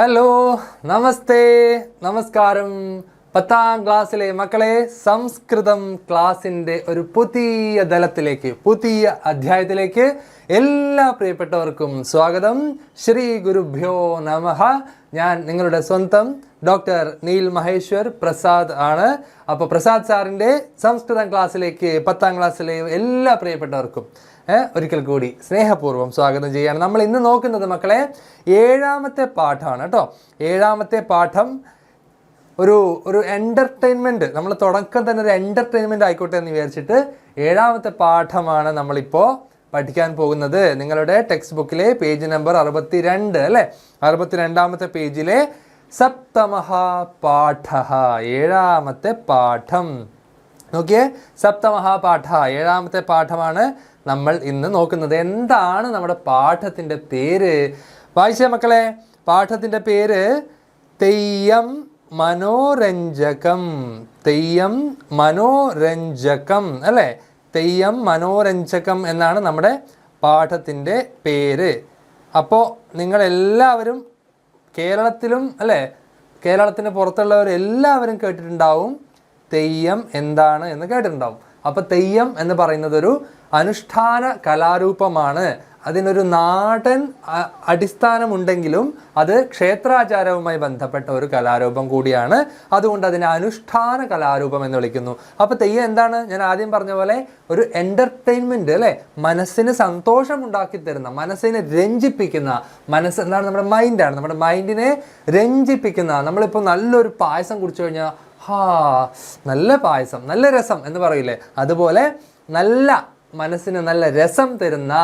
Hello, നമസ്തേ, നമസ്കാരം. 10ാം ക്ലാസ്സിലെ മക്കളെ, സംസ്കൃതം ക്ലാസിൻ്റെ ഒരു പുതിയ തലത്തിലേക്ക്, പുതിയ അധ്യായത്തിലേക്ക് എല്ലാ പ്രിയപ്പെട്ടവർക്കും സ്വാഗതം. ശ്രീ ഗുരുഭ്യോ നമഃ. ഞാൻ നിങ്ങളുടെ സ്വന്തം ഡോക്ടർ നീൽ മഹേശ്വർ പ്രസാദ് ആണ്. അപ്പോൾ പ്രസാദ് സാറിൻ്റെ സംസ്കൃതം ക്ലാസ്സിലേക്ക് 10ാം ക്ലാസ്സിലെ എല്ലാ പ്രിയപ്പെട്ടവർക്കും ഒരിക്കൽ കൂടി സ്നേഹപൂർവ്വം സ്വാഗതം ചെയ്യാണ്. നമ്മൾ ഇന്ന് നോക്കുന്നത് മക്കളെ 7ാമത്തെ പാഠമാണ് കേട്ടോ. 7ാമത്തെ പാഠം ഒരു എൻ്റർടൈൻമെൻറ്റ്, നമ്മൾ തുടക്കം തന്നെ ഒരു എൻ്റർടൈൻമെൻറ്റ് ആയിക്കോട്ടെ എന്ന് വിചാരിച്ചിട്ട് 7ാമത്തെ പാഠമാണ് നമ്മളിപ്പോൾ പഠിക്കാൻ പോകുന്നത്. നിങ്ങളുടെ ടെക്സ്റ്റ് ബുക്കിലെ പേജ് നമ്പർ 62 അല്ലേ, 62ാമത്തെ പേജിലെ സപ്തമഃ പാഠഃ, 7ാമത്തെ പാഠം. നോക്കിയേ, സപ്തമഃ പാഠഃ, 7ാമത്തെ പാഠമാണ് നമ്മൾ ഇന്ന് നോക്കുന്നത്. എന്താണ് നമ്മുടെ പാഠത്തിൻ്റെ പേര്? വായിച്ചേ മക്കളെ, പാഠത്തിൻ്റെ പേര് തെയ്യം മനോരഞ്ജകം. തെയ്യം മനോരഞ്ജകം അല്ലേ, തെയ്യം മനോരഞ്ജകം എന്നാണ് നമ്മുടെ പാഠത്തിൻ്റെ പേര്. അപ്പോൾ നിങ്ങളെല്ലാവരും കേരളത്തിലും അല്ലേ, കേരളത്തിന് പുറത്തുള്ളവരെല്ലാവരും കേട്ടിട്ടുണ്ടാവും തെയ്യം എന്താണ് എന്ന് കേട്ടിട്ടുണ്ടാവും. അപ്പോൾ തെയ്യം എന്ന് പറയുന്നത് ഒരു അനുഷ്ഠാന കലാരൂപമാണ്. അതിനൊരു നാടൻ അടിസ്ഥാനമുണ്ടെങ്കിലും അത് ക്ഷേത്രാചാരവുമായി ബന്ധപ്പെട്ട ഒരു കലാരൂപം കൂടിയാണ്. അതുകൊണ്ട് അതിനെ അനുഷ്ഠാന കലാരൂപം എന്ന് വിളിക്കുന്നു. അപ്പോൾ തെയ്യം എന്താണ്? ഞാൻ ആദ്യം പറഞ്ഞ പോലെ ഒരു എൻ്റർടൈൻമെൻറ്റ് അല്ലേ, മനസ്സിന് സന്തോഷമുണ്ടാക്കി തരുന്ന, മനസ്സിനെ രഞ്ജിപ്പിക്കുന്ന, മനസ്സ് എന്താണ്? നമ്മുടെ മൈൻഡാണ്. നമ്മുടെ മൈൻഡിനെ രഞ്ജിപ്പിക്കുന്ന. നമ്മളിപ്പോൾ നല്ലൊരു പായസം കുടിച്ചു കഴിഞ്ഞാൽ നല്ല പായസം, നല്ല രസം എന്ന് പറയില്ലേ, അതുപോലെ നല്ല മനസ്സിന് നല്ല രസം തരുന്ന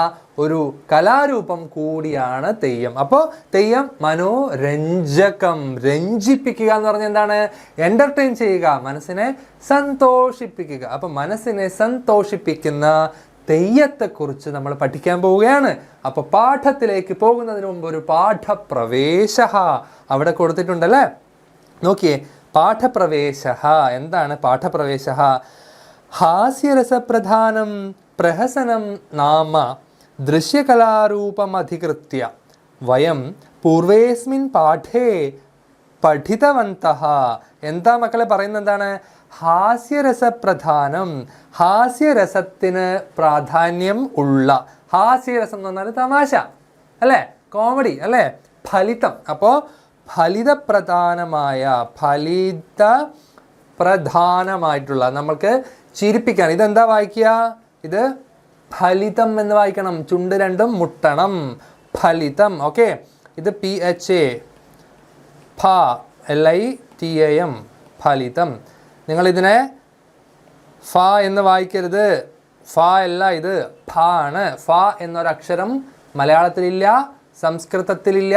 ഒരു കലാരൂപം കൂടിയാണ് തെയ്യം. അപ്പോൾ തെയ്യം മനോരഞ്ജകം, രഞ്ജിപ്പിക്കുക എന്ന് പറഞ്ഞാൽ എന്താണ്? എൻ്റർടൈൻ ചെയ്യുക, മനസ്സിനെ സന്തോഷിപ്പിക്കുക. അപ്പോൾ മനസ്സിനെ സന്തോഷിപ്പിക്കുന്ന തെയ്യത്തെക്കുറിച്ച് നമ്മൾ പഠിക്കാൻ പോവുകയാണ്. അപ്പോൾ പാഠത്തിലേക്ക് പോകുന്നതിന് മുമ്പ് ഒരു പാഠപ്രവേശ അവിടെ കൊടുത്തിട്ടുണ്ടല്ലേ, നോക്കിയേ. പാഠപ്രവേശ എന്താണ്? പാഠപ്രവേശ ഹാസ്യരസപ്രധാനം പ്രഹസനം നാമ ദൃശ്യകലാരൂപമധികൃത്യ വയം പൂർവേസ്മിൻ പാഠേ പഠിതവന്തഃ. എന്താ മക്കളെ പറയുന്നത്? എന്താണ്? ഹാസ്യരസപ്രധാനം, ഹാസ്യരസത്തിന് പ്രാധാന്യം ഉള്ള. ഹാസ്യരസം എന്ന് പറഞ്ഞാൽ തമാശ അല്ലേ, കോമഡി അല്ലേ, ഫലിതം. അപ്പോൾ ഫലിതപ്രധാനമായ, ഫലിതപ്രധാനമായിട്ടുള്ള, നമ്മൾക്ക് ചിരിപ്പിക്കാൻ. ഇതെന്താ വായിക്കുക? ഇത് ഫലിതം എന്ന് വായിക്കണം. ചുണ്ട് രണ്ടും മുട്ടണം. ഫലിതം. ഓക്കെ, ഇത് PHA, LITAM, ഫലിതം. നിങ്ങളിതിനെ ഫ എന്ന് വായിക്കരുത്. ഫ അല്ല, ഇത് ഫ ആണ്. ഫ എന്നൊരക്ഷരം മലയാളത്തിലില്ല, സംസ്കൃതത്തിലില്ല,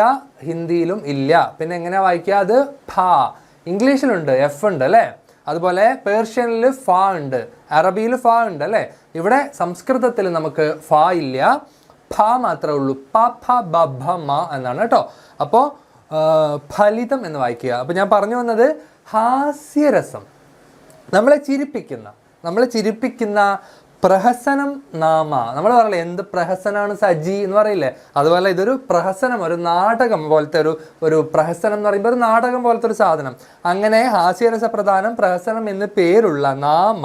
ഹിന്ദിയിലും ഇല്ല. പിന്നെ എങ്ങനെയാ വായിക്കുക? അത് ഫ. ഇംഗ്ലീഷിലുണ്ട്, F ഉണ്ട് അല്ലേ, അതുപോലെ പേർഷ്യനിൽ ഫ ഉണ്ട്, അറബിയിൽ ഫ ഉണ്ട് അല്ലേ. ഇവിടെ സംസ്കൃതത്തിൽ നമുക്ക് ഫ ഇല്ല, ഫ മാത്രമേ ഉള്ളൂ. പ ഫ ബ ഭ മ എന്നാണ് കേട്ടോ. അപ്പോൾ ഫലിതം എന്ന് വായിക്കുക. അപ്പോൾ ഞാൻ പറഞ്ഞു വന്നത് ഹാസ്യരസം, നമ്മളെ ചിരിപ്പിക്കുന്ന പ്രഹസനം നാമ. നമ്മൾ പറയില്ലേ, എന്ത് പ്രഹസനമാണ് സജി എന്ന് പറയില്ലേ, അതുപോലെ ഇതൊരു പ്രഹസനം, ഒരു നാടകം പോലത്തെ ഒരു പ്രഹസനം എന്ന് പറയുമ്പോൾ ഒരു നാടകം പോലത്തെ ഒരു സാധനം. അങ്ങനെ ഹാസ്യരസപ്രധാനം പ്രഹസനം എന്ന് പേരുള്ള നാമ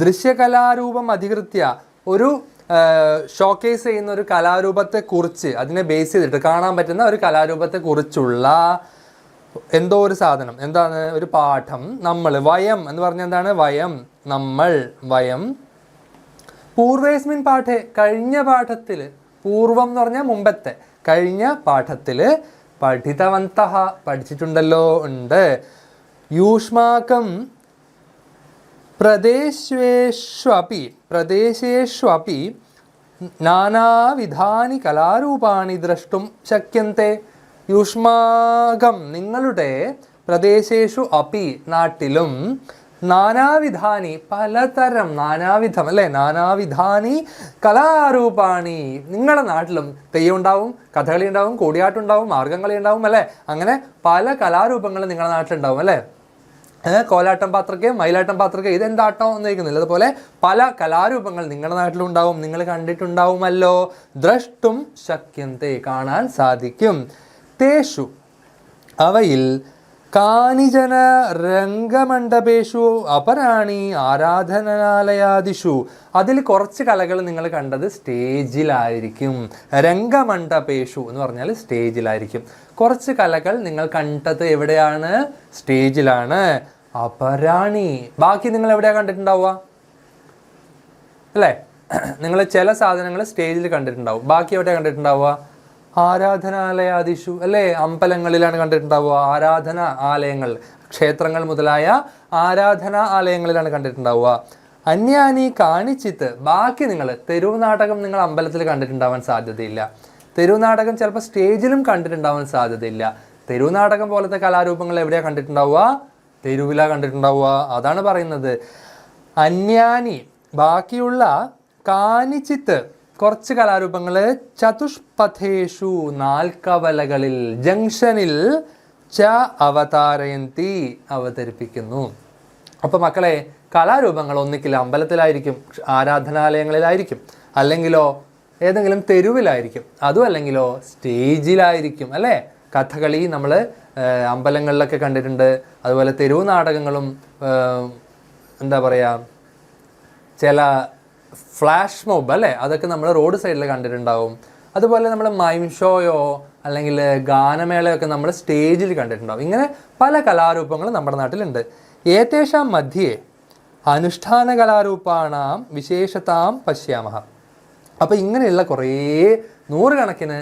ദൃശ്യകലാരൂപം അധികൃത്യ, ഒരു ഷോക്കേസ് ചെയ്യുന്ന ഒരു കലാരൂപത്തെ കുറിച്ച്, അതിനെ ബേസ് ചെയ്തിട്ട് കാണാൻ പറ്റുന്ന ഒരു കലാരൂപത്തെ കുറിച്ചുള്ള എന്തോ ഒരു സാധനം. എന്താണ്? ഒരു പാഠം. നമ്മൾ വയം എന്ന് പറഞ്ഞാൽ എന്താണ്? വയം, നമ്മൾ, വയം പൂർവേസ്മിൻ പാഠേ, കഴിഞ്ഞ പാഠത്തിൽ, പൂർവം എന്ന് പറഞ്ഞാൽ മുമ്പത്തെ, കഴിഞ്ഞ പാഠത്തിൽ പഠിതവന്തഃ, പഠിച്ചിട്ടുണ്ടല്ലോ, ഉണ്ട്. യൂഷ്മാകം പ്രദേശേഷ്വപി നാനാവിധാനി കലാരൂപാണി ദ്രഷ്ടും ശക്യന്തെ. യൂഷ്മാകം നിങ്ങളുടെ, പ്രദേശേഷു അപി നാട്ടിലും, നാനാവിധാനി പലതരം, നാനാവിധം അല്ലേ, നാനാവിധാനി കലാരൂപാണി, നിങ്ങളുടെ നാട്ടിലും തെയ്യം ഉണ്ടാവും, കഥകളി ഉണ്ടാവും, കൂടിയാട്ടുണ്ടാവും, മാർഗംകളി ഉണ്ടാവും അല്ലേ. അങ്ങനെ പല കലാരൂപങ്ങളും നിങ്ങളുടെ നാട്ടിലുണ്ടാവും അല്ലേ. കോലാട്ടം പാത്രക്ക്, മയിലാട്ടം പാത്രക്ക്, ഇതെന്താട്ടം എന്ന് ചോദിക്കുന്നില്ല. അതുപോലെ പല കലാരൂപങ്ങൾ നിങ്ങളുടെ നാട്ടിലുണ്ടാവും, നിങ്ങൾ കണ്ടിട്ടുണ്ടാവുമല്ലോ. ദ്രഷ്ടും ശക്യന്തെ, കാണാൻ സാധിക്കും. തേഷു അവയിൽ കാനിചന രംഗമണ്ഡപേഷു അപരാണി ആരാധനാലയാദിഷു. അതിൽ കുറച്ച് കലകൾ നിങ്ങൾ കണ്ടത് സ്റ്റേജിലായിരിക്കും. രംഗമണ്ഡപേഷു എന്ന് പറഞ്ഞാൽ സ്റ്റേജിലായിരിക്കും. കുറച്ച് കലകൾ നിങ്ങൾ കണ്ടത് എവിടെയാണ്? സ്റ്റേജിലാണ്. അപരാണി ബാക്കി നിങ്ങൾ എവിടെയാണ് കണ്ടിട്ടുണ്ടാവുക? അല്ലേ, നിങ്ങൾ ചില സാധനങ്ങൾ സ്റ്റേജിൽ കണ്ടിട്ടുണ്ടാവും, ബാക്കി എവിടെയാണ് കണ്ടിട്ടുണ്ടാവുക? ആരാധനാലയാദിഷു അല്ലേ, അമ്പലങ്ങളിലാണ് കണ്ടിട്ടുണ്ടാവുക. ആരാധന ആലയങ്ങൾ, ക്ഷേത്രങ്ങൾ മുതലായ ആരാധനാ ആലയങ്ങളിലാണ് കണ്ടിട്ടുണ്ടാവുക. അന്യാനി കാണിച്ചിത്ത് ബാക്കി നിങ്ങൾ തെരുവ് നാടകം നിങ്ങൾ അമ്പലത്തിൽ കണ്ടിട്ടുണ്ടാവാൻ സാധ്യതയില്ല. തെരുവ് നാടകം ചിലപ്പോൾ സ്റ്റേജിലും കണ്ടിട്ടുണ്ടാവാൻ സാധ്യതയില്ല. തെരുവ് നാടകം പോലത്തെ കലാരൂപങ്ങൾ എവിടെയാണ് കണ്ടിട്ടുണ്ടാവുക? തെരുവിലാണ് കണ്ടിട്ടുണ്ടാവുക. അതാണ് പറയുന്നത്. അന്യാനി ബാക്കിയുള്ള കാനിച്ചിത്ത് കുറച്ച് കലാരൂപങ്ങൾ ചതുഷ്പഥേഷു നാൽക്കവലകളിൽ ജംഗ്ഷനിൽ ച അവതാരയന്തി അവതരിപ്പിക്കുന്നു. അപ്പോൾ മക്കളെ, കലാരൂപങ്ങൾ ഒന്നിക്കില്ല അമ്പലത്തിലായിരിക്കും, ആരാധനാലയങ്ങളിലായിരിക്കും, അല്ലെങ്കിലോ ഏതെങ്കിലും തെരുവിലായിരിക്കും, അതും അല്ലെങ്കിലോ സ്റ്റേജിലായിരിക്കും. അല്ലേ, കഥകളി നമ്മൾ അമ്പലങ്ങളിലൊക്കെ കണ്ടിട്ടുണ്ട്. അതുപോലെ തെരുവ് നാടകങ്ങളും എന്താ പറയുക, ചില ഫ്ലാഷ് മോബ് അല്ലേ, അതൊക്കെ നമ്മൾ റോഡ് സൈഡിൽ കണ്ടിട്ടുണ്ടാവും. അതുപോലെ നമ്മൾ മൈം ഷോയോ അല്ലെങ്കിൽ ഗാനമേളയൊക്കെ നമ്മൾ സ്റ്റേജിൽ കണ്ടിട്ടുണ്ടാവും. ഇങ്ങനെ പല കലാരൂപങ്ങളും നമ്മുടെ നാട്ടിലുണ്ട്. ഏതേഷാം മധ്യേ അനുഷ്ഠാന കലാരൂപാണാം വിശേഷതാം പശ്യാമഹ. അപ്പോൾ ഇങ്ങനെയുള്ള കുറേ നൂറുകണക്കിന്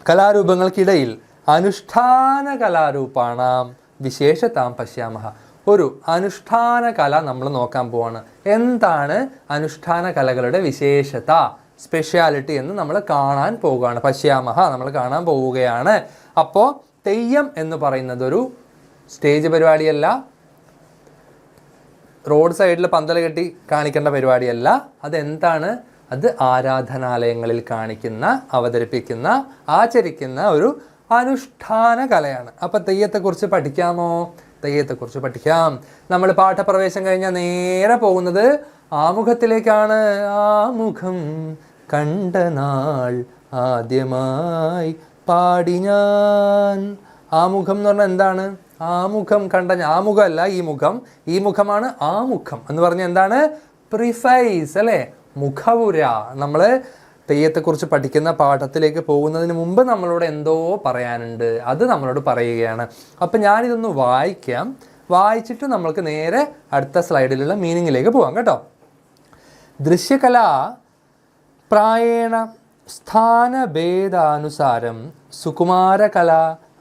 കലാരൂപങ്ങൾക്കിടയിൽ അനുഷ്ഠാന കലാരൂപാണാം വിശേഷതാം പശ്യാമഹ. ഒരു അനുഷ്ഠാന കല നമ്മൾ നോക്കാൻ പോവാണ്. എന്താണ് അനുഷ്ഠാന കലകളുടെ വിശേഷത, സ്പെഷ്യാലിറ്റി എന്ന് നമ്മൾ കാണാൻ പോവുകയാണ്. പശ്യാമഹ, നമ്മൾ കാണാൻ പോവുകയാണ്. അപ്പോൾ തെയ്യം എന്ന് പറയുന്നത് ഒരു സ്റ്റേജ് പരിപാടിയല്ല, റോഡ് സൈഡിൽ പന്തൽ കെട്ടി കാണിക്കേണ്ട പരിപാടിയല്ല. അതെന്താണ്? അത് ആരാധനാലയങ്ങളിൽ കാണിക്കുന്ന, അവതരിപ്പിക്കുന്ന, ആചരിക്കുന്ന ഒരു അനുഷ്ഠാന കലയാണ്. അപ്പം തെയ്യത്തെക്കുറിച്ച് പഠിക്കാമോ? തെയ്യത്തെക്കുറിച്ച് പഠിക്കാം. നമ്മൾ പാഠപ്രവേശം കഴിഞ്ഞാൽ നേരെ പോകുന്നത് ആമുഖത്തിലേക്കാണ്. ആമുഖം കണ്ട നാൾ ആദ്യമായി പാടി ഞാൻ. ആമുഖം എന്ന് പറഞ്ഞാൽ എന്താണ്? ആമുഖം കണ്ട, ആമുഖമല്ല ഈ മുഖം, ഈ മുഖമാണ് ആമുഖം എന്ന് പറഞ്ഞാൽ എന്താണ്? പ്രിഫൈസ് അല്ലേ, മുഖവുര. നമ്മൾ തെയ്യത്തെക്കുറിച്ച് പഠിക്കുന്ന പാഠത്തിലേക്ക് പോകുന്നതിന് മുമ്പ് നമ്മളോട് എന്തോ പറയാനുണ്ട്, അത് നമ്മളോട് പറയുകയാണ്. അപ്പം ഞാനിതൊന്ന് വായിക്കാം, വായിച്ചിട്ട് നമ്മൾക്ക് നേരെ അടുത്ത സ്ലൈഡിലുള്ള മീനിങ്ങിലേക്ക് പോകാം കേട്ടോ. ദൃശ്യകല പ്രായേണ സ്ഥാനഭേദാനുസാരം സുകുമാരകല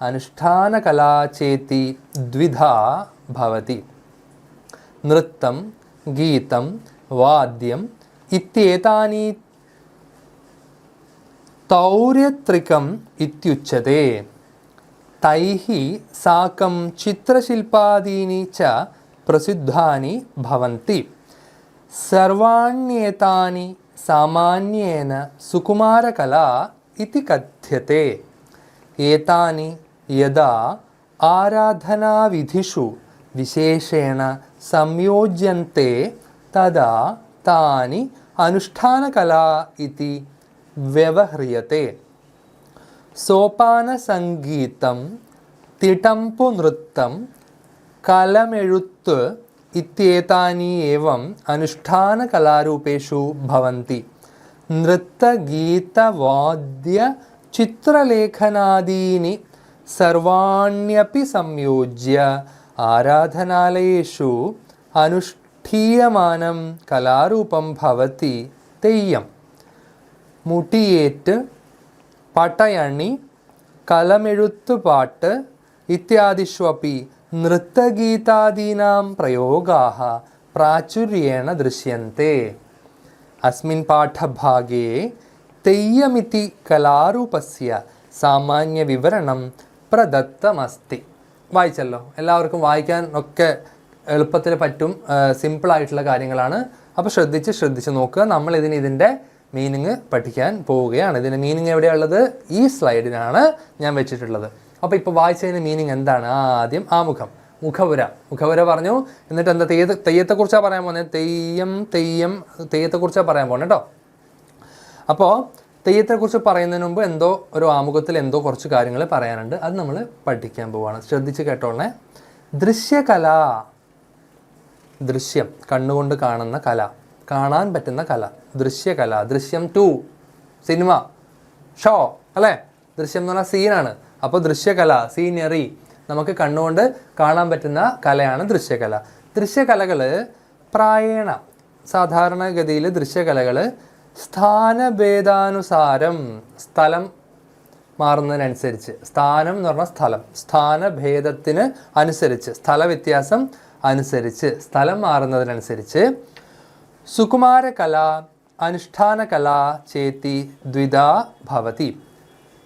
അനുഷ്ഠാനകല ചേതി ദ്വിധാ ഭവതി. നൃത്തം, ഗീതം, വാദ്യം ഇത്യേതാനി തൗര്യത്രികം ഇത്യുച്യത്തെ. തൈഃ സാകം ചിത്രശില്പാദീനി ച പ്രസിദ്ധാനി ഭവന്തി. സർവാണ്യേതാനി സാമാന്യേന സുകുമാരകല ഇതി കഥ്യത്തെ. ഏതാനി യദാ ആരാധനാവിധിഷു വിശേഷേണ സംയോജ്യന്തെ തദാ താനി അനുഷ്ഠാനകല ഇതി വ്യവഹ്രിയത്തെ. സോപാനസംഗീതം, തിടമ്പുനൃത്തം, കലമെഴുത്ത് ഇത്യേതാനി ഏവം അനുഷ്ഠാനകലാരൂപേഷു ഭവന്തി. നൃത്തഗീതവാദ്യ ചിത്രലേഖനാദീനി സർവാണ്യപി സംയോജ്യ ആരാധനാലയേഷു അനുഷ്ഠീയമാനം കലാരൂപം ഭവതി തെയ്യം. മുട്ടിയേറ്റ്, പട്ടയണി, കലമെഴുത്തുപാട്ട് ഇത്യാദിഷ്വപി നൃത്തഗീതാദീനാം പ്രയോഗാः പ്രാചുര്യേണ ദൃശ്യन्ते. അസ്മിൻ പാഠഭാഗേ തെയ്യമിതി കലാരൂപസ്യ സാമാന്യവിവരണം പ്രദത്തമസ്തി. വായിച്ചല്ലോ, എല്ലാവർക്കും വായിക്കാൻ ഒക്കെ എളുപ്പത്തിൽ പറ്റും, സിമ്പിളായിട്ടുള്ള കാര്യങ്ങളാണ്. അപ്പോൾ ശ്രദ്ധിച്ച് നോക്കുക. നമ്മൾ ഇതിൻ്റെ മീനിങ് പഠിക്കാൻ പോവുകയാണ്. ഇതിൻ്റെ മീനിങ് എവിടെയുള്ളത്? ഈ സ്ലൈഡിനാണ് ഞാൻ വെച്ചിട്ടുള്ളത്. അപ്പോൾ ഇപ്പോൾ വായിച്ചതിൻ്റെ മീനിങ് എന്താണ്? ആദ്യം ആമുഖം, മുഖവുര പറഞ്ഞു. എന്നിട്ട് എന്താ? തെയ്യത്തെക്കുറിച്ചാണ് പറയാൻ പോകുന്നത്. തെയ്യത്തെക്കുറിച്ചാണ് പറയാൻ പോകുന്നത് കേട്ടോ. അപ്പോൾ തെയ്യത്തെക്കുറിച്ച് പറയുന്നതിന് മുമ്പ് എന്തോ ഒരു ആമുഖത്തിൽ എന്തോ കുറച്ച് കാര്യങ്ങൾ പറയാനുണ്ട്. അത് നമ്മൾ പഠിക്കാൻ പോവുകയാണ്. ശ്രദ്ധിച്ച് കേട്ടോളേ. ദൃശ്യകല, ദൃശ്യം, കണ്ണുകൊണ്ട് കാണുന്ന കല, കാണാൻ പറ്റുന്ന കല, ദൃശ്യകല. ദൃശ്യം 2 സിനിമ, ഷോ അല്ലേ? ദൃശ്യം എന്ന് പറഞ്ഞാൽ സീനാണ്. അപ്പോൾ ദൃശ്യകല, സീനറി, നമുക്ക് കണ്ണുകൊണ്ട് കാണാൻ പറ്റുന്ന കലയാണ് ദൃശ്യകല. ദൃശ്യകലകൾ പ്രായേണ, സാധാരണഗതിയിൽ ദൃശ്യകലകൾ സ്ഥാനഭേദാനുസാരം, സ്ഥലം മാറുന്നതിനനുസരിച്ച്, സ്ഥാനം എന്ന് പറഞ്ഞാൽ സ്ഥലം, സ്ഥാനഭേദത്തിന് അനുസരിച്ച്, സ്ഥല വ്യത്യാസം അനുസരിച്ച്, സ്ഥലം മാറുന്നതിനനുസരിച്ച് സുകുമാരകല അനുഷ്ഠാനകല ചേത്തി ദ്വിധാ ഭവതി.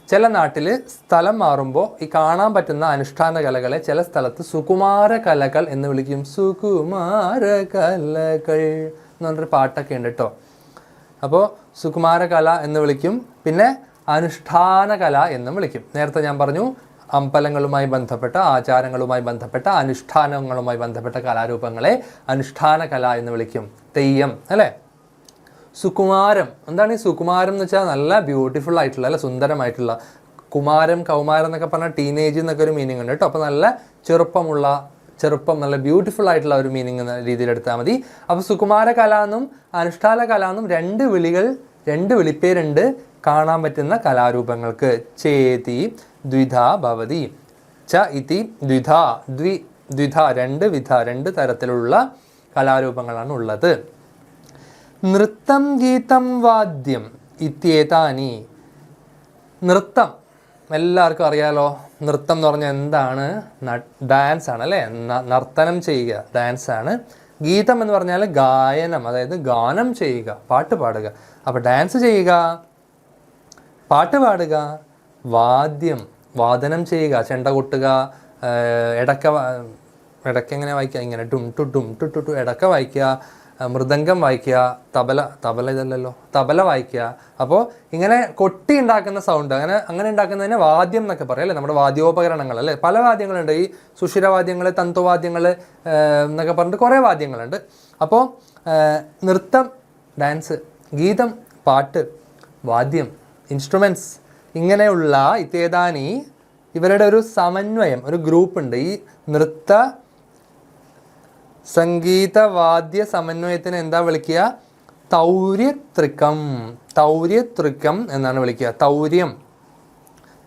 ചില നാട്ടിൽ സ്ഥലം മാറുമ്പോൾ ഈ കാണാൻ പറ്റുന്ന അനുഷ്ഠാന കലകളെ ചില സ്ഥലത്ത് സുകുമാര കലകൾ എന്ന് വിളിക്കും. സുകുമാര കലകൾ എന്ന് പറഞ്ഞൊരു പാട്ടൊക്കെ ഉണ്ട് കേട്ടോ. അപ്പോൾ സുകുമാര കല എന്ന് വിളിക്കും. പിന്നെ അനുഷ്ഠാന കല എന്നും വിളിക്കും. നേരത്തെ ഞാൻ പറഞ്ഞു അമ്പലങ്ങളുമായി ബന്ധപ്പെട്ട, ആചാരങ്ങളുമായി ബന്ധപ്പെട്ട, അനുഷ്ഠാനങ്ങളുമായി ബന്ധപ്പെട്ട കലാരൂപങ്ങളെ അനുഷ്ഠാന കല എന്ന് വിളിക്കും. തെയ്യം അല്ലേ? സുകുമാരം, എന്താണ് ഈ സുകുമാരം എന്ന് വെച്ചാൽ നല്ല ബ്യൂട്ടിഫുൾ ആയിട്ടുള്ള, അല്ല സുന്ദരമായിട്ടുള്ള. കുമാരം, കൗമാരം എന്നൊക്കെ പറഞ്ഞാൽ ടീനേജ് എന്നൊക്കെ ഒരു മീനിങ് ഉണ്ട് കേട്ടോ. അപ്പോൾ നല്ല ചെറുപ്പം, നല്ല ബ്യൂട്ടിഫുൾ ആയിട്ടുള്ള ഒരു മീനിങ് എന്ന രീതിയിൽ എടുത്താൽ മതി. അപ്പോൾ സുകുമാര കല എന്നും അനുഷ്ഠാന കല എന്നും രണ്ട് വിളിപ്പേരുണ്ട് കാണാൻ പറ്റുന്ന കലാരൂപങ്ങൾക്ക്. ചേതി ദ്വിധാ ഭവതി. ച ഇതി ദ്വിധാ, ദ്വിധ, രണ്ട് തരത്തിലുള്ള കലാരൂപങ്ങളാണ് ഉള്ളത്. നൃത്തം, ഗീതം, വാദ്യം ഇത്യേതാനി. നൃത്തം എല്ലാവർക്കും അറിയാലോ. നൃത്തം എന്ന് പറഞ്ഞാൽ എന്താണ്? ഡാൻസ് ആണ് അല്ലേ? നർത്തനം ചെയ്യുക, ഡാൻസ് ആണ്. ഗീതം എന്ന് പറഞ്ഞാൽ ഗായനം, അതായത് ഗാനം ചെയ്യുക, പാട്ട് പാടുക. അപ്പോൾ ഡാൻസ് ചെയ്യുക, പാട്ട് പാടുക. വാദ്യം, വാദനം ചെയ്യുക, ചെണ്ട കൊട്ടുക, ഇടയ്ക്ക എങ്ങനെ വായിക്കുക, ഇങ്ങനെ ഡും ടു ഡും ടു ടു ടു ഇടയ്ക്ക വായിക്കുക, മൃദംഗം വായിക്കുക, തബല ഇതല്ലല്ലോ, തബല വായിക്കുക. അപ്പോൾ ഇങ്ങനെ കൊട്ടി ഉണ്ടാക്കുന്ന സൗണ്ട്, അങ്ങനെ ഉണ്ടാക്കുന്നതിന് വാദ്യം എന്നൊക്കെ പറയും അല്ലേ? നമ്മുടെ വാദ്യോപകരണങ്ങൾ അല്ലേ? പല വാദ്യങ്ങളുണ്ട്. ഈ സുഷിരവാദ്യങ്ങൾ, തന്തുവാദ്യങ്ങൾ എന്നൊക്കെ പറഞ്ഞിട്ട് കുറേ വാദ്യങ്ങളുണ്ട്. അപ്പോൾ നൃത്തം, ഡാൻസ്, ഗീതം, പാട്ട്, വാദ്യം, ഇൻസ്ട്രുമെൻറ്റ്സ്, ഇങ്ങനെയുള്ള ഇത്യേതാനി, ഇവരുടെ ഒരു സമന്വയം, ഒരു ഗ്രൂപ്പ് ഉണ്ട്. ഈ നൃത്ത സംഗീത വാദ്യ സമന്വയത്തിന് എന്താ വിളിക്കുക? തൗര്യത്രികം. തൗര്യത്രികം എന്നാണ് വിളിക്കുക.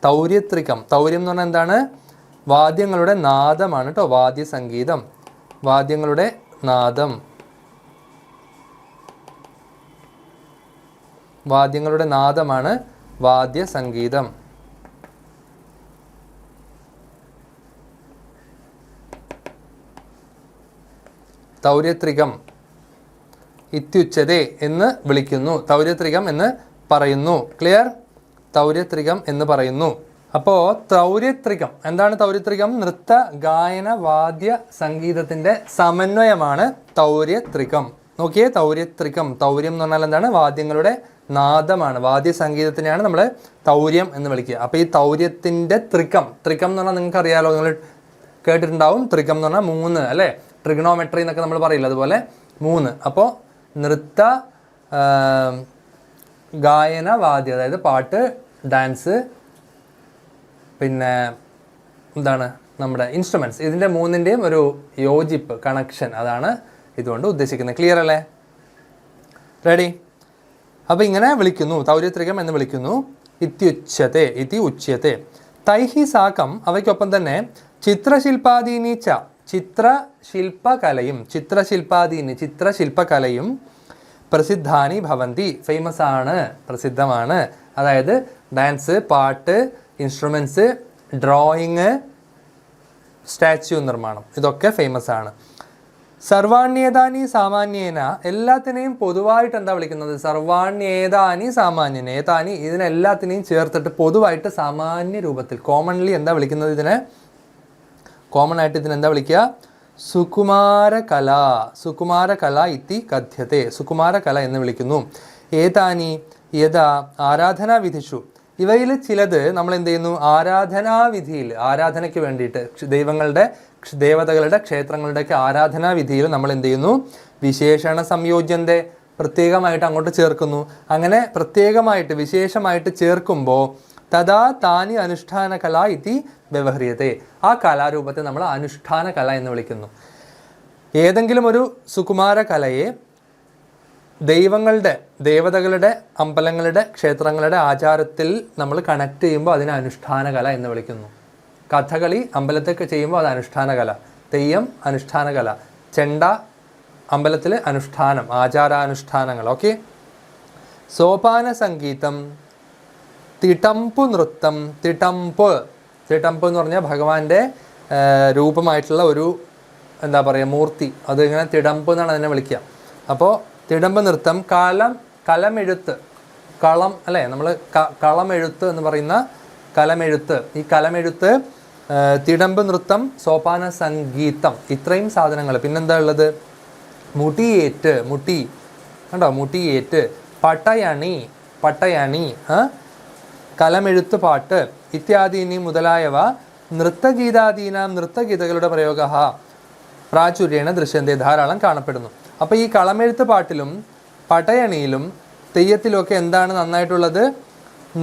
തൗര്യത്രികം. തൗര്യം എന്ന് പറഞ്ഞാൽ എന്താണ്? വാദ്യങ്ങളുടെ നാദമാണ് കേട്ടോ. വാദ്യ സംഗീതം, വാദ്യങ്ങളുടെ നാദം, വാദ്യങ്ങളുടെ നാദമാണ് വാദ്യ സംഗീതം. തൗര്യത്രികം ഇത്യുച്യതേ എന്ന് വിളിക്കുന്നു. തൗര്യത്രികം എന്ന് പറയുന്നു. ക്ലിയർ? തൗര്യത്രികം എന്ന് പറയുന്നു. അപ്പോൾ തൗര്യത്രികം എന്താണ്? തൗര്യത്രികം നൃത്ത, ഗായന, വാദ്യ സംഗീതത്തിൻ്റെ സമന്വയമാണ് തൗര്യത്രികം. നോക്കിയേ, തൗര്യത്രികം. തൗര്യം എന്ന് പറഞ്ഞാൽ എന്താണ്? വാദ്യങ്ങളുടെ നാദമാണ്. വാദ്യ സംഗീതത്തിനെയാണ് നമ്മൾ തൗര്യം എന്ന് വിളിക്കുക. അപ്പോൾ ഈ തൗര്യത്തിൻ്റെ ത്രികം എന്ന് പറഞ്ഞാൽ നിങ്ങൾക്ക് അറിയാലോ, നിങ്ങൾ കേട്ടിട്ടുണ്ടാവും. ത്രികം എന്ന് പറഞ്ഞാൽ 3 അല്ലേ? ട്രിഗണോമെട്രി എന്നൊക്കെ നമ്മൾ പറയില്ല, അതുപോലെ 3. അപ്പോൾ നൃത്ത, ഗായന, വാദ്യ, അതായത് പാട്ട്, ഡാൻസ്, പിന്നെ എന്താണ് നമ്മുടെ ഇൻസ്ട്രുമെൻറ്റ്സ്, ഇതിൻ്റെ 3ൻ്റെയും ഒരു യോജിപ്പ്, കണക്ഷൻ, അതാണ് ഇതുകൊണ്ട് ഉദ്ദേശിക്കുന്നത്. ക്ലിയർ അല്ലേ? റെഡി? അപ്പോൾ ഇങ്ങനെ വിളിക്കുന്നു, തൗര്യത്രികം എന്ന് വിളിക്കുന്നു. ഇതി ഉച്യത്തെ തൈഹി സാകം, അവയ്ക്കൊപ്പം തന്നെ ചിത്രശില്പാദീനി ച, ചിത്രശില്പകലയും പ്രസിദ്ധാനി ഭവന്തി, ഫേമസ് ആണ്, പ്രസിദ്ധമാണ്. അതായത് ഡാൻസ്, പാട്ട്, ഇൻസ്ട്രുമെൻറ്റ്സ്, ഡ്രോയിങ്, സ്റ്റാച്യു നിർമ്മാണം, ഇതൊക്കെ ഫേമസ് ആണ്. സർവാണ്യേതാനി സാമാന്യേന, എല്ലാത്തിനെയും പൊതുവായിട്ട് എന്താ വിളിക്കുന്നത്? സർവാണ്യേതാനി സാമാന്യന. ഏതാനി ഇതിനെല്ലാത്തിനെയും ചേർത്തിട്ട് പൊതുവായിട്ട് സാമാന്യ രൂപത്തിൽ, കോമൺലി എന്താ വിളിക്കുന്നത്? കോമൺ ആയിട്ട് ഇതിനെന്താ വിളിക്കുക? സുകുമാരകല. സുകുമാരകല ഇതി കഥ്യത്തെ. സുകുമാരകല എന്ന് വിളിക്കുന്നു. ഏതാനി യഥാ ആരാധനാവിധിഷു, ഇവയിൽ ചിലത് നമ്മൾ എന്ത് ചെയ്യുന്നു? ആരാധനാവിധിയിൽ, ആരാധനയ്ക്ക് വേണ്ടിയിട്ട്, ദേവതകളുടെ ക്ഷേത്രങ്ങളുടെയൊക്കെ ആരാധനാവിധിയിൽ നമ്മൾ എന്ത് ചെയ്യുന്നു? വിശേഷണ സംയോജ്യന്റെ, പ്രത്യേകമായിട്ട് അങ്ങോട്ട് ചേർക്കുന്നു. അങ്ങനെ പ്രത്യേകമായിട്ട് വിശേഷമായിട്ട് ചേർക്കുമ്പോൾ തഥാ താനി അനുഷ്ഠാന കല ഇതി വ്യവഹ്രിയത്തെ, ആ കലാരൂപത്തെ നമ്മൾ അനുഷ്ഠാന കല എന്ന് വിളിക്കുന്നു. ഏതെങ്കിലും ഒരു സുകുമാര കലയെ ദേവതകളുടെ അമ്പലങ്ങളുടെ ക്ഷേത്രങ്ങളുടെ ആചാരത്തിൽ നമ്മൾ കണക്ട് ചെയ്യുമ്പോൾ അതിനെ അനുഷ്ഠാന കല എന്ന് വിളിക്കുന്നു. കഥകളി അമ്പലത്തൊക്കെ ചെയ്യുമ്പോൾ അത് അനുഷ്ഠാന കല, തെയ്യം അനുഷ്ഠാന കല, ചെണ്ട അമ്പലത്തിൽ അനുഷ്ഠാനം, ആചാരാനുഷ്ഠാനങ്ങൾ. ഓക്കെ. സോപാന സംഗീതം, തിടമ്പു നൃത്തം. തിടമ്പ് എന്ന് പറഞ്ഞാൽ ഭഗവാന്റെ രൂപമായിട്ടുള്ള ഒരു എന്താ പറയുക മൂർത്തി, അത് ഇങ്ങനെ തിടമ്പ് എന്നാണ് അതിനെ വിളിക്കുക. അപ്പോൾ തിടമ്പ് നൃത്തം, കലമെഴുത്ത്, കളം അല്ലേ, നമ്മൾ കളമെഴുത്ത് എന്ന് പറയുന്ന കലമെഴുത്ത്, ഈ കലമെഴുത്ത്, തിടമ്പ് നൃത്തം, സോപാന സംഗീതം, ഇത്രയും സാധനങ്ങൾ. പിന്നെന്താ ഉള്ളത്? മുടിയേറ്റ്, മുടി കണ്ടോ, മുടിയേറ്റ്, പട്ടയണി, കലമെഴുത്ത് പാട്ട് ഇത്യാദീനി മുതലായവ നൃത്തഗീതാദീനാം, നൃത്തഗീതകളുടെ പ്രയോഗ പ്രാചുര്യേണ ദൃശ്യന്തേ, ധാരാളം കാണപ്പെടുന്നു. അപ്പോൾ ഈ കളമെഴുത്ത് പാട്ടിലും പട്ടയണിയിലും തെയ്യത്തിലുമൊക്കെ എന്താണ് നന്നായിട്ടുള്ളത്?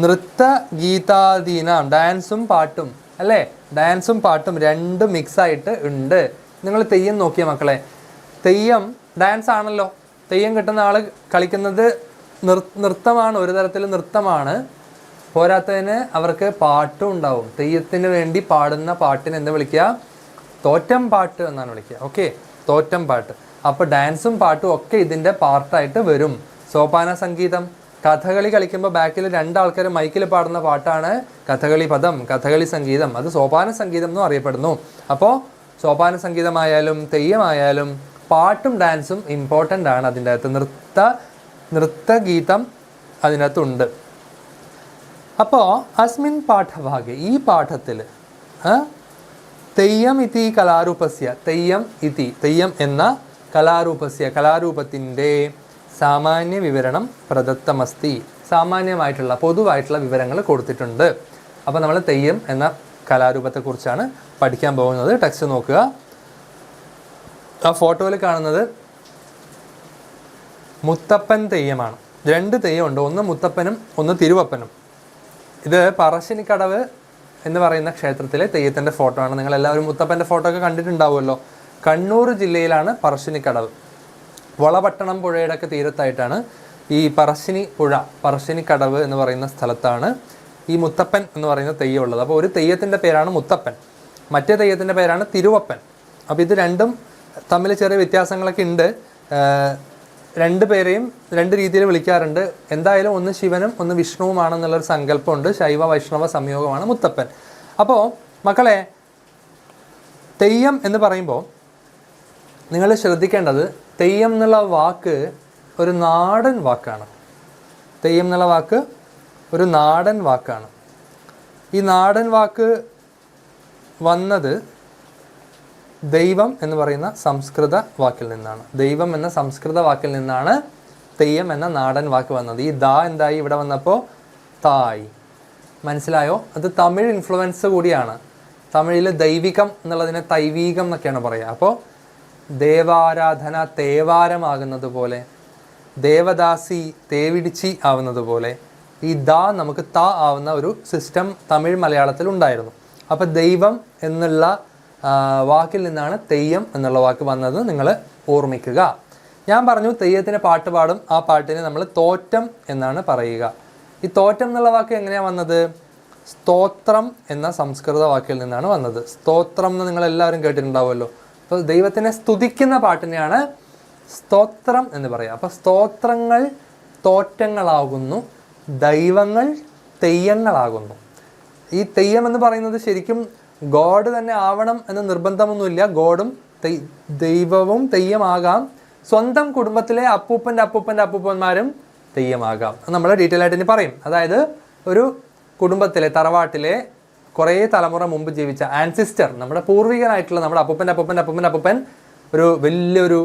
നൃത്തഗീതാദീനാം, ഡാൻസും പാട്ടും അല്ലേ, ഡാൻസും പാട്ടും രണ്ടും മിക്സായിട്ട് ഉണ്ട്. നിങ്ങൾ തെയ്യം നോക്കിയ മക്കളെ, തെയ്യം ഡാൻസ് ആണല്ലോ. തെയ്യം കിട്ടുന്ന ആൾ കളിക്കുന്നത് നൃത്തമാണ്, ഒരു തരത്തിൽ നൃത്തമാണ്. പോരാത്തതിന് അവർക്ക് പാട്ടും ഉണ്ടാവും. തെയ്യത്തിന് വേണ്ടി പാടുന്ന പാട്ടിന് എന്താ വിളിക്കുക? തോറ്റം പാട്ട് എന്നാണ് വിളിക്കുക. ഓക്കെ, തോറ്റം പാട്ട്. അപ്പോൾ ഡാൻസും പാട്ടും ഒക്കെ ഇതിൻ്റെ പാർട്ടായിട്ട് വരും. സോപാന സംഗീതം, കഥകളി കളിക്കുമ്പോൾ ബാക്കിൽ രണ്ടാൾക്കാർ മൈക്കിൽ പാടുന്ന പാട്ടാണ് കഥകളി പദം, കഥകളി സംഗീതം. അത് സോപാന സംഗീതം എന്നും അറിയപ്പെടുന്നു. അപ്പോൾ സോപാന സംഗീതമായാലും തെയ്യമായാലും പാട്ടും ഡാൻസും ഇമ്പോർട്ടൻ്റ് ആണ്. അതിൻ്റെ അകത്ത് നൃത്തഗീതം അതിനകത്തുണ്ട്. അപ്പോൾ അസ്മിൻ പാഠഭാഗെ, ഈ പാഠത്തിൽ തെയ്യം ഇതി കലാരൂപസ്യ, തെയ്യം എന്ന കലാരൂപത്തിൻ്റെ സാമാന്യ വിവരണം പ്രദത്തമസ്തി, സാമാന്യമായിട്ടുള്ള പൊതുവായിട്ടുള്ള വിവരങ്ങൾ കൊടുത്തിട്ടുണ്ട്. അപ്പോൾ നമ്മൾ തെയ്യം എന്ന കലാരൂപത്തെക്കുറിച്ചാണ് പഠിക്കാൻ പോകുന്നത്. ടെക്സ്റ്റ് നോക്കുക. ആ ഫോട്ടോയിൽ കാണുന്നത് മുത്തപ്പൻ തെയ്യമാണ്. രണ്ട് തെയ്യമുണ്ട്, ഒന്ന് മുത്തപ്പനും ഒന്ന് തിരുവപ്പനും. ഇത് പറശ്ശിനിക്കടവ് എന്ന് പറയുന്ന ക്ഷേത്രത്തിലെ തെയ്യത്തിൻ്റെ ഫോട്ടോ ആണ്. നിങ്ങളെല്ലാവരും മുത്തപ്പൻ്റെ ഫോട്ടോ ഒക്കെ കണ്ടിട്ടുണ്ടാവുമല്ലോ. കണ്ണൂർ ജില്ലയിലാണ് പറശ്ശിനിക്കടവ്. വളപട്ടണം പുഴയുടെ ഒക്കെ തീരത്തായിട്ടാണ് ഈ പറശ്ശിനിക്കടവ് എന്ന് പറയുന്ന സ്ഥലത്താണ് ഈ മുത്തപ്പൻ എന്ന് പറയുന്ന തെയ്യം ഉള്ളത്. അപ്പോൾ ഒരു തെയ്യത്തിൻ്റെ പേരാണ് മുത്തപ്പൻ, മറ്റേ തെയ്യത്തിൻ്റെ പേരാണ് തിരുവപ്പൻ. അപ്പോൾ ഇത് രണ്ടും തമ്മിൽ ചെറിയ വ്യത്യാസങ്ങളൊക്കെ ഉണ്ട്. രണ്ട് പേരെയും രണ്ട് രീതിയിൽ വിളിക്കാറുണ്ട്. എന്തായാലും ഒന്ന് ശിവനും ഒന്ന് വിഷ്ണുവുമാണെന്നുള്ളൊരു സങ്കല്പമുണ്ട്. ശൈവ വൈഷ്ണവ സംയോഗമാണ് മുത്തപ്പൻ. അപ്പോൾ മക്കളെ, തെയ്യം എന്ന് പറയുമ്പോൾ നിങ്ങൾ ശ്രദ്ധിക്കേണ്ടത്, തെയ്യം എന്നുള്ള വാക്ക് ഒരു നാടൻ വാക്കാണ്. തെയ്യം എന്നുള്ള വാക്ക് ഒരു നാടൻ വാക്കാണ്. ഈ നാടൻ വാക്ക് വന്നത് ദൈവം എന്ന് പറയുന്ന സംസ്കൃത വാക്കിൽ നിന്നാണ്. ദൈവം എന്ന സംസ്കൃത വാക്കിൽ നിന്നാണ് തെയ്യം എന്ന നാടൻ വാക്ക് വന്നത്. ഈ ദാ എന്തായി ഇവിടെ വന്നപ്പോൾ തായി. മനസ്സിലായോ? അത് തമിഴ് ഇൻഫ്ലുവൻസ് കൂടിയാണ്. തമിഴിൽ ദൈവികം എന്നുള്ളതിനെ തൈവീകം എന്നൊക്കെയാണ് പറയുക. അപ്പോൾ ദേവാരാധന തേവാരമാകുന്നത് പോലെ, ദേവദാസി തേവിടിച്ചി ആവുന്നത് പോലെ ഈ ദാ നമുക്ക് ത ആവുന്ന ഒരു സിസ്റ്റം തമിഴ് മലയാളത്തിൽ ഉണ്ടായിരുന്നു. അപ്പോൾ ദൈവം എന്നുള്ള വാക്കിൽ നിന്നാണ് തെയ്യം എന്നുള്ള വാക്ക് വന്നത്. നിങ്ങൾ ഓർമ്മിക്കുക. ഞാൻ പറഞ്ഞു തെയ്യത്തിന് പാട്ട് പാടും. ആ പാട്ടിനെ നമ്മൾ തോറ്റം എന്നാണ് പറയുക. ഈ തോറ്റം എന്നുള്ള വാക്ക് എങ്ങനെയാണ് വന്നത്? സ്തോത്രം എന്ന സംസ്കൃത വാക്കിൽ നിന്നാണ് വന്നത്. സ്തോത്രം എന്ന് നിങ്ങളെല്ലാവരും കേട്ടിട്ടുണ്ടാവുമല്ലോ. അപ്പോൾ ദൈവത്തിനെ സ്തുതിക്കുന്ന പാട്ടിനെയാണ് സ്തോത്രം എന്ന് പറയുക. അപ്പോൾ സ്തോത്രങ്ങൾ തോറ്റങ്ങളാകുന്നു, ദൈവങ്ങൾ തെയ്യങ്ങളാകുന്നു. ഈ തെയ്യം എന്ന് പറയുന്നത് ശരിക്കും ഗോഡ് തന്നെ ആവണം എന്ന് നിർബന്ധമൊന്നുമില്ല. ഗോഡും ദൈവവും തെയ്യമാകാം. സ്വന്തം കുടുംബത്തിലെ അപ്പൂപ്പന്മാരും തെയ്യമാകാം. നമ്മൾ ഡീറ്റെയിൽ ആയിട്ട് ഇനി പറയും. അതായത് ഒരു കുടുംബത്തിലെ തറവാട്ടിലെ കുറേ തലമുറ മുമ്പ് ജീവിച്ച ആൻസിസ്റ്റർ, നമ്മുടെ പൂർവികനായിട്ടുള്ള നമ്മുടെ അപ്പൂപ്പൻ ഒരു വലിയൊരു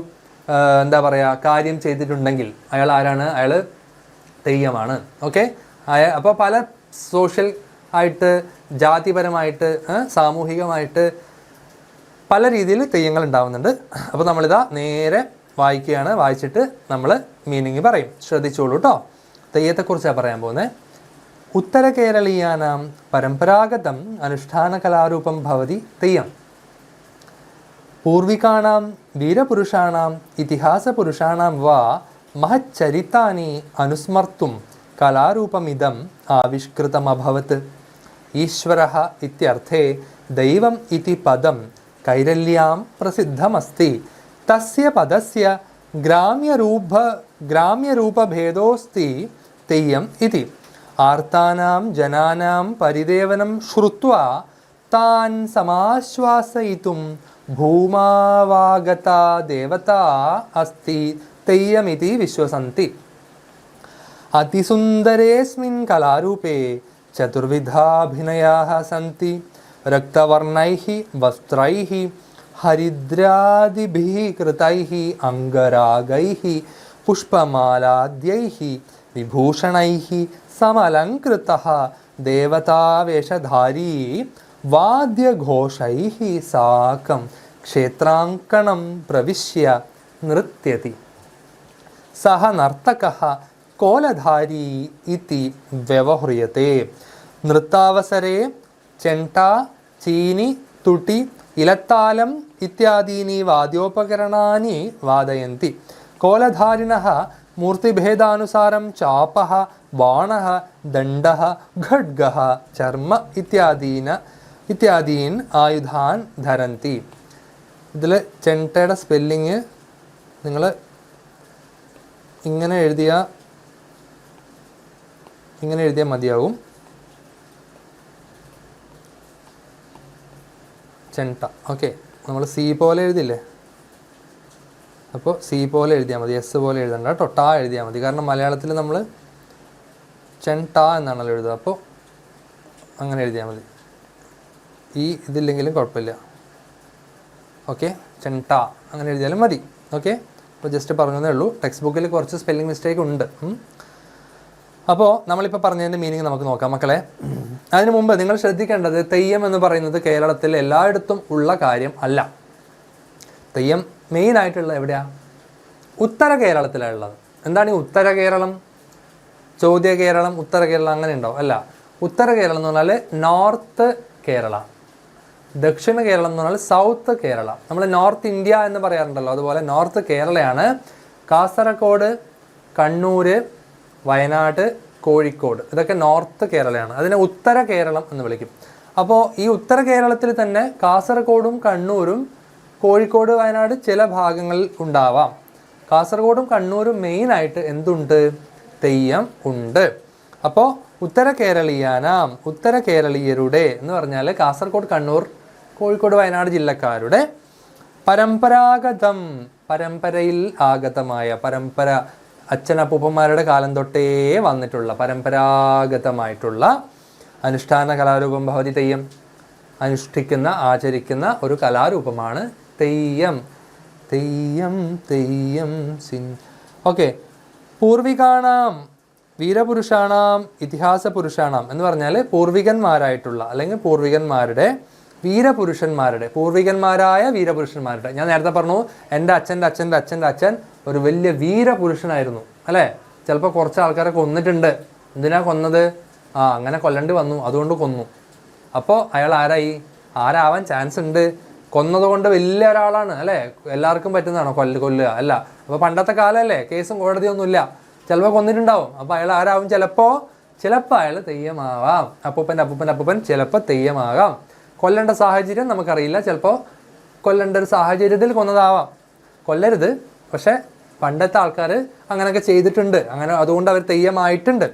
എന്താ പറയുക കാര്യം ചെയ്തിട്ടുണ്ടെങ്കിൽ അയാൾ ആരാണ്? അയാൾ തെയ്യമാണ്. ഓക്കെ. അപ്പോൾ പല സോഷ്യൽ ആയിട്ട്, ജാതിപരമായിട്ട്, സാമൂഹികമായിട്ട് പല രീതിയിൽ തെയ്യങ്ങൾ ഉണ്ടാവുന്നുണ്ട്. അപ്പോൾ നമ്മളിതാ നേരെ വായിക്കുകയാണ്. വായിച്ചിട്ട് നമ്മൾ മീനിങ് പറയും. ശ്രദ്ധിച്ചോളൂ കേട്ടോ. തെയ്യത്തെക്കുറിച്ചാണ് പറയാൻ പോകുന്നത്. ഉത്തര കേരളീയാനാം പരമ്പരാഗതം അനുഷ്ഠാന കലാരൂപം ഭവതി തെയ്യം. പൂർവികാണാം വീരപുരുഷാണാം ഇതിഹാസപുരുഷാണാം വാ മഹച്ചരിതാനി അനുസ്മർത്തും കലാരൂപമിദം ആവിഷ്കൃതമഭവത്. ഈശ്വരഃ ഇത്യർത്ഥേ ദൈവം ഇതി പദം കൈരല്യാം പ്രസിദ്ധമസ്തി. തസ്യ പദസ്യ ഗ്രാമ്യരൂപഭേദോസ്തി തെയ്യം ഇതി. ആർത്താനാം ജനാനാം പരിദേവനം ശ്രുത്വാ താൻ സമാശ്വാസയിതും ഭൂമാവാഗത ദേവതാ അസ്തി തെയ്യമിതി വിശ്വസന്തി. അതിസുന്ദരേസ്മിൻ കലാരൂപേ ചതുർവിധാഭിനയാः സന്തി. രക്തവർണൈः വസ്ത്രൈः ഹരിദ്രാദിഭിः കൃതൈः അംഗരാഗൈः പുഷ്പമാലാദ്യൈः വിഭൂഷണൈः സമലംകൃതः ദേവതാവേഷധാരീ വാദ്യഘോഷൈः സാകം ക്ഷേത്രാങ്കണം പ്രവിശ്യ നൃത്യതി. സഹ നർത്തകः കോലധാരി ഇതി വ്യവഹ്രിയത്തെ. നൃത്താവസരെ ചെണ്ട, ചീനി, തുടി, ഇലത്താലം ഇത്യാദീനി വാദ്യോപകരണാനി വാദയന്തി. കോലധാരിണഃ മൂർത്തിഭേദാനുസാരം ചാപഃ, ബാണഃ, ദണ്ഡഃ, ഖഡ്ഗഃ, ചർമ്മ ഇത്യാദീൻ ആയുധാൻ ധരന്തി. ഇതിൽ ചെണ്ടയുടെ സ്പെല്ലിങ് നിങ്ങൾ ഇങ്ങനെ എഴുതിയാൽ മതിയാവും. ചെണ്ട. ഓക്കെ, നമ്മൾ സി പോലെ എഴുതില്ലേ, അപ്പോൾ സി പോലെ എഴുതിയാൽ മതി, എസ് പോലെ എഴുതണ്ട കേട്ടോ. ടാ എഴുതിയാൽ മതി. കാരണം മലയാളത്തിൽ നമ്മൾ ചെണ്ട എന്നാണല്ലോ എഴുതുക. അപ്പോൾ അങ്ങനെ എഴുതിയാൽ മതി. ഈ ഇതില്ലെങ്കിലും കുഴപ്പമില്ല. ഓക്കെ, ചെണ്ട അങ്ങനെ എഴുതിയാലും മതി. ഓക്കെ, അപ്പോൾ ജസ്റ്റ് പറഞ്ഞതേ ഉള്ളൂ. ടെക്സ്റ്റ് ബുക്കിൽ കുറച്ച് സ്പെല്ലിംഗ് മിസ്റ്റേക്ക് ഉണ്ട്. അപ്പോൾ നമ്മളിപ്പോൾ പറഞ്ഞതിൻ്റെ മീനിങ് നമുക്ക് നോക്കാം മക്കളെ. അതിനു മുമ്പ് നിങ്ങൾ ശ്രദ്ധിക്കേണ്ടത്, തെയ്യം എന്ന് പറയുന്നത് കേരളത്തിൽ എല്ലായിടത്തും ഉള്ള കാര്യം അല്ല. തെയ്യം മെയിനായിട്ടുള്ള എവിടെയാണ്? ഉത്തര കേരളത്തിലാണ് ഉള്ളത്. എന്താണ് ഈ ഉത്തര കേരളം? ചോദ്യ കേരളം, ഉത്തര കേരളം അങ്ങനെ ഉണ്ടോ? അല്ല. ഉത്തര കേരളം എന്ന് പറഞ്ഞാൽ നോർത്ത് കേരള, ദക്ഷിണ കേരളം എന്ന് പറഞ്ഞാൽ സൗത്ത് കേരള. നമ്മൾ നോർത്ത് ഇന്ത്യ എന്ന് പറയാറുണ്ടല്ലോ, അതുപോലെ നോർത്ത് കേരളയാണ്. കാസർഗോഡ്, കണ്ണൂർ, വയനാട്, കോഴിക്കോട്, ഇതൊക്കെ നോർത്ത് കേരളയാണ്. അതിനെ ഉത്തര കേരളം എന്ന് വിളിക്കും. അപ്പോൾ ഈ ഉത്തര കേരളത്തിൽ തന്നെ കാസർഗോഡും കണ്ണൂരും കോഴിക്കോട്, വയനാട് ചില ഭാഗങ്ങളിൽ ഉണ്ടാവാം. കാസർഗോഡും കണ്ണൂരും മെയിനായിട്ട് എന്തുണ്ട്? തെയ്യം ഉണ്ട്. അപ്പോൾ ഉത്തര കേരളീയാനാം, ഉത്തര കേരളീയരുടെ എന്ന് പറഞ്ഞാൽ കാസർഗോഡ്, കണ്ണൂർ, കോഴിക്കോട്, വയനാട് ജില്ലക്കാരുടെ പരമ്പരാഗതം, പരമ്പരയിൽ ആഗതമായ, പരമ്പര അച്ഛനപ്പൂപ്പന്മാരുടെ കാലം തൊട്ടേ വന്നിട്ടുള്ള പരമ്പരാഗതമായിട്ടുള്ള അനുഷ്ഠാന കലാരൂപം ഭവതി തെയ്യം. അനുഷ്ഠിക്കുന്ന, ആചരിക്കുന്ന ഒരു കലാരൂപമാണ് തെയ്യം. തെയ്യം തെയ്യം സിൻ. ഓക്കെ, പൂർവികാണാം വീരപുരുഷാണാം ഇതിഹാസ പുരുഷാണാം എന്ന് പറഞ്ഞാൽ പൂർവികന്മാരായിട്ടുള്ള അല്ലെങ്കിൽ പൂർവികന്മാരുടെ വീരപുരുഷന്മാരുടെ, പൂർവികന്മാരായ വീരപുരുഷന്മാരുടെ. ഞാൻ നേരത്തെ പറഞ്ഞു എൻ്റെ അച്ഛൻ്റെ അച്ഛൻ്റെ അച്ഛൻ്റെ അച്ഛൻ ഒരു വലിയ വീരപുരുഷനായിരുന്നു അല്ലേ. ചിലപ്പോൾ കുറച്ച് ആൾക്കാരെ കൊന്നിട്ടുണ്ട്. എന്തിനാ കൊന്നത്? അങ്ങനെ കൊല്ലേണ്ടി വന്നു, അതുകൊണ്ട് കൊന്നു. അപ്പോൾ അയാൾ ആരാവാൻ ചാൻസ് ഉണ്ട്? കൊന്നതുകൊണ്ട് വലിയ ഒരാളാണ് അല്ലേ, എല്ലാവർക്കും പറ്റുന്നതാണോ കൊല്ലുക? അല്ല. അപ്പോൾ പണ്ടത്തെ കാലമല്ലേ, കേസും കോടതിയൊന്നുമില്ല. ചിലപ്പോൾ കൊന്നിട്ടുണ്ടാവും. അപ്പോൾ അയാൾ ആരാവും? ചിലപ്പോൾ അയാൾ തെയ്യമാവാം. അപ്പൂപ്പൻ ചിലപ്പോൾ തെയ്യമാകാം. കൊല്ലേണ്ട സാഹചര്യം നമുക്കറിയില്ല. ചിലപ്പോൾ കൊല്ലേണ്ട ഒരു സാഹചര്യത്തിൽ കൊന്നതാവാം. കൊല്ലരുത്, പക്ഷേ പണ്ടത്തെ ആൾക്കാർ അങ്ങനെയൊക്കെ ചെയ്തിട്ടുണ്ട്. അങ്ങനെ അതുകൊണ്ട് അവർ തെയ്യമായിട്ടുണ്ട്.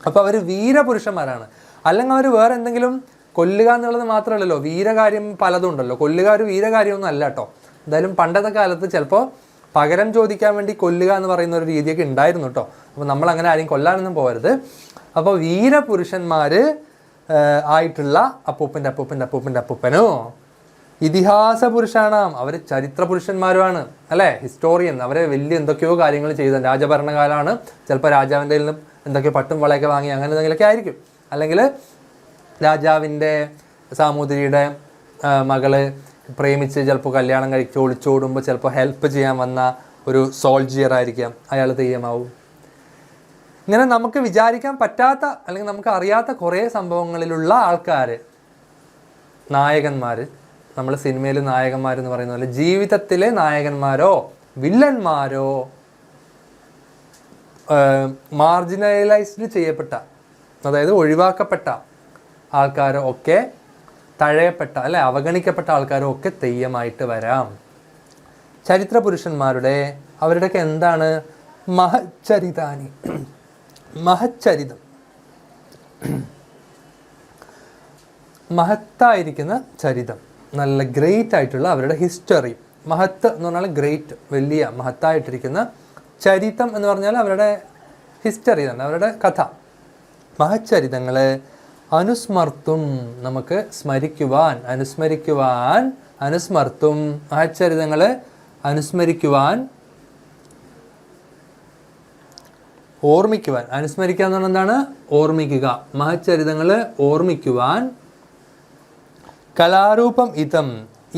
അപ്പോൾ അവർ വീരപുരുഷന്മാരാണ്. അല്ലെങ്കിൽ അവർ വേറെ എന്തെങ്കിലും കൊല്ലുക എന്നുള്ളത് മാത്രമല്ലല്ലോ, വീരകാര്യം പലതും ഉണ്ടല്ലോ. കൊല്ലുക ഒരു വീരകാര്യമൊന്നും അല്ല കേട്ടോ. എന്തായാലും പണ്ടത്തെ കാലത്ത് ചിലപ്പോൾ പകരം ചോദിക്കാൻ വേണ്ടി കൊല്ലുക എന്ന് പറയുന്ന ഒരു രീതിയൊക്കെ ഉണ്ടായിരുന്നു കേട്ടോ. അപ്പോൾ നമ്മൾ അങ്ങനെ ആരെയും കൊല്ലാനൊന്നും പോകരുത്. അപ്പോൾ വീരപുരുഷന്മാർ ആയിട്ടുള്ള അപ്പൂപ്പനോ ഇതിഹാസ പുരുഷാണാം, അവർ ചരിത്ര പുരുഷന്മാരുമാണ് അല്ലേ, ഹിസ്റ്റോറിയൻ. അവരെ വലിയ എന്തൊക്കെയോ കാര്യങ്ങൾ ചെയ്ത രാജഭരണകാലമാണ്. ചിലപ്പോൾ രാജാവിൻ്റെ നിന്നും എന്തൊക്കെയോ പട്ടും വളയൊക്കെ വാങ്ങി അങ്ങനെ എന്തെങ്കിലുമൊക്കെ ആയിരിക്കും. അല്ലെങ്കിൽ രാജാവിൻ്റെ സാമൂതിരിയുടെ മകള് പ്രേമിച്ച് ചിലപ്പോൾ കല്യാണം കഴിച്ച് ഒളിച്ചോടുമ്പോൾ ചിലപ്പോൾ ഹെൽപ്പ് ചെയ്യാൻ വന്ന ഒരു സോൾജിയർ ആയിരിക്കാം, അയാൾ തെയ്യമാവും. ഇങ്ങനെ നമുക്ക് വിചാരിക്കാൻ പറ്റാത്ത അല്ലെങ്കിൽ നമുക്ക് അറിയാത്ത കുറേ സംഭവങ്ങളിലുള്ള ആൾക്കാർ, നായകന്മാർ, നമ്മൾ സിനിമയിൽ നായകന്മാരെന്ന് പറയുന്ന പോലെ ജീവിതത്തിലെ നായകന്മാരോ വില്ലന്മാരോ മാർജിനലൈസ്ഡ് ചെയ്യപ്പെട്ട, അതായത് ഒഴിവാക്കപ്പെട്ട ആൾക്കാരോ ഒക്കെ, തഴയപ്പെട്ട അല്ലെ അവഗണിക്കപ്പെട്ട ആൾക്കാരോ ഒക്കെ തെയ്യമായിട്ട് വരാം. ചരിത്ര പുരുഷന്മാരുടെ അവരുടെയൊക്കെ എന്താണ് മഹച്ചരിതാനി, മഹച്ചരിതം, മഹത്തായിരിക്കുന്ന ചരിതം, നല്ല ഗ്രേറ്റ് ആയിട്ടുള്ള അവരുടെ ഹിസ്റ്ററി. മഹത്ത് എന്ന് പറഞ്ഞാൽ ഗ്രേറ്റ്, വലിയ മഹത്തായിട്ടിരിക്കുന്ന. ചരിതം എന്ന് പറഞ്ഞാൽ അവരുടെ ഹിസ്റ്ററി തന്നെ, അവരുടെ കഥ. മഹച്ചരിതങ്ങൾ അനുസ്മർത്തും, നമുക്ക് സ്മരിക്കുവാൻ, അനുസ്മരിക്കുവാൻ, അനുസ്മർത്തും, മഹച്ചരിതങ്ങൾ അനുസ്മരിക്കുവാൻ, ഓർമ്മിക്കുവാൻ. അനുസ്മരിക്കുക എന്ന് പറഞ്ഞാൽ എന്താണ്? ഓർമ്മിക്കുക. മഹച്ചരിതങ്ങൾ ഓർമ്മിക്കുവാൻ. കലാരൂപം ഇതം,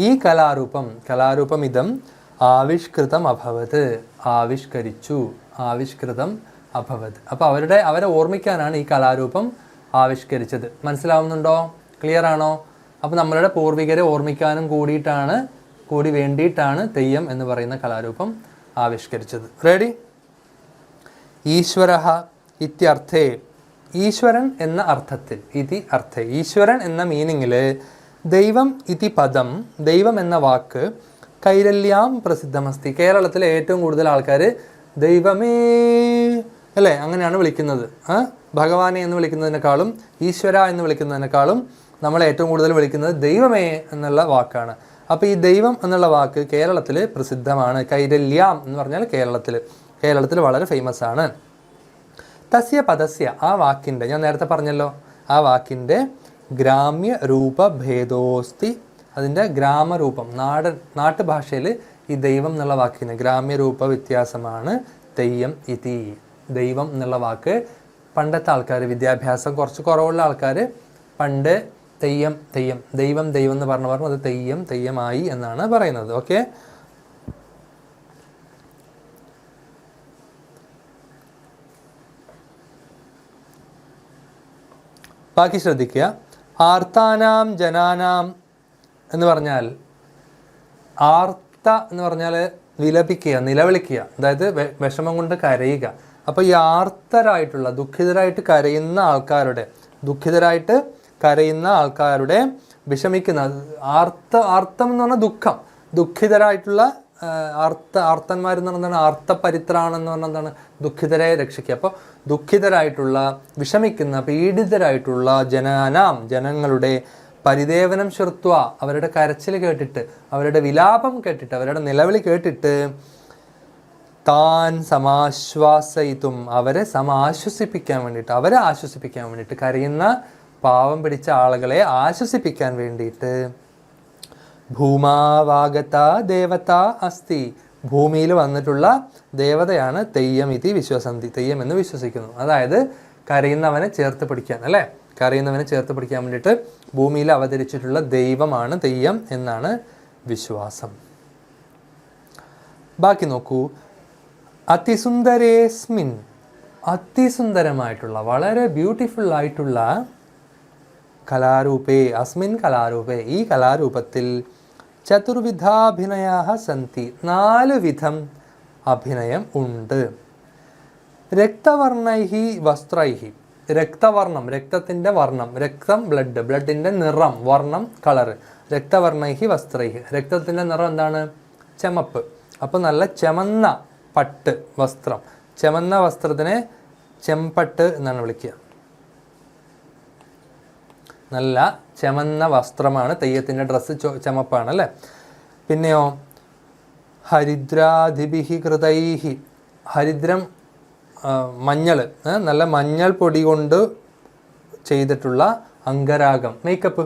ഈ കലാരൂപം ഇതം ആവിഷ്കൃതം അഭവത്, ആവിഷ്കരിച്ചു, ആവിഷ്കൃതം അഭവത്. അപ്പോൾ അവരെ ഓർമ്മിക്കാനാണ് ഈ കലാരൂപം ആവിഷ്കരിച്ചത്. മനസ്സിലാവുന്നുണ്ടോ? ക്ലിയർ ആണോ? അപ്പോൾ നമ്മളുടെ പൂർവികരെ ഓർമ്മിക്കാനും കൂടി വേണ്ടിയിട്ടാണ് തെയ്യം എന്ന് പറയുന്ന കലാരൂപം ആവിഷ്കരിച്ചത്. റെഡി? ഈശ്വരഃ ഇത്യർത്ഥേ, ഈശ്വരൻ എന്ന അർത്ഥത്തിൽ, ഇതി അർത്ഥേ, ഈശ്വരൻ എന്ന മീനിങ്ങിൽ ദൈവം ഇതി പദം, ദൈവം എന്ന വാക്ക് കൈരല്യാം പ്രസിദ്ധമസ്തി, കേരളത്തിലെ ഏറ്റവും കൂടുതൽ ആൾക്കാർ ദൈവമേ അല്ലേ അങ്ങനെയാണ് വിളിക്കുന്നത്. ഭഗവാനെ എന്ന് വിളിക്കുന്നതിനേക്കാളും ഈശ്വര എന്ന് വിളിക്കുന്നതിനേക്കാളും നമ്മൾ ഏറ്റവും കൂടുതൽ വിളിക്കുന്നത് ദൈവമേ എന്നുള്ള വാക്കാണ്. അപ്പോൾ ഈ ദൈവം എന്നുള്ള വാക്ക് കേരളത്തിൽ പ്രസിദ്ധമാണ്. കൈരല്യാം എന്ന് പറഞ്ഞാൽ കേരളത്തിൽ വളരെ ഫേമസ് ആണ്. തസ്യ പദസ്യ, ആ വാക്കിൻ്റെ, ഞാൻ നേരത്തെ പറഞ്ഞല്ലോ, ആ വാക്കിൻ്റെ ഗ്രാമ്യ രൂപഭേദോസ്തി, അതിൻ്റെ ഗ്രാമരൂപം, നാട്ടുഭാഷയിൽ ഈ ദൈവം എന്നുള്ള വാക്കിന് ഗ്രാമ്യരൂപ വ്യത്യാസമാണ് തെയ്യം ഇതി. ദൈവം എന്നുള്ള വാക്ക് പണ്ടത്തെ ആൾക്കാർ, വിദ്യാഭ്യാസം കുറച്ച് കുറവുള്ള ആൾക്കാർ പണ്ട് ദൈവം എന്ന് പറഞ്ഞു അത് തെയ്യമായി എന്നാണ് പറയുന്നത്. ഓക്കെ, ബാക്കി ശ്രദ്ധിക്കുക. ആർത്താനാം ജനാനാം എന്ന് പറഞ്ഞാൽ, ആർത്ത എന്ന് പറഞ്ഞാൽ വിലപിക്കുക, നിലവിളിക്കുക, അതായത് വിഷമം കൊണ്ട് കരയുക. അപ്പോൾ ഈ ആർത്തരായിട്ടുള്ള, ദുഃഖിതരായിട്ട് കരയുന്ന ആൾക്കാരുടെ വിഷമിക്കുന്ന, ആർത്തം എന്ന് പറഞ്ഞാൽ ദുഃഖം, ദുഃഖിതരായിട്ടുള്ള ആർത്തന്മാരെന്ന് പറഞ്ഞാൽ ആർത്തപരിത്രാണെന്ന് പറഞ്ഞാൽ എന്താണ്? ദുഃഖിതരെ രക്ഷിക്കുക. അപ്പോൾ ദുഃഖിതരായിട്ടുള്ള, വിഷമിക്കുന്ന, പീഡിതരായിട്ടുള്ള ജനങ്ങളുടെ പരിദേവനം ശ്രുത്വ, അവരുടെ കരച്ചിൽ കേട്ടിട്ട്, അവരുടെ വിലാപം കേട്ടിട്ട്, അവരുടെ നിലവിളി കേട്ടിട്ട്, താൻ സമാശ്വാസയിത്തും, അവരെ ആശ്വസിപ്പിക്കാൻ വേണ്ടിയിട്ട്, കരയുന്ന പാവം പിടിച്ച ആളുകളെ ആശ്വസിപ്പിക്കാൻ വേണ്ടിയിട്ട്, ഭൂമാവാഗത ദേവത അസ്തി, ഭൂമിയിൽ വന്നിട്ടുള്ള ദേവതയാണ് തെയ്യം ഇതി വിശ്വസന്തി, തെയ്യം എന്ന് വിശ്വസിക്കുന്നു. അതായത് കരയുന്നവനെ ചേർത്ത് പിടിക്കാൻ, അല്ലേ, കരയുന്നവനെ ചേർത്ത് പിടിക്കാൻ വേണ്ടിയിട്ട് ഭൂമിയിൽ അവതരിച്ചിട്ടുള്ള ദൈവമാണ് തെയ്യം എന്നാണ് വിശ്വാസം. ബാക്കി നോക്കൂ. അതിസുന്ദരേസ്മിൻ, അതിസുന്ദരമായിട്ടുള്ള, വളരെ ബ്യൂട്ടിഫുൾ ആയിട്ടുള്ള കലാരൂപേ, അസ്മിൻ കലാരൂപേ, ഈ കലാരൂപത്തിൽ ചതുർവിധാഭിനയാ സന്തി, 4 വിധം അഭിനയം ഉണ്ട്. രക്തവർണ്ണൈഹി വസ്ത്രൈഹി, രക്തവർണ്ണം, രക്തത്തിൻ്റെ വർണ്ണം, രക്തം ബ്ലഡിൻ്റെ നിറം, വർണ്ണം കളറ്, രക്തവർണ്ണൈഹി വസ്ത്രൈഹി, രക്തത്തിൻ്റെ നിറം എന്താണ്? ചമപ്പ്. അപ്പോൾ നല്ല ചെമന്ന പട്ട് വസ്ത്രം, ചെമന്ന വസ്ത്രത്തിനെ ചെമ്പട്ട് എന്നാണ് വിളിക്കുക. നല്ല ചെമന്ന വസ്ത്രമാണ് തെയ്യത്തിൻ്റെ ഡ്രസ്സ്, ചമപ്പാണ് അല്ലേ. പിന്നെയോ ഹരിദ്രാധിഭിഹി കൃതൈഹി, ഹരിദ്രം മഞ്ഞൾ, നല്ല മഞ്ഞൾ പൊടി കൊണ്ട് ചെയ്തിട്ടുള്ള അംഗരാഗം, മേക്കപ്പ്,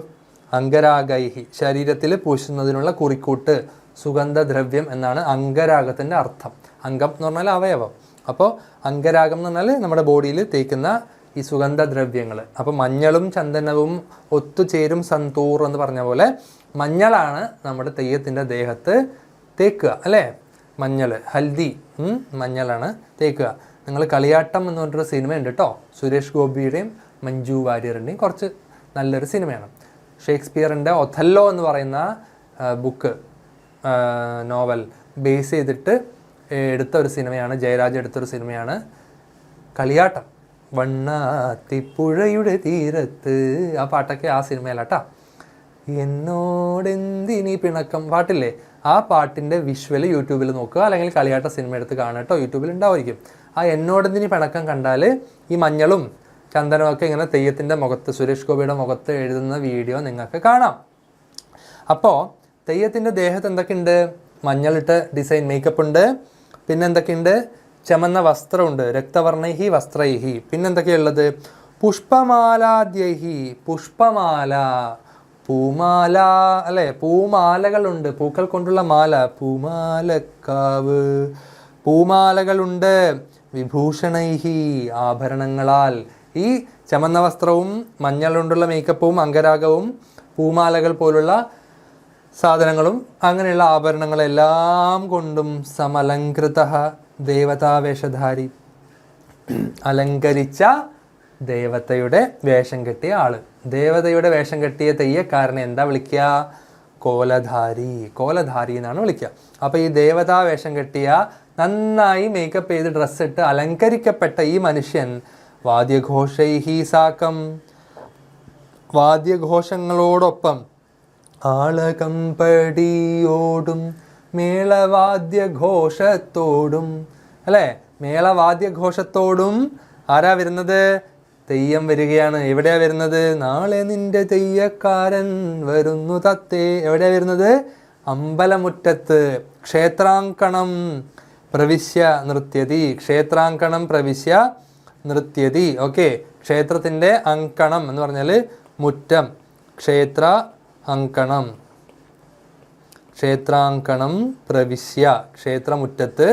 അംഗരാഗൈഹി, ശരീരത്തിൽ പൂശുന്നതിനുള്ള കുറിക്കൂട്ട്, സുഗന്ധദ്രവ്യം എന്നാണ് അംഗരാഗത്തിൻ്റെ അർത്ഥം. അംഗം എന്ന് പറഞ്ഞാൽ അവയവം, അപ്പോൾ അംഗരാഗം എന്ന് പറഞ്ഞാൽ നമ്മുടെ ബോഡിയിൽ തേക്കുന്ന ഈ സുഗന്ധദ്രവ്യങ്ങൾ. അപ്പോൾ മഞ്ഞളും ചന്ദനവും ഒത്തുചേരും സന്തൂർ എന്ന് പറഞ്ഞ പോലെ മഞ്ഞളാണ് നമ്മുടെ തെയ്യത്തിൻ്റെ ദേഹത്ത് തേക്കുക, അല്ലേ. മഞ്ഞൾ, ഹൽദി, മഞ്ഞളാണ് തേക്കുക. നിങ്ങൾ കളിയാട്ടം എന്ന് പറഞ്ഞൊരു സിനിമയുണ്ട് കേട്ടോ, സുരേഷ് ഗോപിയുടെയും മഞ്ജു വാര്യറിൻ്റെയും കുറച്ച് നല്ലൊരു സിനിമയാണ്. ഷേക്സ്പിയറിൻ്റെ ഒഥല്ലോ എന്ന് പറയുന്ന ബുക്ക് നോവൽ ബേസ് ചെയ്തിട്ട് എടുത്ത ഒരു സിനിമയാണ്, ജയരാജ് എടുത്തൊരു സിനിമയാണ് കളിയാട്ടം. വണ്ണാത്തിപ്പുഴയുടെ തീരത്ത്, ആ പാട്ടൊക്കെ ആ സിനിമയിലാട്ടാ. എന്നോടെന്തിനി പിണക്കം പാട്ടില്ലേ, ആ പാട്ടിൻ്റെ വിഷ്വൽ യൂട്യൂബിൽ നോക്കുക, അല്ലെങ്കിൽ കളിയാട്ട സിനിമ എടുത്ത് കാണുക കേട്ടോ, യൂട്യൂബിൽ ഉണ്ടാവുമായിരിക്കും. ആ എന്നോടെന്തിനി പിണക്കം കണ്ടാൽ ഈ മഞ്ഞളും ചന്ദനമൊക്കെ ഇങ്ങനെ തെയ്യത്തിൻ്റെ മുഖത്ത്, സുരേഷ് ഗോപിയുടെ മുഖത്ത് എഴുതുന്ന വീഡിയോ നിങ്ങൾക്ക് കാണാം. അപ്പോൾ തെയ്യത്തിൻ്റെ ദേഹത്ത് എന്തൊക്കെയുണ്ട്? മഞ്ഞളിട്ട് ഡിസൈൻ മേക്കപ്പ് ഉണ്ട്, പിന്നെ എന്തൊക്കെയുണ്ട്? ചമന്ന വസ്ത്രമുണ്ട്, രക്തവർണ്ണൈഹി വസ്ത്രൈഹി. പിന്നെന്തൊക്കെയുള്ളത്? പുഷ്പമാലാദ്യൈഹി, പുഷ്പമാല, പൂമാല അല്ലേ, പൂമാലകളുണ്ട്, പൂക്കൾ കൊണ്ടുള്ള മാല, പൂമാലക്കാവ്, പൂമാലകളുണ്ട്. വിഭൂഷണൈഹി, ആഭരണങ്ങളാൽ. ഈ ചമന്ന വസ്ത്രവും മഞ്ഞളുകൊണ്ടുള്ള മേക്കപ്പും അംഗരാഗവും പൂമാലകൾ പോലുള്ള സാധനങ്ങളും അങ്ങനെയുള്ള ആഭരണങ്ങളെല്ലാം കൊണ്ടും സമലങ്കൃത ദേവതാവേഷധാരി, അലങ്കരിച്ച ദേവതയുടെ വേഷം കെട്ടിയ ആള്. ദേവതയുടെ വേഷം കെട്ടിയ തെയ്യക്കാരനെ എന്താ വിളിക്കുക? കോലധാരി, കോലധാരി എന്നാണ് വിളിക്കുക. അപ്പോൾ ഈ ദേവതാ വേഷം കെട്ടിയ, നന്നായി മേക്കപ്പ് ചെയ്ത് ഡ്രസ്സിട്ട് അലങ്കരിക്കപ്പെട്ട ഈ മനുഷ്യൻ വാദ്യഘോഷൈഹി സാക്കം, വാദ്യഘോഷങ്ങളോടൊപ്പം ആളകമ്പടിയോടും മേളവാദ്യഘോഷത്തോടും അല്ലേ, മേളവാദ്യഘോഷത്തോടും ആരാ വരുന്നത്? തെയ്യം വരികയാണ്. എവിടെയാ വരുന്നത്? നാളെ നിന്റെ തെയ്യക്കാരൻ വരുന്നു തത്തേ. എവിടെയാ വരുന്നത്? അമ്പലമുറ്റത്ത്. ക്ഷേത്രാങ്കണം പ്രവിശ്യ നൃത്യതി, ക്ഷേത്രാങ്കണം പ്രവിശ്യ നൃത്യതി. ഓക്കെ, ക്ഷേത്രത്തിൻ്റെ അങ്കണം എന്ന് പറഞ്ഞാൽ മുറ്റം, ക്ഷേത്ര അങ്കണം, ക്ഷേത്രാങ്കണം പ്രവിശ്യ, ക്ഷേത്രമുറ്റത്ത്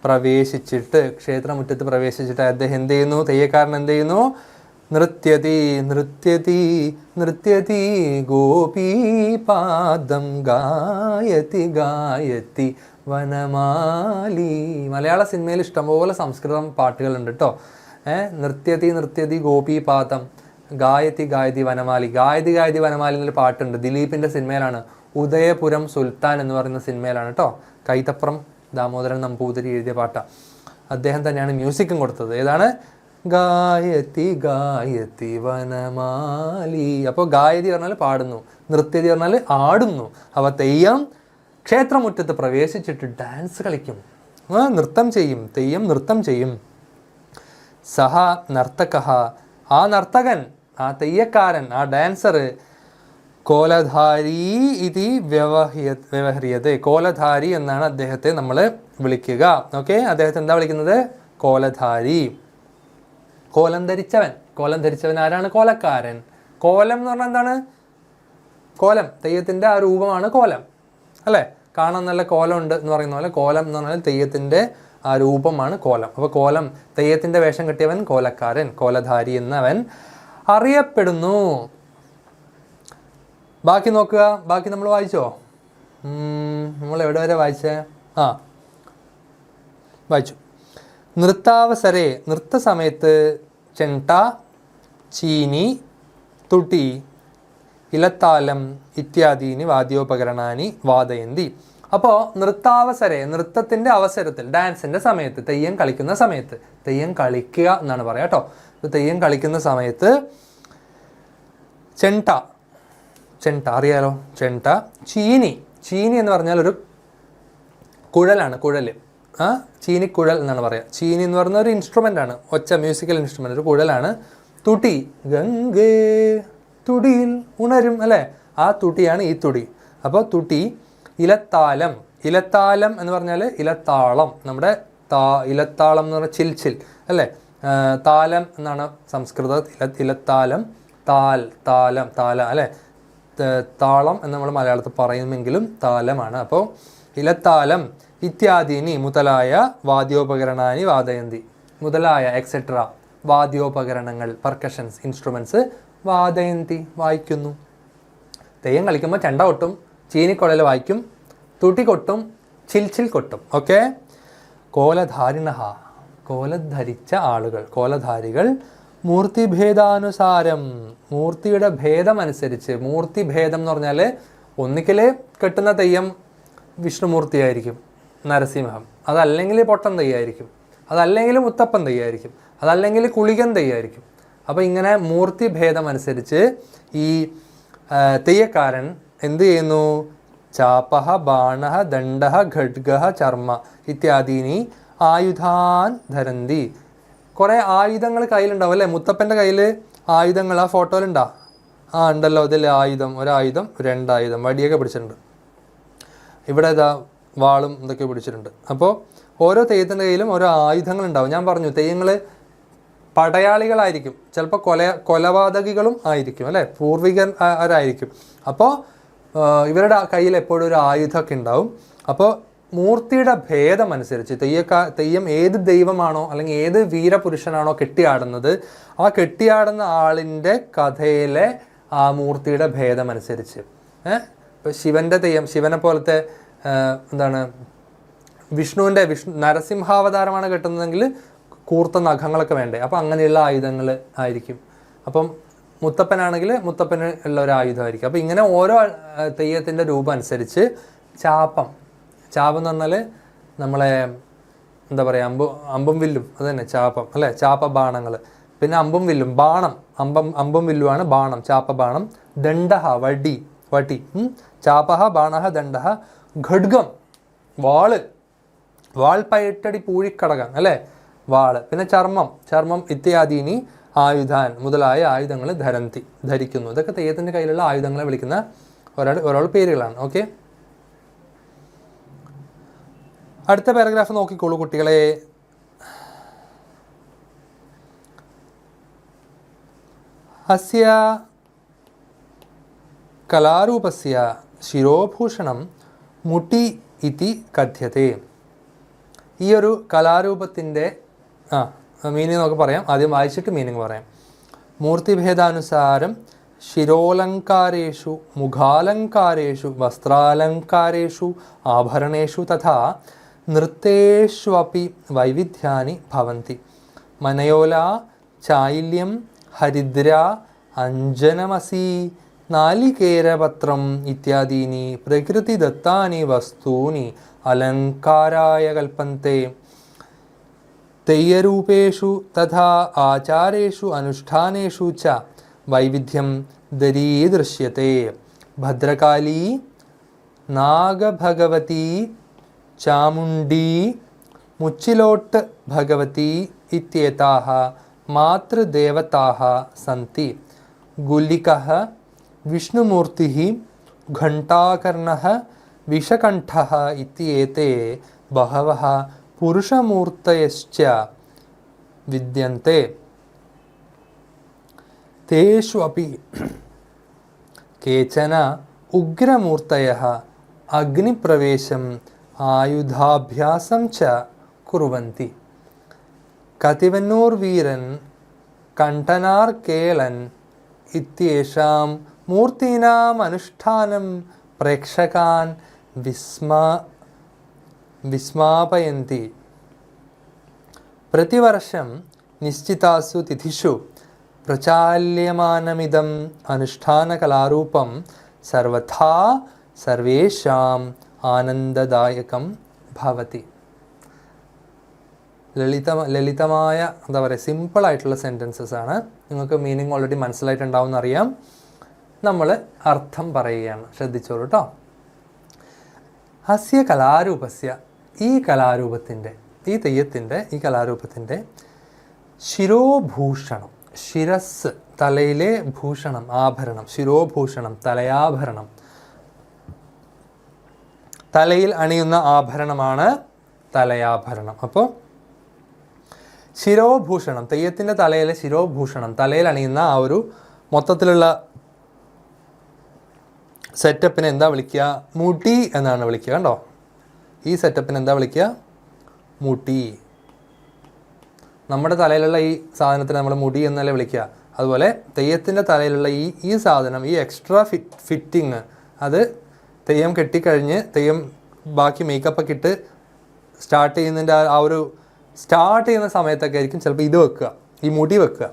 പ്രവേശിച്ചിട്ട്, ക്ഷേത്രമുറ്റത്ത് പ്രവേശിച്ചിട്ട് അദ്ദേഹം എന്ത് ചെയ്യുന്നു? തെയ്യക്കാരൻ എന്ത് ചെയ്യുന്നു? നൃത്യതി, നൃത്യതി, നൃത്യതി ഗോപീപാദം ഗായതി, ഗായതി വനമാലി. മലയാള സിനിമയിൽ ഇഷ്ടംപോലെ സംസ്കൃതം പാട്ടുകളുണ്ട് കേട്ടോ. നൃത്യതി, നൃത്യതി ഗോപീപാദം, ഗായതി, ഗായതി വനമാലി. ഗായതി, ഗായതി വനമാലി എന്നൊരു പാട്ടുണ്ട്, ദിലീപിൻ്റെ സിനിമയിലാണ്, ഉദയപുരം സുൽത്താൻ എന്ന് പറയുന്ന സിനിമയിലാണ് കേട്ടോ. കൈതപ്രം ദാമോദരൻ നമ്പൂതിരി എഴുതിയ പാട്ടാണ്. അദ്ദേഹം തന്നെയാണ് മ്യൂസിക്കും കൊടുത്തത്. ഏതാണ്? ഗായതി, ഗായതി വനമാലി. അപ്പോൾ ഗായതി പറഞ്ഞാൽ പാടുന്നു, നൃത്യതി പറഞ്ഞാൽ ആടുന്നു. അപ്പോൾ തെയ്യം ക്ഷേത്രമുറ്റത്ത് പ്രവേശിച്ചിട്ട് ഡാൻസ് കളിക്കും, നൃത്തം ചെയ്യും. തെയ്യം നൃത്തം ചെയ്യും. സഹ നർത്തക, ആ നർത്തകൻ, ആ തെയ്യക്കാരൻ, ആ ഡാൻസർ കോലധാരി ഇതി വ്യവഹ്രിയത്. കോലധാരി എന്നാണ് അദ്ദേഹത്തെ നമ്മൾ വിളിക്കുക. ഓക്കെ, അദ്ദേഹത്തെ എന്താ വിളിക്കുന്നത്? കോലധാരി. കോലം ധരിച്ചവൻ. കോലം ധരിച്ചവൻ ആരാണ്? കോലക്കാരൻ. കോലം എന്ന് പറഞ്ഞാൽ എന്താണ്? കോലം, തെയ്യത്തിൻ്റെ ആ രൂപമാണ് കോലം അല്ലേ. കാണാൻ നല്ല കോലം ഉണ്ട് എന്ന് പറയുന്ന പോലെ കോലം എന്ന് പറഞ്ഞാൽ തെയ്യത്തിൻ്റെ ആ രൂപമാണ് കോലം. അപ്പോൾ കോലം, തെയ്യത്തിൻ്റെ വേഷം കെട്ടിയവൻ കോലക്കാരൻ, കോലധാരി എന്നവൻ അറിയപ്പെടുന്നു. ബാക്കി നോക്കുക. ബാക്കി നമ്മൾ വായിച്ചോ? നമ്മൾ എവിടെ വരെ വായിച്ചേ? വായിച്ചു. നൃത്താവസരെ, നൃത്ത സമയത്ത് ചെണ്ട, ചീനി, തുടി, ഇലത്താലം ഇത്യാദീനി വാദ്യോപകരണാനി വാദയന്തി. അപ്പോൾ നൃത്താവസരെ, നൃത്തത്തിൻ്റെ അവസരത്തിൽ, ഡാൻസിൻ്റെ സമയത്ത്, തെയ്യം കളിക്കുന്ന സമയത്ത്, തെയ്യം കളിക്കുക എന്നാണ് പറയുക കേട്ടോ. തെയ്യം കളിക്കുന്ന സമയത്ത് ചെണ്ട, ചെണ്ട അറിയാലോ, ചെണ്ട. ചീനി, ചീനി എന്ന് പറഞ്ഞാൽ ഒരു കുഴലാണ്, കുഴൽ. ചീനിക്കുഴൽ എന്നാണ് പറയുക. ചീനി എന്ന് പറയുന്ന ഒരു ഇൻസ്ട്രുമെൻ്റ് ആണ്, ഒച്ച, മ്യൂസിക്കൽ ഇൻസ്ട്രുമെൻ്റ്, ഒരു കുഴലാണ്. തുടി, ഗംഗേ തുടിയിൽ ഉണരും അല്ലേ, ആ തുടിയാണ് ഈ തുടി. അപ്പോൾ തുടി. ഇലത്താലം, ഇലത്താലം എന്ന് പറഞ്ഞാൽ ഇലത്താളം, നമ്മുടെ ഇലത്താളം എന്ന് പറഞ്ഞാൽ ചിൽ ചിൽ അല്ലേ. താലം എന്നാണ് സംസ്കൃതത്തിൽ, ഇലത്താലം, താലം, താല അല്ലേ. താളം എന്ന് നമ്മൾ മലയാളത്തിൽ പറയുമെങ്കിലും താലമാണ്. അപ്പോൾ ഇലത്താലം ഇത്യാദീനി മുതലായ വാദ്യോപകരണാനി വാദയന്തി, മുതലായ എക്സെട്ര വാദ്യോപകരണങ്ങൾ, പെർക്കഷൻസ്, ഇൻസ്ട്രുമെൻറ്റ്സ് വാദയന്തി വായിക്കുന്നു. തെയ്യം കളിക്കുമ്പോൾ ചെണ്ട കൊട്ടും, ചീനിക്കുഴൽ വായിക്കും, തുട്ടി കൊട്ടും, ചിൽ കൊട്ടും. ഓക്കെ. കോലധാരിണഹ, കോലധരിച്ച ആളുകൾ, കോലധാരികൾ. മൂർത്തിഭേദാനുസാരം, മൂർത്തിയുടെ ഭേദമനുസരിച്ച്. മൂർത്തിഭേദം എന്ന് പറഞ്ഞാൽ ഒന്നിക്കൽ കെട്ടുന്ന തെയ്യം വിഷ്ണുമൂർത്തിയായിരിക്കും, നരസിംഹം. അതല്ലെങ്കിൽ പൊട്ടൻ തെയ്യായിരിക്കും, അതല്ലെങ്കിൽ മുത്തപ്പൻ തെയ്യായിരിക്കും, അതല്ലെങ്കിൽ കുളികൻ തെയ്യായിരിക്കും. അപ്പോൾ ഇങ്ങനെ മൂർത്തിഭേദമനുസരിച്ച് ഈ തെയ്യക്കാരൻ എന്ത് ചെയ്യുന്നു? ചാപഹ ബാണഹ ദണ്ഡഹ ഖഡ്ഗഹ ചർമ്മ ഇത്യാദീനി ആയുധാൻ ധരന്തി. കുറേ ആയുധങ്ങൾ കയ്യിലുണ്ടാവും അല്ലേ? മുത്തപ്പൻ്റെ കയ്യിൽ ആയുധങ്ങൾ ആ ഫോട്ടോയിലുണ്ടാ? ഉണ്ടല്ലോ. ഇതിൽ ആയുധം, ഒരായുധം, രണ്ടായുധം, വടിയൊക്കെ പിടിച്ചിട്ടുണ്ട്. ഇവിടെ ഇതാ വാളും ഇതൊക്കെ പിടിച്ചിട്ടുണ്ട്. അപ്പോൾ ഓരോ തെയ്യത്തിൻ്റെ കയ്യിലും ഓരോ ആയുധങ്ങളുണ്ടാവും. ഞാൻ പറഞ്ഞു തെയ്യങ്ങൾ പടയാളികളായിരിക്കും, ചിലപ്പോൾ കൊലപാതകികളും ആയിരിക്കും അല്ലേ, പൂർവികരായിരിക്കും. അപ്പോൾ ഇവരുടെ കയ്യിൽ എപ്പോഴും ഒരു ആയുധമൊക്കെ ഉണ്ടാവും. അപ്പോൾ മൂർത്തിയുടെ ഭേദമനുസരിച്ച് തെയ്യം ഏത് ദൈവമാണോ അല്ലെങ്കിൽ ഏത് വീരപുരുഷനാണോ കെട്ടിയാടുന്നത്, ആ കെട്ടിയാടുന്ന ആളിൻ്റെ കഥയിലെ ആ മൂർത്തിയുടെ ഭേദമനുസരിച്ച്. ഇപ്പോൾ ശിവൻ്റെ തെയ്യം, ശിവനെ പോലത്തെ എന്താണ് വിഷ്ണു നരസിംഹാവതാരമാണ് കെട്ടുന്നതെങ്കിൽ കൂർത്ത നഖങ്ങളൊക്കെ വേണ്ടേ, അപ്പോൾ അങ്ങനെയുള്ള ആയുധങ്ങൾ ആയിരിക്കും. അപ്പം മുത്തപ്പനാണെങ്കിൽ മുത്തപ്പന് ഉള്ള ഒരു ആയുധമായിരിക്കും. അപ്പോൾ ഇങ്ങനെ ഓരോ തെയ്യത്തിൻ്റെ രൂപം അനുസരിച്ച് ചാപ്പം എന്ന് പറഞ്ഞാൽ നമ്മളെ എന്താ പറയുക, അമ്പും വില്ലും, അത് തന്നെ ചാപ്പം അല്ലേ, ചാപ്പ ബാണങ്ങൾ. പിന്നെ അമ്പും വില്ലും, ബാണം, അമ്പും വില്ലുമാണ് ബാണം, ചാപ്പ ബാണം. ദണ്ഡഹ, വടി, ചാപഹ ബാണഹ ദണ്ഡഹ. ഖഡ്ഗം, വാൾപയറ്റടി പൂഴിക്കടകം അല്ലേ, വാള്. പിന്നെ ചർമ്മം ഇത്യാദീനി ആയുധാൻ, മുതലായ ആയുധങ്ങൾ ധരിക്കുന്നു. ഇതൊക്കെ തെയ്യത്തിൻ്റെ കയ്യിലുള്ള ആയുധങ്ങളെ വിളിക്കുന്ന ഓരോ പേരുകളാണ്. ഓക്കെ. അടുത്ത പാരഗ്രാഫ് നോക്കിക്കോളൂ കുട്ടികളെ. അസ്യ കലാരൂപസ്യ ശിരോഭൂഷണം മുട്ടി ഇതി കഥ്യത്തെ. ഈ ഒരു കലാരൂപത്തിൻ്റെ മീനിങ് നമുക്ക് പറയാം. ആദ്യം വായിച്ചിട്ട് മീനിങ് പറയാം. മൂർത്തിഭേദാനുസാരം ശിരോലങ്കാരേഷു മുഖാലങ്കാരേഷു വസ്ത്രാലങ്കാരേഷു ആഭരണേഷു തഥാ നൃത്തേഷ്വപി വൈവിധ്യാനി ഭവന്തി. മനയോല, ചായില്യം, ഹരിദ്ര, അഞ്ജനമസി, നാലികേരപത്രം ഇത്യാദീനി പ്രകൃതിദത്താനി വസ്തൂനി അലങ്കാരായ കൽപ്പന്തെ. തെയ്യരൂപേഷു തഥാ ആചാരേഷു അനുഷ്ഠാനേഷു ച വൈവിധ്യം ദരീദൃശ്യത്തെ. ഭദ്രകാളി, നാഗഭഗവതി, ചാമുണ്ഡി, മുച്ചിലോട്ട് ഭഗവതി ഇത്യേതാഃ മാതൃദേവതാഃ സന്തി. ഗുലികഃ, വിഷ്ണുമൂർത്തിഃ, ഘണ്ടാകർണഃ, വിഷകണ്ഠഃ ഇത്യേതേ ബഹവഃ പുരുഷമൂർത്തയശ്ച വിദ്യന്തെ. തേഷു അപി കേചന ഉഗ്രമൂർത്തയഃ അഗ്നിപ്രവേശം ആയുധാഭ്യാസം ച കുർവന്തി. കതിവന്നൂർവീരൻ, കണ്ഠനാർ കേളൻ ഇത്യേഷാം മൂർത്തീനാം അനുഷ്ഠാനം പ്രേക്ഷകാൻ വിസ്മാപയന്തി. പ്രതിവർഷം നിശ്ചിതാസു തിഥിഷു പ്രചാല്യമാനമിദം അനുഷ്ഠാനകലാരൂപം സർവഥാ സർവേഷാം ആനന്ദദായകം ഭവതി. ലളിതമായ എന്താ പറയുക, സിമ്പിളായിട്ടുള്ള സെൻറ്റൻസസ് ആണ്. നിങ്ങൾക്ക് മീനിങ് ഓൾറെഡി മനസ്സിലായിട്ടുണ്ടാവും എന്നറിയാം. നമ്മൾ അർത്ഥം പറയുകയാണ്, ശ്രദ്ധിച്ചോളൂ കേട്ടോ. ഹസ്യ കലാരൂപസ്യ, ഈ കലാരൂപത്തിൻ്റെ, ഈ തെയ്യത്തിൻ്റെ ഈ കലാരൂപത്തിൻ്റെ ശിരോഭൂഷണം, ശിരസ് തലയിലെ ഭൂഷണം, ആഭരണം, ശിരോഭൂഷണം തലയാഭരണം, തലയിൽ അണിയുന്ന ആഭരണമാണ് തലയാഭരണം. അപ്പോൾ ശിരോഭൂഷണം, തെയ്യത്തിൻ്റെ തലയിലെ ശിരോഭൂഷണം, തലയിൽ അണിയുന്ന ആ ഒരു മൊത്തത്തിലുള്ള സെറ്റപ്പിനെ എന്താ വിളിക്കുക? മുടി എന്നാണ് വിളിക്കുക. കണ്ടോ, ഈ സെറ്റപ്പിനെ എന്താ വിളിക്കുക? മുടി. നമ്മുടെ തലയിലുള്ള ഈ സാധനത്തിന് നമ്മൾ മുടി എന്നല്ലേ വിളിക്കുക. അതുപോലെ തെയ്യത്തിൻ്റെ തലയിലുള്ള ഈ സാധനം, ഈ എക്സ്ട്രാ ഫിറ്റിങ്, അത് തെയ്യം കെട്ടിക്കഴിഞ്ഞ് തെയ്യം ബാക്കി മേക്കപ്പൊക്കെ ഇട്ട് സ്റ്റാർട്ട് ചെയ്യുന്നതിൻ്റെ ആ ഒരു സ്റ്റാർട്ട് ചെയ്യുന്ന സമയത്തൊക്കെ ആയിരിക്കും ചിലപ്പോൾ ഇത് വെക്കുക, ഈ മുടി വെക്കുക.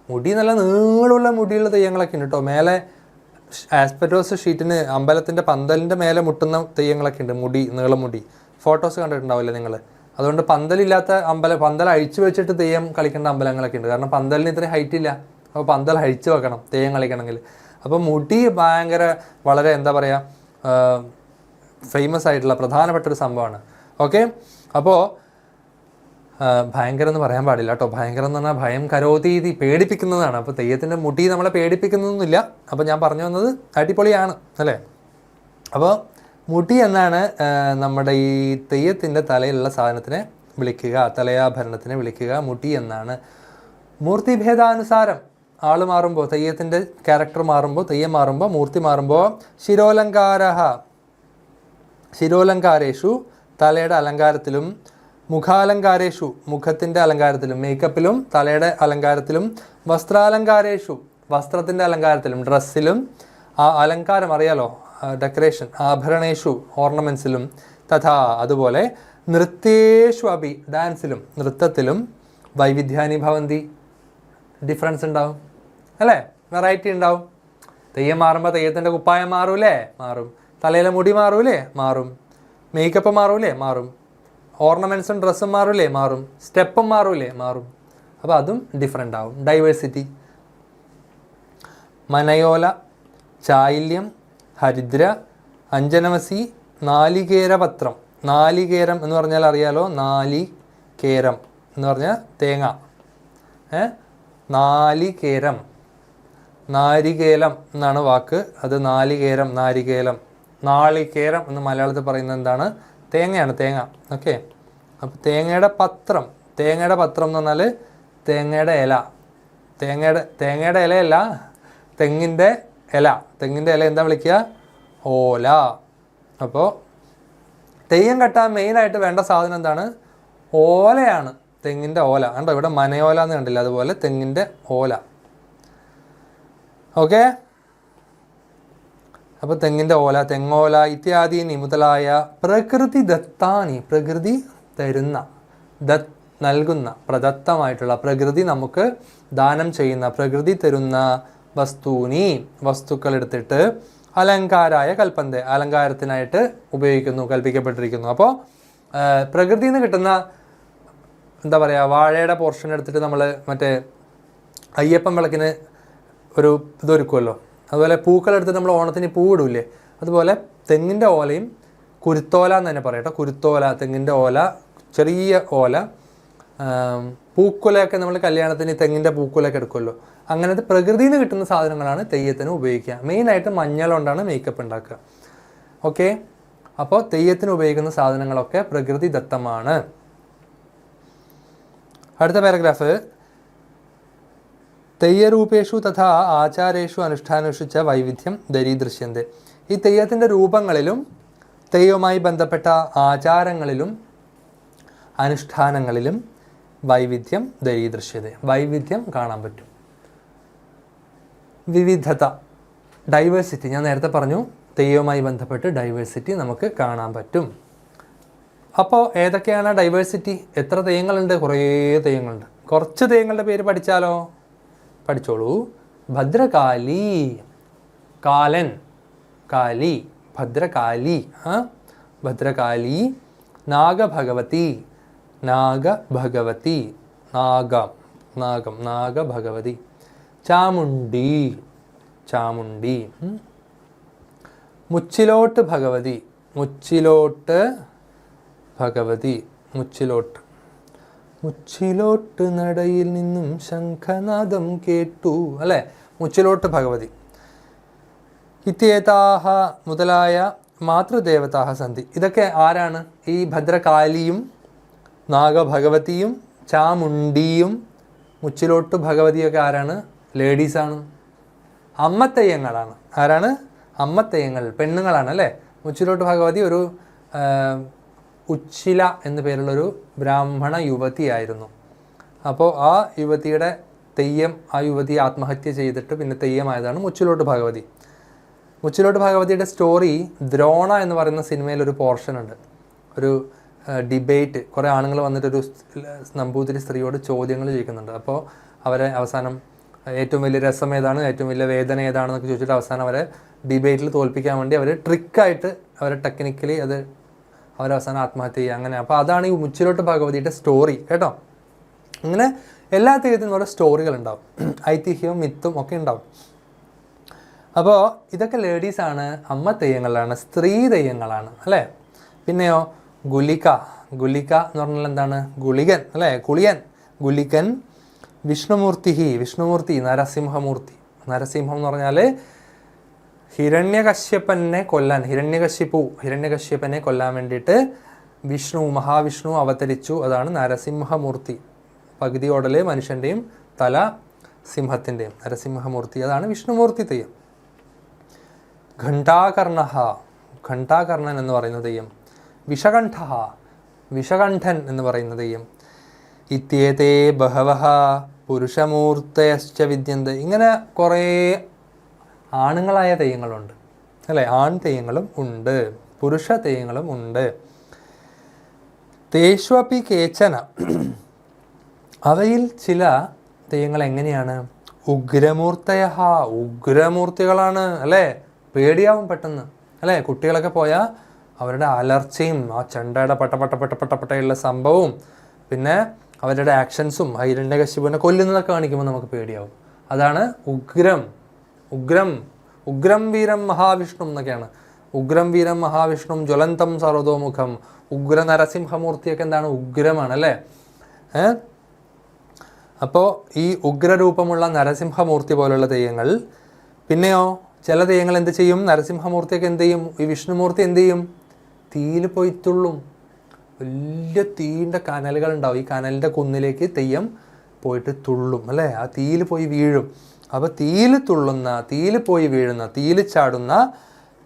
മുടി നല്ല നീളമുള്ള മുടിയുള്ള തെയ്യങ്ങളൊക്കെ ഉണ്ട് കേട്ടോ. മേലെ ആസ്പെറ്റോസ് ഷീറ്റിന് അമ്പലത്തിൻ്റെ പന്തലിൻ്റെ മേലെ മുട്ടുന്ന തെയ്യങ്ങളൊക്കെ ഉണ്ട്, മുടി നീളം മുടി. ഫോട്ടോസ് കണ്ടിട്ടുണ്ടാവില്ലേ നിങ്ങൾ? അതുകൊണ്ട് പന്തലില്ലാത്ത പന്തൽ അഴിച്ചു വെച്ചിട്ട് തെയ്യം കളിക്കേണ്ട അമ്പലങ്ങളൊക്കെ ഉണ്ട്. കാരണം പന്തലിന് ഇത്രയും ഹൈറ്റ് ഇല്ല, അപ്പോൾ പന്തൽ അഴിച്ചു വെക്കണം തെയ്യം കളിക്കണമെങ്കിൽ. അപ്പോൾ മുടി ഭയങ്കര വളരെ എന്താ പറയുക ഫേമസ് ആയിട്ടുള്ള പ്രധാനപ്പെട്ടൊരു സംഭവമാണ്. ഓക്കെ, അപ്പോൾ ഭയങ്കരം എന്ന് പറയാൻ പാടില്ല കേട്ടോ. ഭയങ്കരം എന്ന് പറഞ്ഞാൽ ഭയം കരോതീതി, പേടിപ്പിക്കുന്നതാണ്. അപ്പോൾ തെയ്യത്തിൻ്റെ മുടി നമ്മളെ പേടിപ്പിക്കുന്നൊന്നുമില്ല. അപ്പോൾ ഞാൻ പറഞ്ഞു വന്നത് അടിപൊളിയാണ് അല്ലേ. അപ്പോൾ മുടി എന്നാണ് നമ്മുടെ ഈ തെയ്യത്തിൻ്റെ തലയിലുള്ള സാധനത്തിനെ വിളിക്കുക, തലയാഭരണത്തിനെ വിളിക്കുക മുടി എന്നാണ്. മൂർത്തിഭേദാനുസാരം ആൾ മാറുമ്പോൾ, തെയ്യത്തിൻ്റെ ക്യാരക്ടർ മാറുമ്പോൾ, തെയ്യം മാറുമ്പോൾ, മൂർത്തി മാറുമ്പോൾ ശിരോലങ്കാരേഷു തലയുടെ അലങ്കാരത്തിലും, മുഖാലങ്കാരേഷു മുഖത്തിൻ്റെ അലങ്കാരത്തിലും, മേക്കപ്പിലും തലയുടെ അലങ്കാരത്തിലും, വസ്ത്രാലങ്കാരേഷു വസ്ത്രത്തിൻ്റെ അലങ്കാരത്തിലും, ഡ്രസ്സിലും, ആ അലങ്കാരം അറിയാലോ ഡെക്കറേഷൻ, ആഭരണേഷു ഓർണമെൻറ്റ്സിലും, തഥാ അതുപോലെ നൃത്യേഷു അഭി ഡാൻസിലും നൃത്തത്തിലും, വൈവിധ്യാനി ഭവന്തി ഡിഫറൻസ് ഉണ്ടാവും അല്ലേ, വെറൈറ്റി ഉണ്ടാവും. തെയ്യം മാറുമ്പോൾ തെയ്യത്തിൻ്റെ കുപ്പായം മാറൂലേ? മാറും. തലയിലെ മുടി മാറൂലേ? മാറും. മേക്കപ്പ് മാറൂലേ? മാറും. ഓർണമെൻറ്റ്സും ഡ്രസ്സും മാറൂലേ? മാറും. സ്റ്റെപ്പും മാറൂലേ? മാറും. അപ്പോൾ അതും ഡിഫറെൻ്റ് ആവും. ഡൈവേഴ്സിറ്റി. മനയോല, ചായില്യം, ഹരിദ്ര, അഞ്ജനമസി, നാളികേരപത്രം. നാളികേരം എന്ന് പറഞ്ഞാൽ അറിയാലോ, നാളികേരം എന്ന് പറഞ്ഞാൽ തേങ്ങ. നാളികേരം, നാരികേലം എന്നാണ് വാക്ക്. അത് നാളികേരം, നാരികേലം. നാളികേരം എന്ന് മലയാളത്തിൽ പറയുന്നത് എന്താണ്? തേങ്ങയാണ്, തേങ്ങ. ഓക്കെ, അപ്പോൾ തേങ്ങയുടെ പത്രം. തേങ്ങയുടെ പത്രം എന്ന് പറഞ്ഞാൽ തേങ്ങയുടെ ഇല. തേങ്ങയുടെ ഇലയല്ല, തെങ്ങിൻ്റെ ഇല. തെങ്ങിൻ്റെ ഇല എന്താ വിളിക്കുക? ഓല. അപ്പോൾ തെയ്യം കെട്ടാൻ മെയിനായിട്ട് വേണ്ട സാധനം എന്താണ്? ഓലയാണ്. തെങ്ങിൻ്റെ ഓല. കണ്ടോ ഇവിടെ മനയോല എന്ന് കണ്ടില്ല, അതുപോലെ തെങ്ങിൻ്റെ ഓല. ഓക്കെ, അപ്പോൾ തെങ്ങിൻ്റെ ഓല, തെങ്ങോല ഇത്യാദീനി മുതലായ പ്രകൃതി ദത്താനി, പ്രകൃതി തരുന്ന, നൽകുന്ന, പ്രദത്തമായിട്ടുള്ള, പ്രകൃതി നമുക്ക് ദാനം ചെയ്യുന്ന, പ്രകൃതി തരുന്ന വസ്തൂനി വസ്തുക്കൾ എടുത്തിട്ട് അലങ്കാരായ കൽപ്പന്തെ അലങ്കാരത്തിനായിട്ട് ഉപയോഗിക്കുന്നു, കൽപ്പിക്കപ്പെട്ടിരിക്കുന്നു. അപ്പോൾ പ്രകൃതിയിൽ നിന്ന് കിട്ടുന്ന എന്താ പറയുക, വാഴയുടെ പോർഷൻ എടുത്തിട്ട് നമ്മൾ മറ്റേ അയ്യപ്പൻ വിളക്കിന് ഒരു ഇതൊരുക്കുമല്ലോ, അതുപോലെ പൂക്കളെടുത്തിട്ട് നമ്മൾ ഓണത്തിന് പൂവിടൂല്ലേ, അതുപോലെ തെങ്ങിൻ്റെ ഓലയും കുരുത്തോല എന്ന് തന്നെ പറയട്ടോ. കുരുത്തോല, തെങ്ങിൻ്റെ ഓല, ചെറിയ ഓല, പൂക്കുലയൊക്കെ നമ്മൾ കല്യാണത്തിന് തെങ്ങിൻ്റെ പൂക്കുലയൊക്കെ എടുക്കുമല്ലോ. അങ്ങനത്തെ പ്രകൃതിയിൽ നിന്ന് കിട്ടുന്ന സാധനങ്ങളാണ് തെയ്യത്തിന് ഉപയോഗിക്കുക. മെയിനായിട്ട് മഞ്ഞൾ കൊണ്ടാണ് മേക്കപ്പ് ഉണ്ടാക്കുക. ഓക്കെ, അപ്പോൾ തെയ്യത്തിന് ഉപയോഗിക്കുന്ന സാധനങ്ങളൊക്കെ പ്രകൃതി ദത്തമാണ്. അടുത്ത പാരഗ്രാഫ്. തെയ്യരൂപേഷു തഥാ ആചാരേഷു അനുഷ്ഠാനേഷു ച വൈവിധ്യം ദരീദൃശ്യന്തെ. ഈ തെയ്യത്തിൻ്റെ രൂപങ്ങളിലും തെയ്യവുമായി ബന്ധപ്പെട്ട ആചാരങ്ങളിലും അനുഷ്ഠാനങ്ങളിലും വൈവിധ്യം ദരീദൃശ്യത, വൈവിധ്യം കാണാൻ പറ്റും. വിവിധത, ഡൈവേഴ്സിറ്റി. ഞാൻ നേരത്തെ പറഞ്ഞു തെയ്യവുമായി ബന്ധപ്പെട്ട് ഡൈവേഴ്സിറ്റി നമുക്ക് കാണാൻ പറ്റും. അപ്പോൾ ഏതൊക്കെയാണ് ഡൈവേഴ്സിറ്റി? എത്ര തെയ്യങ്ങളുണ്ട്? കുറേ തെയ്യങ്ങളുണ്ട്. കുറച്ച് തെയ്യങ്ങളുടെ പേര് പഠിച്ചാലോ? പഠിച്ചോളൂ. ഭദ്രകാളി, കാലൻ, കാലി, ഭദ്രകാളി, ഭദ്രകാളി, നാഗഭഗവതി, നാഗഭഗവതി, നാഗം, നാഗഭഗവതി, ചാമുണ്ഡി, ചാമുണ്ഡി, മുച്ചിലോട്ട് ഭഗവതി, മുച്ചിലോട്ട് ഭഗവതി, മുച്ചിലോട്ട്. മുച്ചിലോട്ട് നടയിൽ നിന്നും ശംഖനാദം കേട്ടു അല്ലേ, മുച്ചിലോട്ട് ഭഗവതി. ഇത്യേതാഹ മുതലായ മാതൃദേവതാഹ സന്ധി. ഇതൊക്കെ ആരാണ്? ഈ ഭദ്രകാളിയും നാഗഭഗവതിയും ചാമുണ്ടിയും മുച്ചിലോട്ട് ഭഗവതിയൊക്കെ ആരാണ്? ലേഡീസാണ്, അമ്മത്തെയ്യങ്ങളാണ്. ആരാണ്? അമ്മത്തെയ്യങ്ങൾ, പെണ്ണുങ്ങളാണ് അല്ലേ. മുച്ചിലോട്ട് ഭഗവതി ഒരു ഉച്ചില എന്നു പേരുള്ളൊരു ബ്രാഹ്മണ യുവതിയായിരുന്നു. അപ്പോൾ ആ യുവതിയുടെ തെയ്യം, ആ യുവതി ആത്മഹത്യ ചെയ്തിട്ട് പിന്നെ തെയ്യമായതാണ് മുച്ചിലോട്ട് ഭഗവതി. മുച്ചിലോട്ട് ഭഗവതിയുടെ സ്റ്റോറി ദ്രോണ എന്ന് പറയുന്ന സിനിമയിൽ ഒരു പോർഷൻ ഉണ്ട്. ഒരു ഡിബേറ്റ്, കുറേ ആണുങ്ങൾ വന്നിട്ടൊരു നമ്പൂതിരി സ്ത്രീയോട് ചോദ്യങ്ങൾ ചോദിക്കുന്നുണ്ട്. അപ്പോൾ അവരെ അവസാനം ഏറ്റവും വലിയ രസം ഏതാണ്, ഏറ്റവും വലിയ വേദന ഏതാണെന്നൊക്കെ ചോദിച്ചിട്ട് അവസാനം അവരെ ഡിബേറ്റിൽ തോൽപ്പിക്കാൻ വേണ്ടി അവർ ട്രിക്കായിട്ട് അവരെ ടെക്നിക്കലി അവരവസാനം ആത്മഹത്യ ചെയ്യുക, അങ്ങനെ. അപ്പോൾ അതാണ് ഈ മുച്ചിലോട്ട് ഭഗവതിയുടെ സ്റ്റോറി കേട്ടോ. അങ്ങനെ എല്ലാ തെയ്യത്തിനും ഓരോ സ്റ്റോറികളുണ്ടാവും, ഐതിഹ്യവും മിത്തും ഒക്കെ ഉണ്ടാവും. അപ്പോൾ ഇതൊക്കെ ലേഡീസാണ്, അമ്മ തെയ്യങ്ങളാണ്, സ്ത്രീ തെയ്യങ്ങളാണ് അല്ലേ. പിന്നെയോ ഗുലിക എന്ന് പറഞ്ഞാൽ എന്താണ്? ഗുളികൻ അല്ലേ, കുളിയൻ. ഗുലികൻ വിഷ്ണുമൂർത്തി, നരസിംഹം എന്ന് പറഞ്ഞാൽ ഹിരണ്യകശ്യപനെ കൊല്ലാൻ വേണ്ടിയിട്ട് മഹാവിഷ്ണു അവതരിച്ചു. അതാണ് നരസിംഹമൂർത്തി. പകുതി ഓടല് മനുഷ്യൻ്റെയും തല സിംഹത്തിൻ്റെയും, നരസിംഹമൂർത്തി. അതാണ് വിഷ്ണുമൂർത്തി തെയ്യം. ഘണ്ടാകർണൻ എന്ന് പറയുന്ന തെയ്യം. വിഷകണ്ഠൻ എന്ന് പറയുന്ന തെയ്യം. ഇത്യേതേ ബഹവഃ പുരുഷമൂർത്തയശ്ച വിദ്യന്തെ. ഇങ്ങനെ കുറേ ആണുങ്ങളായ തെയ്യങ്ങളുണ്ട് അല്ലേ, ആൺ തെയ്യങ്ങളും ഉണ്ട്, പുരുഷ തെയ്യങ്ങളും ഉണ്ട്. തേഷ്വപി കേച്ചന, അവയിൽ ചില തെയ്യങ്ങൾ എങ്ങനെയാണ്? ഉഗ്രമൂർത്തികളാണ് അല്ലേ, പേടിയാവും പെട്ടെന്ന് അല്ലേ. കുട്ടികളൊക്കെ പോയാൽ അവരുടെ അലർച്ചയും ആ ചെണ്ടയുടെ പട്ടയുള്ള സംഭവവും പിന്നെ അവരുടെ ആക്ഷൻസും ഹിരണ്യകശിപുവിനെ കൊല്ലുന്നതൊക്കെ കാണിക്കുമ്പോൾ നമുക്ക് പേടിയാവും. അതാണ് ഉഗ്രം വീരം മഹാവിഷ്ണു എന്നൊക്കെയാണ്. ഉഗ്രം വീരം മഹാവിഷ്ണു ജ്വലന്തം സർവതോമുഖം. ഉഗ്ര നരസിംഹമൂർത്തിയൊക്കെ എന്താണ്? ഉഗ്രമാണ് അല്ലേ. അപ്പോൾ ഈ ഉഗ്രരൂപമുള്ള നരസിംഹമൂർത്തി പോലുള്ള തെയ്യങ്ങൾ. പിന്നെയോ ചില തെയ്യങ്ങൾ എന്ത് ചെയ്യും? നരസിംഹമൂർത്തിയൊക്കെ എന്ത് ചെയ്യും? ഈ വിഷ്ണുമൂർത്തി എന്ത് ചെയ്യും? തീയിൽ പോയി തുള്ളും. വലിയ തീൻ്റെ കനലുകൾ ഉണ്ടാവും, ഈ കനലിൻ്റെ കുന്നിലേക്ക് തെയ്യം പോയിട്ട് തുള്ളും അല്ലേ. ആ തീയിൽ പോയി വീഴും. അപ്പോൾ തീയിൽ തുള്ളുന്ന, തീയിൽ പോയി വീഴുന്ന, തീയിൽ ചാടുന്ന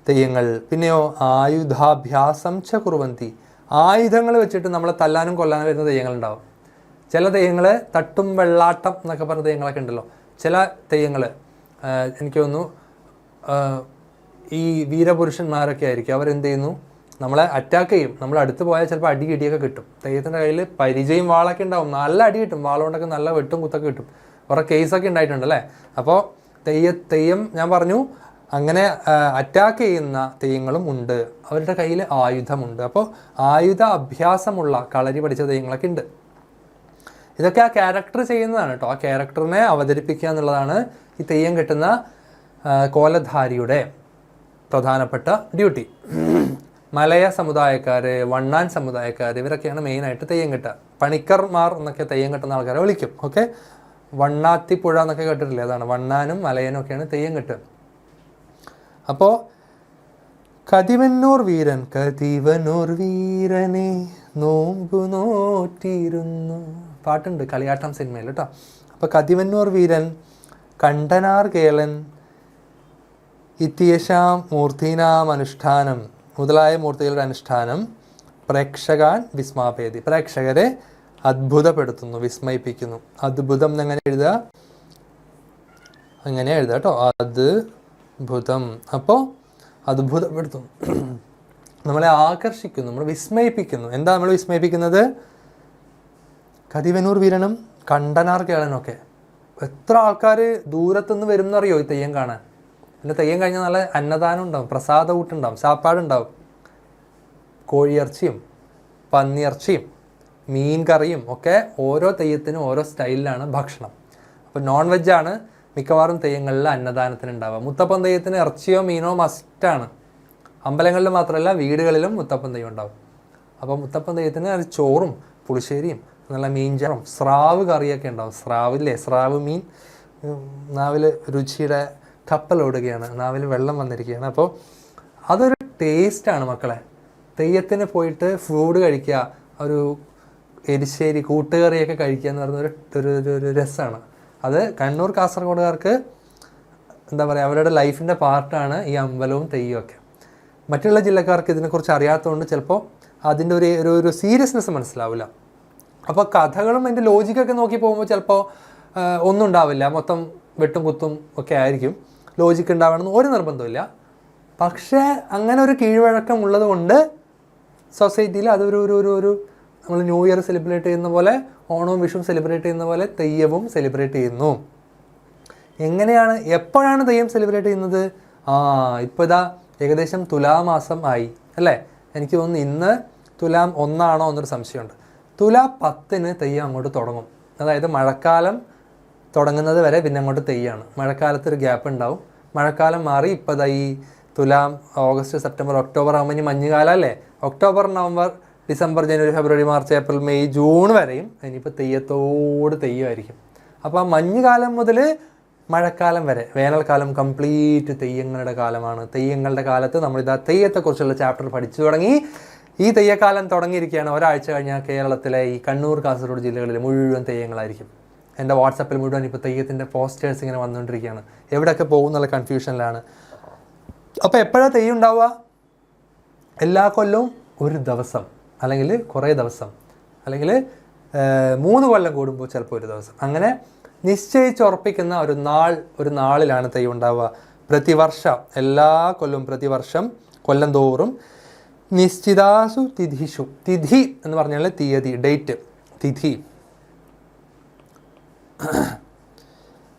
തെയ്യങ്ങൾ. പിന്നെയോ ആയുധാഭ്യാസം ച കുറുവന്തി, ആയുധങ്ങൾ വെച്ചിട്ട് നമ്മളെ തല്ലാനും കൊല്ലാനും വരുന്ന തെയ്യങ്ങളുണ്ടാവും. ചില തെയ്യങ്ങൾ തട്ടും വെള്ളാട്ടം എന്നൊക്കെ പറഞ്ഞ തെയ്യങ്ങളൊക്കെ ഉണ്ടല്ലോ. ചില തെയ്യങ്ങൾ എനിക്ക് തോന്നുന്നു ഈ വീരപുരുഷന്മാരൊക്കെ ആയിരിക്കും, അവരെന്ത് ചെയ്യുന്നു? നമ്മളെ അറ്റാക്ക് ചെയ്യും. നമ്മൾ അടുത്ത് പോയാൽ ചിലപ്പോൾ ഇടിയൊക്കെ കിട്ടും. തെയ്യത്തിൻ്റെ കയ്യിൽ പരിചയം വാളൊക്കെ ഉണ്ടാവും, നല്ല അടി കിട്ടും, വാളുകൊണ്ടൊക്കെ നല്ല വെട്ടും കുത്തൊക്കെ കിട്ടും. കുറേ കേസൊക്കെ ഉണ്ടായിട്ടുണ്ട് അല്ലേ. അപ്പോൾ തെയ്യം ഞാൻ പറഞ്ഞു അങ്ങനെ അറ്റാക്ക് ചെയ്യുന്ന തെയ്യങ്ങളും ഉണ്ട്. അവരുടെ കയ്യിൽ ആയുധമുണ്ട്. അപ്പോൾ ആയുധ അഭ്യാസമുള്ള കളരി പഠിച്ച തെയ്യങ്ങളൊക്കെ ഉണ്ട്. ഇതൊക്കെ ആ ക്യാരക്ടർ ചെയ്യുന്നതാണ് കേട്ടോ. ആ ക്യാരക്ടറിനെ അവതരിപ്പിക്കുക എന്നുള്ളതാണ് ഈ തെയ്യം കെട്ടുന്ന കോലധാരിയുടെ പ്രധാനപ്പെട്ട ഡ്യൂട്ടി. മലയ സമുദായക്കാർ, വണ്ണാൻ സമുദായക്കാർ, ഇവരൊക്കെയാണ് മെയിനായിട്ട് തെയ്യം കെട്ടുക. പണിക്കർമാർ എന്നൊക്കെ തെയ്യം കെട്ടുന്ന ആൾക്കാരെ വിളിക്കും. ഓക്കെ, വണ്ണാത്തിപ്പുഴ എന്നൊക്കെ കേട്ടിട്ടില്ലേ, അതാണ് വണ്ണാനും മലയനും ഒക്കെയാണ് തെയ്യം കെട്ടുക. അപ്പോൾ കതിവന്നൂർ വീരനെ നോമ്പു നോറ്റിരുന്നു പാട്ടുണ്ട് കളിയാട്ടം സിനിമയിൽ കേട്ടോ. അപ്പോൾ കതിവന്നൂർ വീരൻ, കണ്ടനാർ കേളൻ, ഇത്യേഷാം മൂർത്തീനാം അനുഷ്ഠാനം മുതലായ മൂർത്തികളുടെ അനുഷ്ഠാനം പ്രേക്ഷകാൻ വിസ്മാപേതി, പ്രേക്ഷകരെ അത്ഭുതപ്പെടുത്തുന്നു, വിസ്മയിപ്പിക്കുന്നു. അദ്ഭുതം എങ്ങനെ എഴുതുക? അങ്ങനെ എഴുതുക കേട്ടോ, അദ്ഭുതം. അപ്പോൾ അത്ഭുതപ്പെടുത്തുന്നു, നമ്മളെ ആകർഷിക്കുന്നു, നമ്മൾ വിസ്മയിപ്പിക്കുന്നു. എന്താ നമ്മൾ വിസ്മയിപ്പിക്കുന്നത്? കതിവന്നൂർ വീരനും കണ്ടനാർ കേളനൊക്കെ എത്ര ആൾക്കാർ ദൂരത്തുനിന്ന് വരും എന്നറിയോ ഈ തെയ്യം കാണാൻ. പിന്നെ തെയ്യം കഴിഞ്ഞാൽ നല്ല അന്നദാനം ഉണ്ടാവും, പ്രസാദ ഊട്ടുണ്ടാവും, സാപ്പാടുണ്ടാവും. കോഴിയിറച്ചിയും പന്നിയിറച്ചിയും മീൻ കറിയും ഒക്കെ ഓരോ തെയ്യത്തിനും ഓരോ സ്റ്റൈലിലാണ് ഭക്ഷണം. അപ്പോൾ നോൺ വെജാണ് മിക്കവാറും തെയ്യങ്ങളിൽ അന്നദാനത്തിന് ഉണ്ടാവുക. മുത്തപ്പൻ തെയ്യത്തിന് ഇറച്ചിയോ മീനോ മസ്റ്റാണ്. അമ്പലങ്ങളിൽ മാത്രമല്ല വീടുകളിലും മുത്തപ്പൻ തെയ്യം ഉണ്ടാവും. അപ്പോൾ മുത്തപ്പൻ തെയ്യത്തിന് ചോറും പുളിശ്ശേരിയും നല്ല മീൻചാറും സ്രാവ് കറിയൊക്കെ ഉണ്ടാവും. സ്രാവില്ലേ, സ്രാവ് മീൻ നാവിൽ രുചിയുടെ കപ്പലോടുകയാണ്, നാവിൽ വെള്ളം വന്നിരിക്കുകയാണ്. അപ്പോൾ അതൊരു ടേസ്റ്റാണ് മക്കളെ. തെയ്യത്തിന് പോയിട്ട് ഫുഡ് കഴിക്കുക, ഒരു എരിശ്ശേരി കൂട്ടുകറിയൊക്കെ കഴിക്കുക എന്ന് പറയുന്ന ഒരു രസമാണ്. അത് കണ്ണൂർ കാസർഗോഡുകാർക്ക് എന്താ പറയുക, അവരുടെ ലൈഫിൻ്റെ പാർട്ടാണ് ഈ അമ്പലവും തെയ്യമൊക്കെ. മറ്റുള്ള ജില്ലക്കാർക്ക് ഇതിനെക്കുറിച്ച് അറിയാത്തതുകൊണ്ട് ചിലപ്പോൾ അതിൻ്റെ ഒരു സീരിയസ്നെസ് മനസ്സിലാവില്ല. അപ്പോൾ കഥകളും അതിൻ്റെ ലോജിക്കൊക്കെ നോക്കി പോകുമ്പോൾ ചിലപ്പോൾ ഒന്നും ഉണ്ടാവില്ല, മൊത്തം വെട്ടും കുത്തും ഒക്കെ ആയിരിക്കും. ലോജിക്ക് ഉണ്ടാവണമെന്ന് ഒരു നിർബന്ധമില്ല. പക്ഷേ അങ്ങനെ ഒരു കീഴ്വഴക്കം ഉള്ളത് കൊണ്ട് സൊസൈറ്റിയിൽ അതൊരു നമ്മൾ ന്യൂ ഇയർ സെലിബ്രേറ്റ് ചെയ്യുന്ന പോലെ ഓണവും വിഷുവും സെലിബ്രേറ്റ് ചെയ്യുന്ന പോലെ തെയ്യവും സെലിബ്രേറ്റ് ചെയ്യുന്നു. എങ്ങനെയാണ്, എപ്പോഴാണ് തെയ്യം സെലിബ്രേറ്റ് ചെയ്യുന്നത്? ഇപ്പോൾ ഇതാ ഏകദേശം തുലാമാസം ആയി അല്ലേ? എനിക്ക് തോന്നുന്നു ഇന്ന് തുലാം 1 എന്നൊരു സംശയമുണ്ട്. തുലാ 10 തെയ്യം അങ്ങോട്ട് തുടങ്ങും. അതായത് മഴക്കാലം തുടങ്ങുന്നത് വരെ പിന്നെ അങ്ങോട്ട് തെയ്യമാണ്. മഴക്കാലത്തൊരു ഗ്യാപ്പ് ഉണ്ടാവും. മഴക്കാലം മാറി ഇപ്പോൾ ഇതാ ഈ തുലാം ഓഗസ്റ്റ് സെപ്റ്റംബർ ഒക്ടോബർ ആകുമ്പോൾ ഇനി മഞ്ഞുകാലം അല്ലേ? ഒക്ടോബർ നവംബർ ഡിസംബർ ജനുവരി ഫെബ്രുവരി മാർച്ച് ഏപ്രിൽ മെയ് ജൂൺ വരെയും ഇനിയിപ്പോൾ തെയ്യത്തോട് തെയ്യമായിരിക്കും. അപ്പോൾ ആ മഞ്ഞുകാലം മുതൽ മഴക്കാലം വരെ, വേനൽക്കാലം കംപ്ലീറ്റ് തെയ്യങ്ങളുടെ കാലമാണ്. തെയ്യങ്ങളുടെ കാലത്ത് നമ്മളിതാ തെയ്യത്തെക്കുറിച്ചുള്ള ചാപ്റ്റർ പഠിച്ചു തുടങ്ങി. ഈ തെയ്യക്കാലം തുടങ്ങിയിരിക്കുകയാണ്. ഒരാഴ്ച കഴിഞ്ഞാൽ കേരളത്തിലെ ഈ കണ്ണൂർ കാസർഗോഡ് ജില്ലകളിൽ മുഴുവൻ തെയ്യങ്ങളായിരിക്കും. എൻ്റെ വാട്സപ്പിൽ മുഴുവൻ ഇപ്പോൾ തെയ്യത്തിൻ്റെ പോസ്റ്റേഴ്സ് ഇങ്ങനെ വന്നുകൊണ്ടിരിക്കുകയാണ്. എവിടെയൊക്കെ പോകും എന്നുള്ള കൺഫ്യൂഷനിലാണ്. അപ്പോൾ എപ്പോഴാണ് തെയ്യം ഉണ്ടാവുക? എല്ലാ കൊല്ലവും ഒരു ദിവസം, അല്ലെങ്കിൽ കുറേ ദിവസം, അല്ലെങ്കിൽ 3 കൊല്ലം കൂടുമ്പോൾ ചിലപ്പോൾ ഒരു ദിവസം, അങ്ങനെ നിശ്ചയിച്ചുറപ്പിക്കുന്ന ഒരു നാളിലാണ് തെയ്യം ഉണ്ടാവുക. പ്രതിവർഷം, എല്ലാ കൊല്ലവും പ്രതിവർഷം കൊല്ലം തോറും നിശ്ചിതാസു തിഥിഷു, തിഥി എന്ന് പറഞ്ഞാൽ തീയതി, ഡേറ്റ്, തിഥി,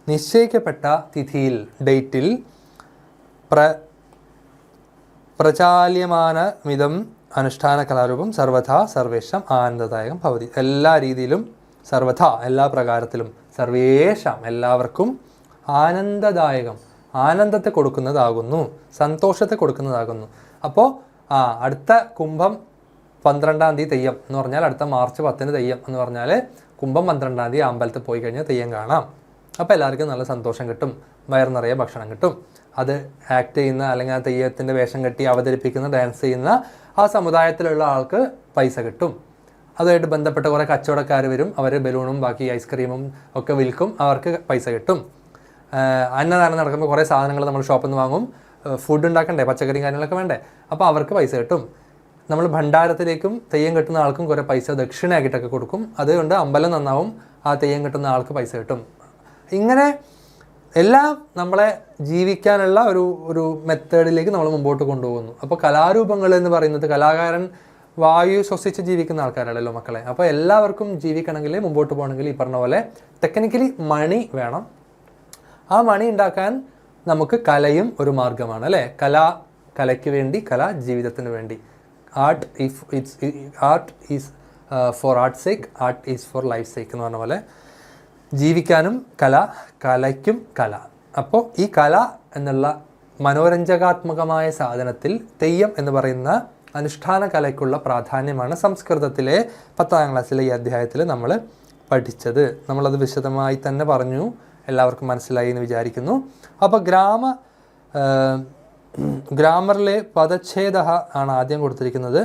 നിശ്ചയിക്കപ്പെട്ട തിഥിയിൽ, ഡേറ്റിൽ പ്രചാല്യമാനമിതം അനുഷ്ഠാന കലാരൂപം സർവഥാ സർവേഷാം ആനന്ദദായകം ഭവതി. എല്ലാ രീതിയിലും, സർവഥാ എല്ലാ പ്രകാരത്തിലും, സർവേഷാം എല്ലാവർക്കും ആനന്ദദായകം, ആനന്ദത്തെ കൊടുക്കുന്നതാകുന്നു, സന്തോഷത്തെ കൊടുക്കുന്നതാകുന്നു. അപ്പോൾ അടുത്ത കുംഭം 12-ാം തീയതി തെയ്യം എന്ന് പറഞ്ഞാൽ അടുത്ത മാർച്ച് 10 തെയ്യം എന്ന് പറഞ്ഞാൽ കുംഭം 12-ാം തീയതി അമ്പലത്തിൽ പോയി കഴിഞ്ഞാൽ തെയ്യം കാണാം. അപ്പോൾ എല്ലാവർക്കും നല്ല സന്തോഷം കിട്ടും, വയറ് നിറയെ ഭക്ഷണം കിട്ടും. അത് ആക്ട് ചെയ്യുന്ന അല്ലെങ്കിൽ ആ തെയ്യത്തിൻ്റെ വേഷം കെട്ടി അവതരിപ്പിക്കുന്ന, ഡാൻസ് ചെയ്യുന്ന ആ സമുദായത്തിലുള്ള ആൾക്ക് പൈസ കിട്ടും. അതുമായിട്ട് ബന്ധപ്പെട്ട കുറേ കച്ചവടക്കാർ വരും, അവർ ബലൂണും ബാക്കി ഐസ്ക്രീമും ഒക്കെ വിൽക്കും, അവർക്ക് പൈസ കിട്ടും. അന്നദാനം നടക്കുമ്പോൾ കുറേ സാധനങ്ങൾ നമ്മൾ ഷോപ്പിൽ നിന്ന് വാങ്ങും, ഫുഡ് ഉണ്ടാക്കണ്ടേ, പച്ചക്കറിയും കാര്യങ്ങളൊക്കെ വേണ്ടേ, അപ്പോൾ അവർക്ക് പൈസ കിട്ടും. നമ്മൾ ഭണ്ഡാരത്തിലേക്കും തെയ്യം കെട്ടുന്ന ആൾക്കും കുറേ പൈസ ദക്ഷിണയാക്കിയിട്ടൊക്കെ കൊടുക്കും. അതുകൊണ്ട് അമ്പലം നന്നാവും, ആ തെയ്യം കെട്ടുന്ന ആൾക്ക് പൈസ കിട്ടും. ഇങ്ങനെ എല്ലാം നമ്മളെ ജീവിക്കാനുള്ള ഒരു മെത്തേഡിലേക്ക് നമ്മൾ മുമ്പോട്ട് കൊണ്ടുപോകുന്നു. അപ്പോൾ കലാരൂപങ്ങൾ എന്ന് പറയുന്നത്, കലാകാരൻ വായു ശ്വസിച്ച് ജീവിക്കുന്ന ആൾക്കാരല്ലല്ലോ മക്കളെ. അപ്പോൾ എല്ലാവർക്കും ജീവിക്കണമെങ്കിൽ, മുമ്പോട്ട് പോകണമെങ്കിൽ ഈ പറഞ്ഞ പോലെ ടെക്നിക്കലി മണി വേണം. ആ മണി ഉണ്ടാക്കാൻ നമുക്ക് കലയും ഒരു മാർഗമാണ് അല്ലേ? കലയ്ക്ക് വേണ്ടി, കല ജീവിതത്തിന് വേണ്ടി. Art is for art sake, art is four life sake എന്ന് പറഞ്ഞ പോലെ ജീവിക്കാനും കല, കലയ്ക്കും കല. അപ്പോൾ ഈ കല എന്നുള്ള മനോരഞ്ജകാത്മകമായ സാധനത്തിൽ തെയ്യം എന്ന് പറയുന്ന അനുഷ്ഠാന കലയ്ക്കുള്ള പ്രാധാന്യമാണ് സംസ്കൃതത്തിലെ 10ാം ക്ലാസ്സിലെ ഈ അധ്യായത്തിൽ നമ്മൾ പഠിച്ചത്. നമ്മളത് വിശദമായി തന്നെ പറഞ്ഞു, എല്ലാവർക്കും മനസ്സിലായി എന്ന് വിചാരിക്കുന്നു. അപ്പോൾ ഗ്രാമറിലെ പദച്ഛേദ ആണ് ആദ്യം കൊടുത്തിരിക്കുന്നത്.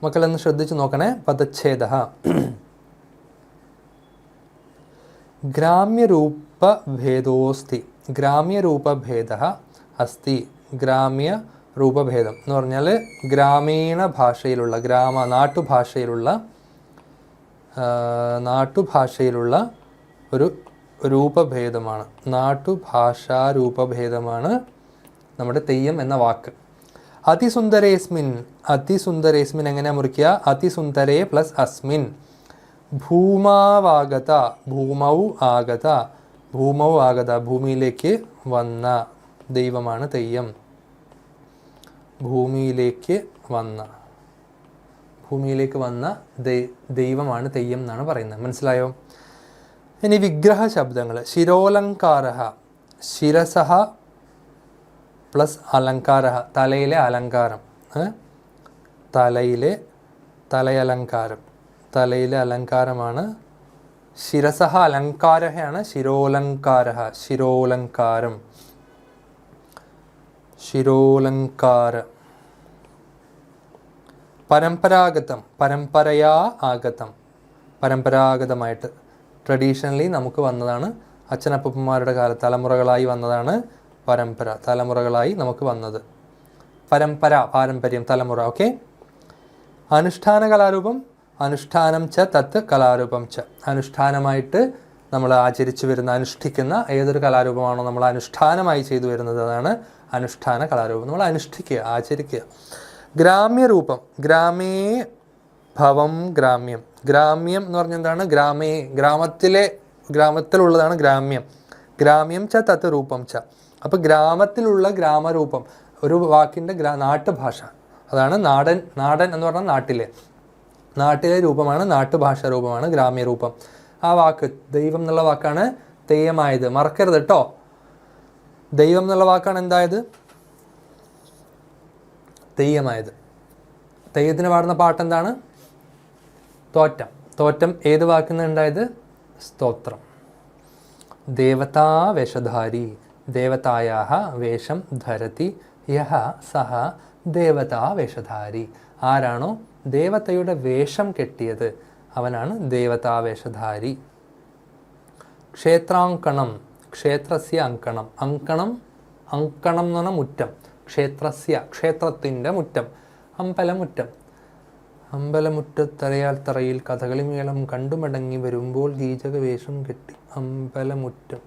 മക്കളൊന്ന് ശ്രദ്ധിച്ച് നോക്കണേ. പദച്ഛേദ ഗ്രാമ്യരൂപഭേദോസ്തി, ഗ്രാമ്യരൂപഭേദ അസ്തി. ഗ്രാമ്യരൂപഭേദം എന്ന് പറഞ്ഞാൽ ഗ്രാമീണ ഭാഷയിലുള്ള, നാട്ടുഭാഷയിലുള്ള ഒരു രൂപഭേദമാണ്, നാട്ടുഭാഷാ രൂപഭേദമാണ് നമ്മുടെ തെയ്യം എന്ന വാക്ക്. അതിസുന്ദരേസ്മിൻ എങ്ങനെയാ മുറിക്കുക? അതിസുന്ദരേ പ്ലസ് അസ്മിൻ. ഭൂമൗ ആഗത, ഭൂമിയിലേക്ക് വന്ന ദൈവമാണ് തെയ്യം. ഭൂമിയിലേക്ക് വന്ന ദൈവമാണ് തെയ്യം എന്നാണ് പറയുന്നത്. മനസ്സിലായോ? ഇനി വിഗ്രഹ ശബ്ദങ്ങൾ. ശിരോലങ്കാര, ശിരസഹ പ്ലസ് അലങ്കാര, തലയിലെ അലങ്കാരം, തലയിലെ അലങ്കാരമാണ്. ശിരസഹ അലങ്കാരയാണ് ശിരോലങ്കാര, ശിരോലങ്കാര. പരമ്പരാഗതം, പരമ്പരാഗതമായിട്ട് ട്രഡീഷണലി നമുക്ക് വന്നതാണ്. അച്ഛനപ്പന്മാരുടെ കാലത്ത് തലമുറകളായി വന്നതാണ് പരമ്പര, തലമുറകളായി നമുക്ക് വന്നത്. പാരമ്പര്യം, തലമുറ. ഓക്കെ. അനുഷ്ഠാന കലാരൂപം, അനുഷ്ഠാനം ച തത്ത് കലാരൂപം ച. അനുഷ്ഠാനമായിട്ട് നമ്മൾ ആചരിച്ചു വരുന്ന അനുഷ്ഠിക്കുന്ന ഏതൊരു കലാരൂപമാണോ നമ്മൾ അനുഷ്ഠാനമായി ചെയ്തു വരുന്നത് അതാണ് അനുഷ്ഠാന കലാരൂപം. നമ്മൾ അനുഷ്ഠിക്കുക, ആചരിക്കുക. ഗ്രാമ്യരൂപം, ഗ്രാമേ ഭവം ഗ്രാമ്യം. ഗ്രാമ്യം എന്ന് പറഞ്ഞാൽ എന്താണ്? ഗ്രാമേ, ഗ്രാമത്തിലുള്ളതാണ് ഗ്രാമ്യം. ഗ്രാമ്യം ച തത് രൂപം ച. അപ്പോൾ ഗ്രാമത്തിലുള്ള ഗ്രാമരൂപം, ഒരു വാക്കിൻ്റെ നാട്ടുഭാഷ, അതാണ് നാടൻ. നാടൻ എന്ന് പറഞ്ഞാൽ നാട്ടിലെ രൂപമാണ്, നാട്ടുഭാഷ രൂപമാണ് ഗ്രാമ്യരൂപം. ആ വാക്ക് ദൈവം എന്നുള്ള വാക്കാണ് തെയ്യമായത്. മറക്കരുത് കേട്ടോ. ദൈവം എന്നുള്ള വാക്കാണ് എന്തായത്? തെയ്യമായത്. തെയ്യത്തിന് പാടുന്ന പാട്ടെന്താണ്? തോറ്റം. തോറ്റം ഏത് വാക്കിൽ നിന്ന് ഉണ്ടായത്? സ്തോത്രം. ദേവതാ വേഷധാരി, ദേവതായാഹ വേഷം ധരതി യഹ സഹ ദേവതാ വേഷധാരി. ആരാണോ ദേവതയുടെ വേഷം കെട്ടിയത് അവനാണ് ദേവതാ വേഷധാരി. ക്ഷേത്രാങ്കണം, ക്ഷേത്രസ്യ അങ്കണം. അങ്കണം എന്ന് പറഞ്ഞാൽ മുറ്റം. ക്ഷേത്രസ്യ, ക്ഷേത്രത്തിൻ്റെ മുറ്റം. അമ്പലമുറ്റം. അമ്പലമുറ്റത്തറയാൽ തറയിൽ കഥകളി മേളം കണ്ടുമടങ്ങി വരുമ്പോൾ ഗീചക വേഷം കെട്ടി അമ്പലമുറ്റം.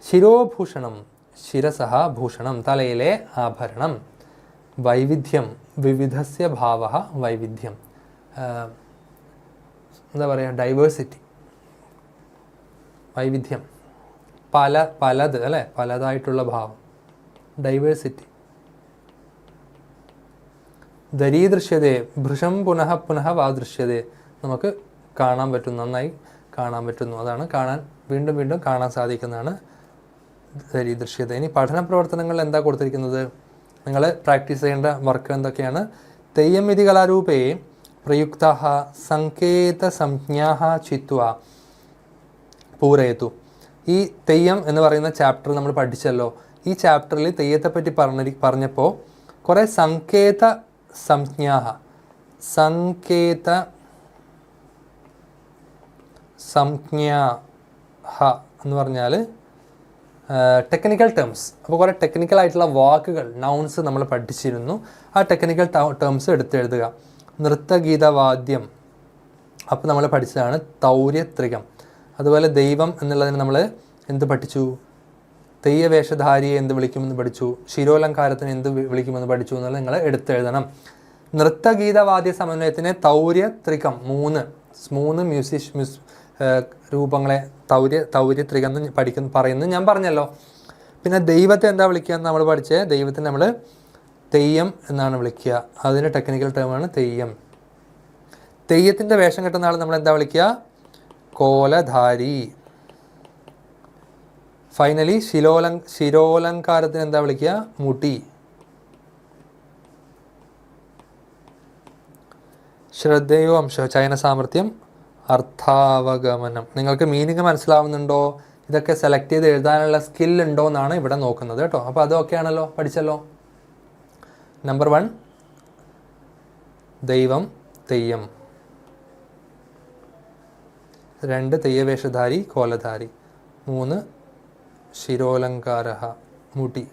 ശിരോഭൂഷണം, ശിരസഹ ഭൂഷണം, തലയിലെ ആഭരണം. വൈവിധ്യം, വിവിധസ്യ ഭാവ വൈവിധ്യം. എന്താ പറയുക? ഡൈവേഴ്സിറ്റി, വൈവിധ്യം. പലത് അല്ലേ? പലതായിട്ടുള്ള ഭാവം, ഡൈവേഴ്സിറ്റി. ദരീദൃശ്യതേ, ഭൃശം പുനഃ പുനഃ വാ ദൃശ്യതേ. നമുക്ക് കാണാൻ പറ്റും, നന്നായി കാണാൻ പറ്റുന്നു. അതാണ് കാണാൻ, വീണ്ടും വീണ്ടും കാണാൻ സാധിക്കുന്നതാണ് ദരീദൃശ്യത. ഇനി പഠന പ്രവർത്തനങ്ങൾ എന്താ കൊടുത്തിരിക്കുന്നത്? നിങ്ങൾ പ്രാക്ടീസ് ചെയ്യേണ്ട വർക്ക് എന്തൊക്കെയാണ്? തെയ്യം ഇതി കലാരൂപേ പ്രയുക്ത സങ്കേത സംജ്ഞാ ചിത്വ പൂരയത്തു. ഈ തെയ്യം എന്ന് പറയുന്ന ചാപ്റ്റർ നമ്മൾ പഠിച്ചല്ലോ. ഈ ചാപ്റ്ററിൽ തെയ്യത്തെപ്പറ്റി പറഞ്ഞപ്പോൾ കുറേ സങ്കേത സംജ്ഞാ, സങ്കേത സംജ്ഞാ എന്ന് പറഞ്ഞാൽ ടെക്നിക്കൽ ടേംസ്. അപ്പോൾ കുറേ ടെക്നിക്കൽ ആയിട്ടുള്ള വാക്കുകൾ, നൗൺസ് നമ്മൾ പഠിച്ചിരുന്നു. ആ ടെക്നിക്കൽ ടേംസ് എടുത്തെഴുതുക. നൃത്തഗീതവാദ്യം, അപ്പോൾ നമ്മൾ പഠിച്ചതാണ് തൗര്യത്രികം. അതുപോലെ ദൈവം എന്നുള്ളതിന് നമ്മൾ എന്ത് പഠിച്ചു? തെയ്യവേഷധാരിയെ എന്ത് വിളിക്കുമെന്ന് പഠിച്ചു. ശിരോലങ്കാരത്തിന് എന്ത് വിളിക്കുമെന്ന് പഠിച്ചു എന്നുള്ളത് നിങ്ങൾ എടുത്തെഴുതണം. നൃത്തഗീതവാദ്യ സമന്വയത്തിന് തൗര്യത്രികം, മൂന്ന് രൂപങ്ങളെ തൗര്യത്രികം എന്ന് പറയുന്നത് ഞാൻ പറഞ്ഞല്ലോ. പിന്നെ ദൈവത്തെ എന്താ വിളിക്കുക എന്ന് നമ്മൾ പഠിച്ചത്? ദൈവത്തിന് നമ്മൾ തെയ്യം എന്നാണ് വിളിക്കുക. അതിൻ്റെ ടെക്നിക്കൽ ടേമാണ് തെയ്യം. തെയ്യത്തിൻ്റെ വേഷം കെട്ടുന്ന ആൾ നമ്മൾ എന്താ വിളിക്കുക? കോലധാരി. ഫൈനലി ശിരോലങ്കാരത്തിന് എന്താ വിളിക്കുക? മുടി. ശ്രദ്ധയോ അംശം, ചയന സാമർഥ്യം, അർത്ഥാവഗമനം. നിങ്ങൾക്ക് മീനിങ് മനസ്സിലാവുന്നുണ്ടോ? ഇതൊക്കെ സെലക്ട് ചെയ്ത് എഴുതാനുള്ള സ്കില്ലുണ്ടോ എന്നാണ് ഇവിടെ നോക്കുന്നത് കേട്ടോ. അപ്പോൾ അതൊക്കെയാണല്ലോ, പഠിച്ചല്ലോ. നമ്പർ 1 ദൈവം, തെയ്യം. 2 തെയ്യവേഷധാരി, കോലധാരി. 3 ശിരോലങ്കാര, മുടി.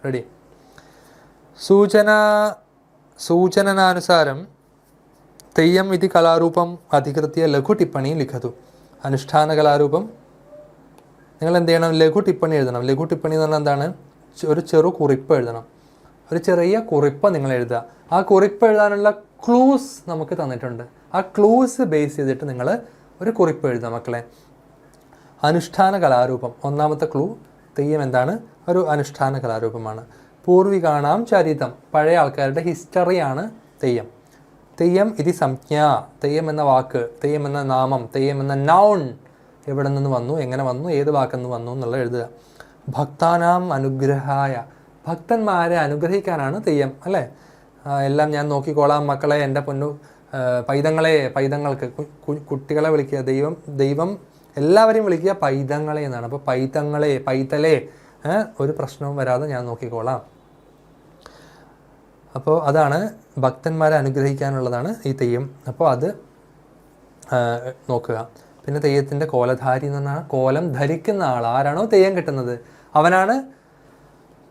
റെഡി? സൂചനാനുസാരം തെയ്യം ഇതി കലാരൂപം അധികൃത്യ ലഘു ടിപ്പണി ലിഖതു. അനുഷ്ഠാന കലാരൂപം. നിങ്ങൾ എന്ത് ചെയ്യണം? ലഘു ടിപ്പണി എഴുതണം. ലഘു ടിപ്പണി എന്ന് പറഞ്ഞാൽ എന്താണ്? ഒരു ചെറു കുറിപ്പ് എഴുതണം. ഒരു ചെറിയ കുറിപ്പ് നിങ്ങൾ എഴുതുക. ആ കുറിപ്പ് എഴുതാനുള്ള ക്ലൂസ് നമുക്ക് തന്നിട്ടുണ്ട്. ആ ക്ലൂസ് ബേസ് ചെയ്തിട്ട് നിങ്ങൾ ഒരു കുറിപ്പ് എഴുതുക മക്കളെ. അനുഷ്ഠാന കലാരൂപം, ഒന്നാമത്തെ ക്ലൂ. തെയ്യം എന്താണ്? ഒരു അനുഷ്ഠാന കലാരൂപമാണ്. പൂർവികാണാം ചരിതം, പഴയ ആൾക്കാരുടെ ഹിസ്റ്ററിയാണ് തെയ്യം. തെയ്യം ഇതി സംജ്ഞ, തെയ്യം എന്ന വാക്ക്, തെയ്യം എന്ന നാമം, തെയ്യം എന്ന നൗൺ എവിടെ നിന്ന് വന്നു, എങ്ങനെ വന്നു, ഏത് വാക്കെന്ന് വന്നു എന്നുള്ളത് എഴുതുക. ഭക്താനാം അനുഗ്രഹായ, ഭക്തന്മാരെ അനുഗ്രഹിക്കാനാണ് തെയ്യം അല്ലേ? എല്ലാം ഞാൻ നോക്കിക്കോളാം മക്കളെ, എൻ്റെ പൊന്നു പൈതങ്ങളെ, പൈതങ്ങൾക്ക് കുട്ടികളെ വിളിക്കുക. ദൈവം എല്ലാവരെയും വിളിക്കുക പൈതങ്ങളെ എന്നാണ്. അപ്പോൾ പൈതങ്ങളെ, പൈതലേ, ഒരു പ്രശ്നവും വരാതെ ഞാൻ നോക്കിക്കോളാം. അപ്പോൾ അതാണ് ഭക്തന്മാരെ അനുഗ്രഹിക്കാനുള്ളതാണ് ഈ തെയ്യം. അപ്പോൾ അത് നോക്കുക. പിന്നെ തെയ്യത്തിൻ്റെ കോലധാരി എന്ന് പറഞ്ഞാൽ കോലം ധരിക്കുന്ന ആൾ. ആരാണോ തെയ്യം കെട്ടുന്നത് അവനാണ്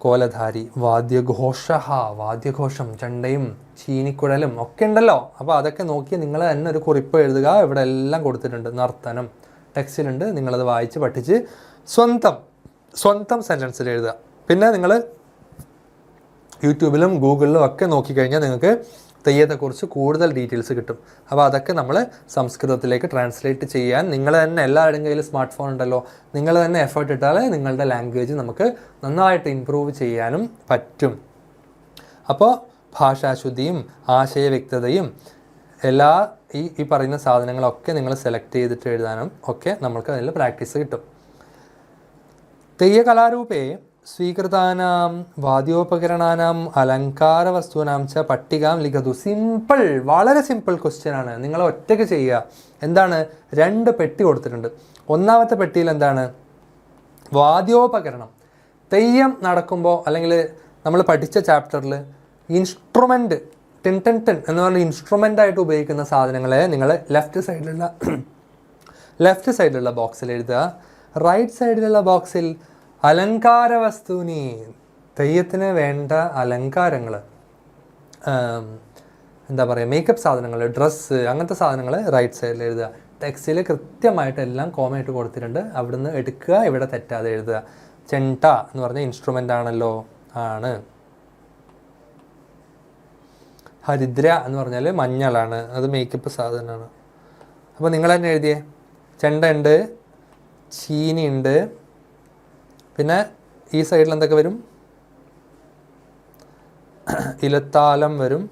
കോലധാരി, വാദ്യഘോഷം, ചെണ്ടയും ചീനിക്കുഴലും ഒക്കെ ഉണ്ടല്ലോ. അപ്പോൾ അതൊക്കെ നോക്കി നിങ്ങൾ തന്നെ ഒരു കുറിപ്പ് എഴുതുക. ഇവിടെ എല്ലാം കൊടുത്തിട്ടുണ്ട്. നർത്തനം ടെക്സ്റ്റിലുണ്ട്. നിങ്ങളത് വായിച്ച് പഠിച്ച് സ്വന്തം സെൻറ്റൻസിൽ എഴുതുക. പിന്നെ നിങ്ങൾ യൂട്യൂബിലും ഗൂഗിളിലും ഒക്കെ നോക്കിക്കഴിഞ്ഞാൽ നിങ്ങൾക്ക് തെയ്യത്തെക്കുറിച്ച് കൂടുതൽ ഡീറ്റെയിൽസ് കിട്ടും. അപ്പോൾ അതൊക്കെ നമ്മൾ സംസ്കൃതത്തിലേക്ക് ട്രാൻസ്ലേറ്റ് ചെയ്യാൻ നിങ്ങൾ തന്നെ, എല്ലാവരുടെയും കയ്യിൽ സ്മാർട്ട് ഫോൺ ഉണ്ടല്ലോ, നിങ്ങൾ തന്നെ എഫേർട്ട് ഇട്ടാൽ നിങ്ങളുടെ ലാംഗ്വേജ് നമുക്ക് നന്നായിട്ട് ഇമ്പ്രൂവ് ചെയ്യാനും പറ്റും. അപ്പോൾ ഭാഷാശുദ്ധിയും ആശയവ്യക്തതയും എല്ലാ ഈ പറയുന്ന സാധനങ്ങളൊക്കെ നിങ്ങൾ സെലക്ട് ചെയ്തിട്ട് എഴുതാനും ഒക്കെ നമ്മൾക്ക് അതിൽ പ്രാക്ടീസ് കിട്ടും. തെയ്യകലാരൂപേ സ്വീകൃതാനാം വാദ്യോപകരണാനാം അലങ്കാരവസ്തുനാം ച പട്ടികാം ലിഖതു. സിമ്പിൾ, വളരെ സിമ്പിൾ ക്വസ്റ്റ്യൻ ആണ്. നിങ്ങൾ ഒറ്റയ്ക്ക് ചെയ്യുക. എന്താണ്? 2 പെട്ടി കൊടുത്തിട്ടുണ്ട്. ഒന്നാമത്തെ പെട്ടിയിൽ എന്താണ്? വാദ്യോപകരണം. തെയ്യം നടക്കുമ്പോൾ അല്ലെങ്കിൽ നമ്മൾ പഠിച്ച ചാപ്റ്ററിൽ ഇൻസ്ട്രുമെൻ്റ് ടിൻ എന്ന് പറഞ്ഞ ഇൻസ്ട്രുമെൻ്റ് ആയിട്ട് ഉപയോഗിക്കുന്ന സാധനങ്ങളെ നിങ്ങൾ ലെഫ്റ്റ് സൈഡിലുള്ള ബോക്സിൽ എഴുതുക. റൈറ്റ് സൈഡിലുള്ള ബോക്സിൽ അലങ്കാര വസ്തുനി, തെയ്യത്തിന് വേണ്ട അലങ്കാരങ്ങൾ, എന്താ പറയുക, മേക്കപ്പ് സാധനങ്ങൾ, ഡ്രസ്സ്, അങ്ങനത്തെ സാധനങ്ങൾ റൈറ്റ് സൈഡിൽ എഴുതുക. ടെക്സ്റ്റിൽ കൃത്യമായിട്ട് എല്ലാം കോമയായിട്ട് കൊടുത്തിട്ടുണ്ട്. അവിടുന്ന് എടുക്കുക, ഇവിടെ തെറ്റാതെ എഴുതുക. ചെണ്ട എന്ന് പറഞ്ഞ ഇൻസ്ട്രുമെൻ്റ് ആണല്ലോ, ആണ്. ഹരിദ്ര എന്ന് പറഞ്ഞാൽ മഞ്ഞളാണ്, അത് മേക്കപ്പ് സാധനമാണ്. അപ്പോൾ നിങ്ങൾ തന്നെ എഴുതിയേ. ചെണ്ട ഉണ്ട്, ചീനി ഉണ്ട്, പിന്നെ ഈ സൈഡിൽ എന്തൊക്കെ വരും? ഇലത്താലം വരും.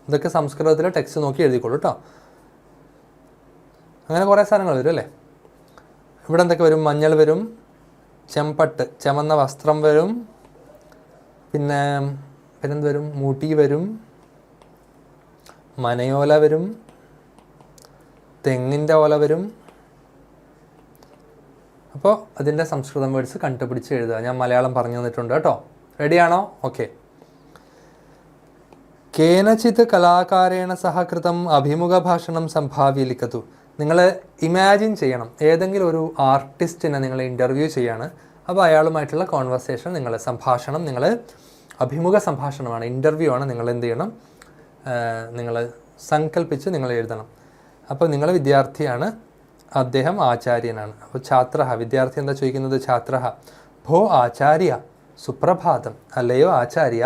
ഇതൊക്കെ സംസ്കൃതത്തിലെ ടെക്സ്റ്റ് നോക്കി എഴുതിക്കോളൂ കേട്ടോ. അങ്ങനെ കുറേ സാധനങ്ങൾ വരും അല്ലേ. ഇവിടെ എന്തൊക്കെ വരും? മഞ്ഞൾ വരും, ചെമ്പട്ട്, ചുമന്ന വസ്ത്രം വരും, പിന്നെന്ത് വരും? മുടി വരും, മനയോല വരും, തെങ്ങിൻ്റെ ഓല വരും. അപ്പോൾ അതിൻ്റെ സംസ്കൃതം വേർഡ്സ് കണ്ടുപിടിച്ച് എഴുതുക. ഞാൻ മലയാളം പറഞ്ഞു തന്നിട്ടുണ്ട് കേട്ടോ. റെഡിയാണോ? ഓക്കെ. കേനചിത് കലാകാരേണ സഹകൃതം അഭിമുഖ ഭാഷണം സംഭാവ്യ ലിഖതു. നിങ്ങൾ ഇമാജിൻ ചെയ്യണം, ഏതെങ്കിലും ഒരു ആർട്ടിസ്റ്റിനെ നിങ്ങൾ ഇൻ്റർവ്യൂ ചെയ്യാണ്. അപ്പോൾ അയാളുമായിട്ടുള്ള കോൺവെർസേഷൻ, സംഭാഷണം, അഭിമുഖ സംഭാഷണമാണ്, ഇൻ്റർവ്യൂ ആണ്. നിങ്ങൾ എന്ത് ചെയ്യണം? നിങ്ങൾ സങ്കല്പിച്ച് നിങ്ങൾ എഴുതണം. അപ്പോൾ നിങ്ങൾ വിദ്യാർത്ഥിയാണ്, അദ്ദേഹം ആചാര്യനാണ്. അപ്പോൾ ഛാത്ര, വിദ്യാർത്ഥി എന്താ ചോദിക്കുന്നത്? ഛാത്ര, ഭോ ആചാര്യ സുപ്രഭാതം, അല്ലയോ ആചാര്യ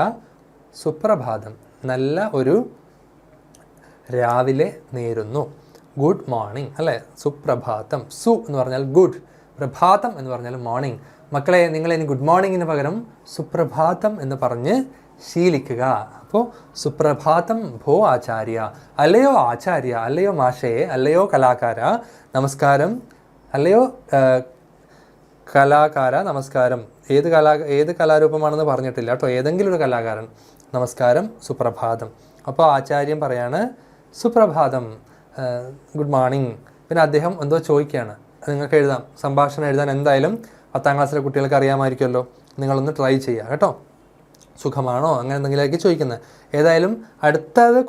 സുപ്രഭാതം, നല്ല ഒരു രാവിലെ നേരുന്നു. ഗുഡ് മോർണിംഗ് അല്ലേ? സുപ്രഭാതം. സു എന്ന് പറഞ്ഞാൽ ഗുഡ്, പ്രഭാതം എന്ന് പറഞ്ഞാൽ മോർണിംഗ്. മക്കളെ, നിങ്ങൾ ഇനി ഗുഡ് മോർണിംഗിന് പകരം സുപ്രഭാതം എന്ന് പറഞ്ഞ് ശീലിക്കുക. അപ്പോൾ സുപ്രഭാതം ഭോ ആചാര്യ, അല്ലയോ ആചാര്യ, അല്ലയോ മാഷേ, അല്ലയോ കലാകാര നമസ്കാരം, അല്ലയോ കലാകാര നമസ്കാരം. ഏത് കലാരൂപമാണെന്ന് പറഞ്ഞിട്ടില്ല കേട്ടോ, ഏതെങ്കിലും ഒരു കലാകാരൻ. നമസ്കാരം, സുപ്രഭാതം. അപ്പോൾ ആചാര്യൻ പറയാണ് സുപ്രഭാതം, ഗുഡ് മോർണിംഗ്. പിന്നെ അദ്ദേഹം എന്തോ ചോദിക്കുകയാണ്, നിങ്ങൾക്ക് എഴുതാം, സംഭാഷണം എഴുതാൻ എന്തായാലും 10ാം ക്ലാസ്സിലെ കുട്ടികൾക്ക് അറിയാമായിരിക്കുമല്ലോ. നിങ്ങളൊന്ന് ട്രൈ ചെയ്യുക കേട്ടോ. സുഖമാണോ, അങ്ങനെ എന്തെങ്കിലുമൊക്കെ ചോദിക്കുന്നത്. ഏതായാലും അടുത്തത്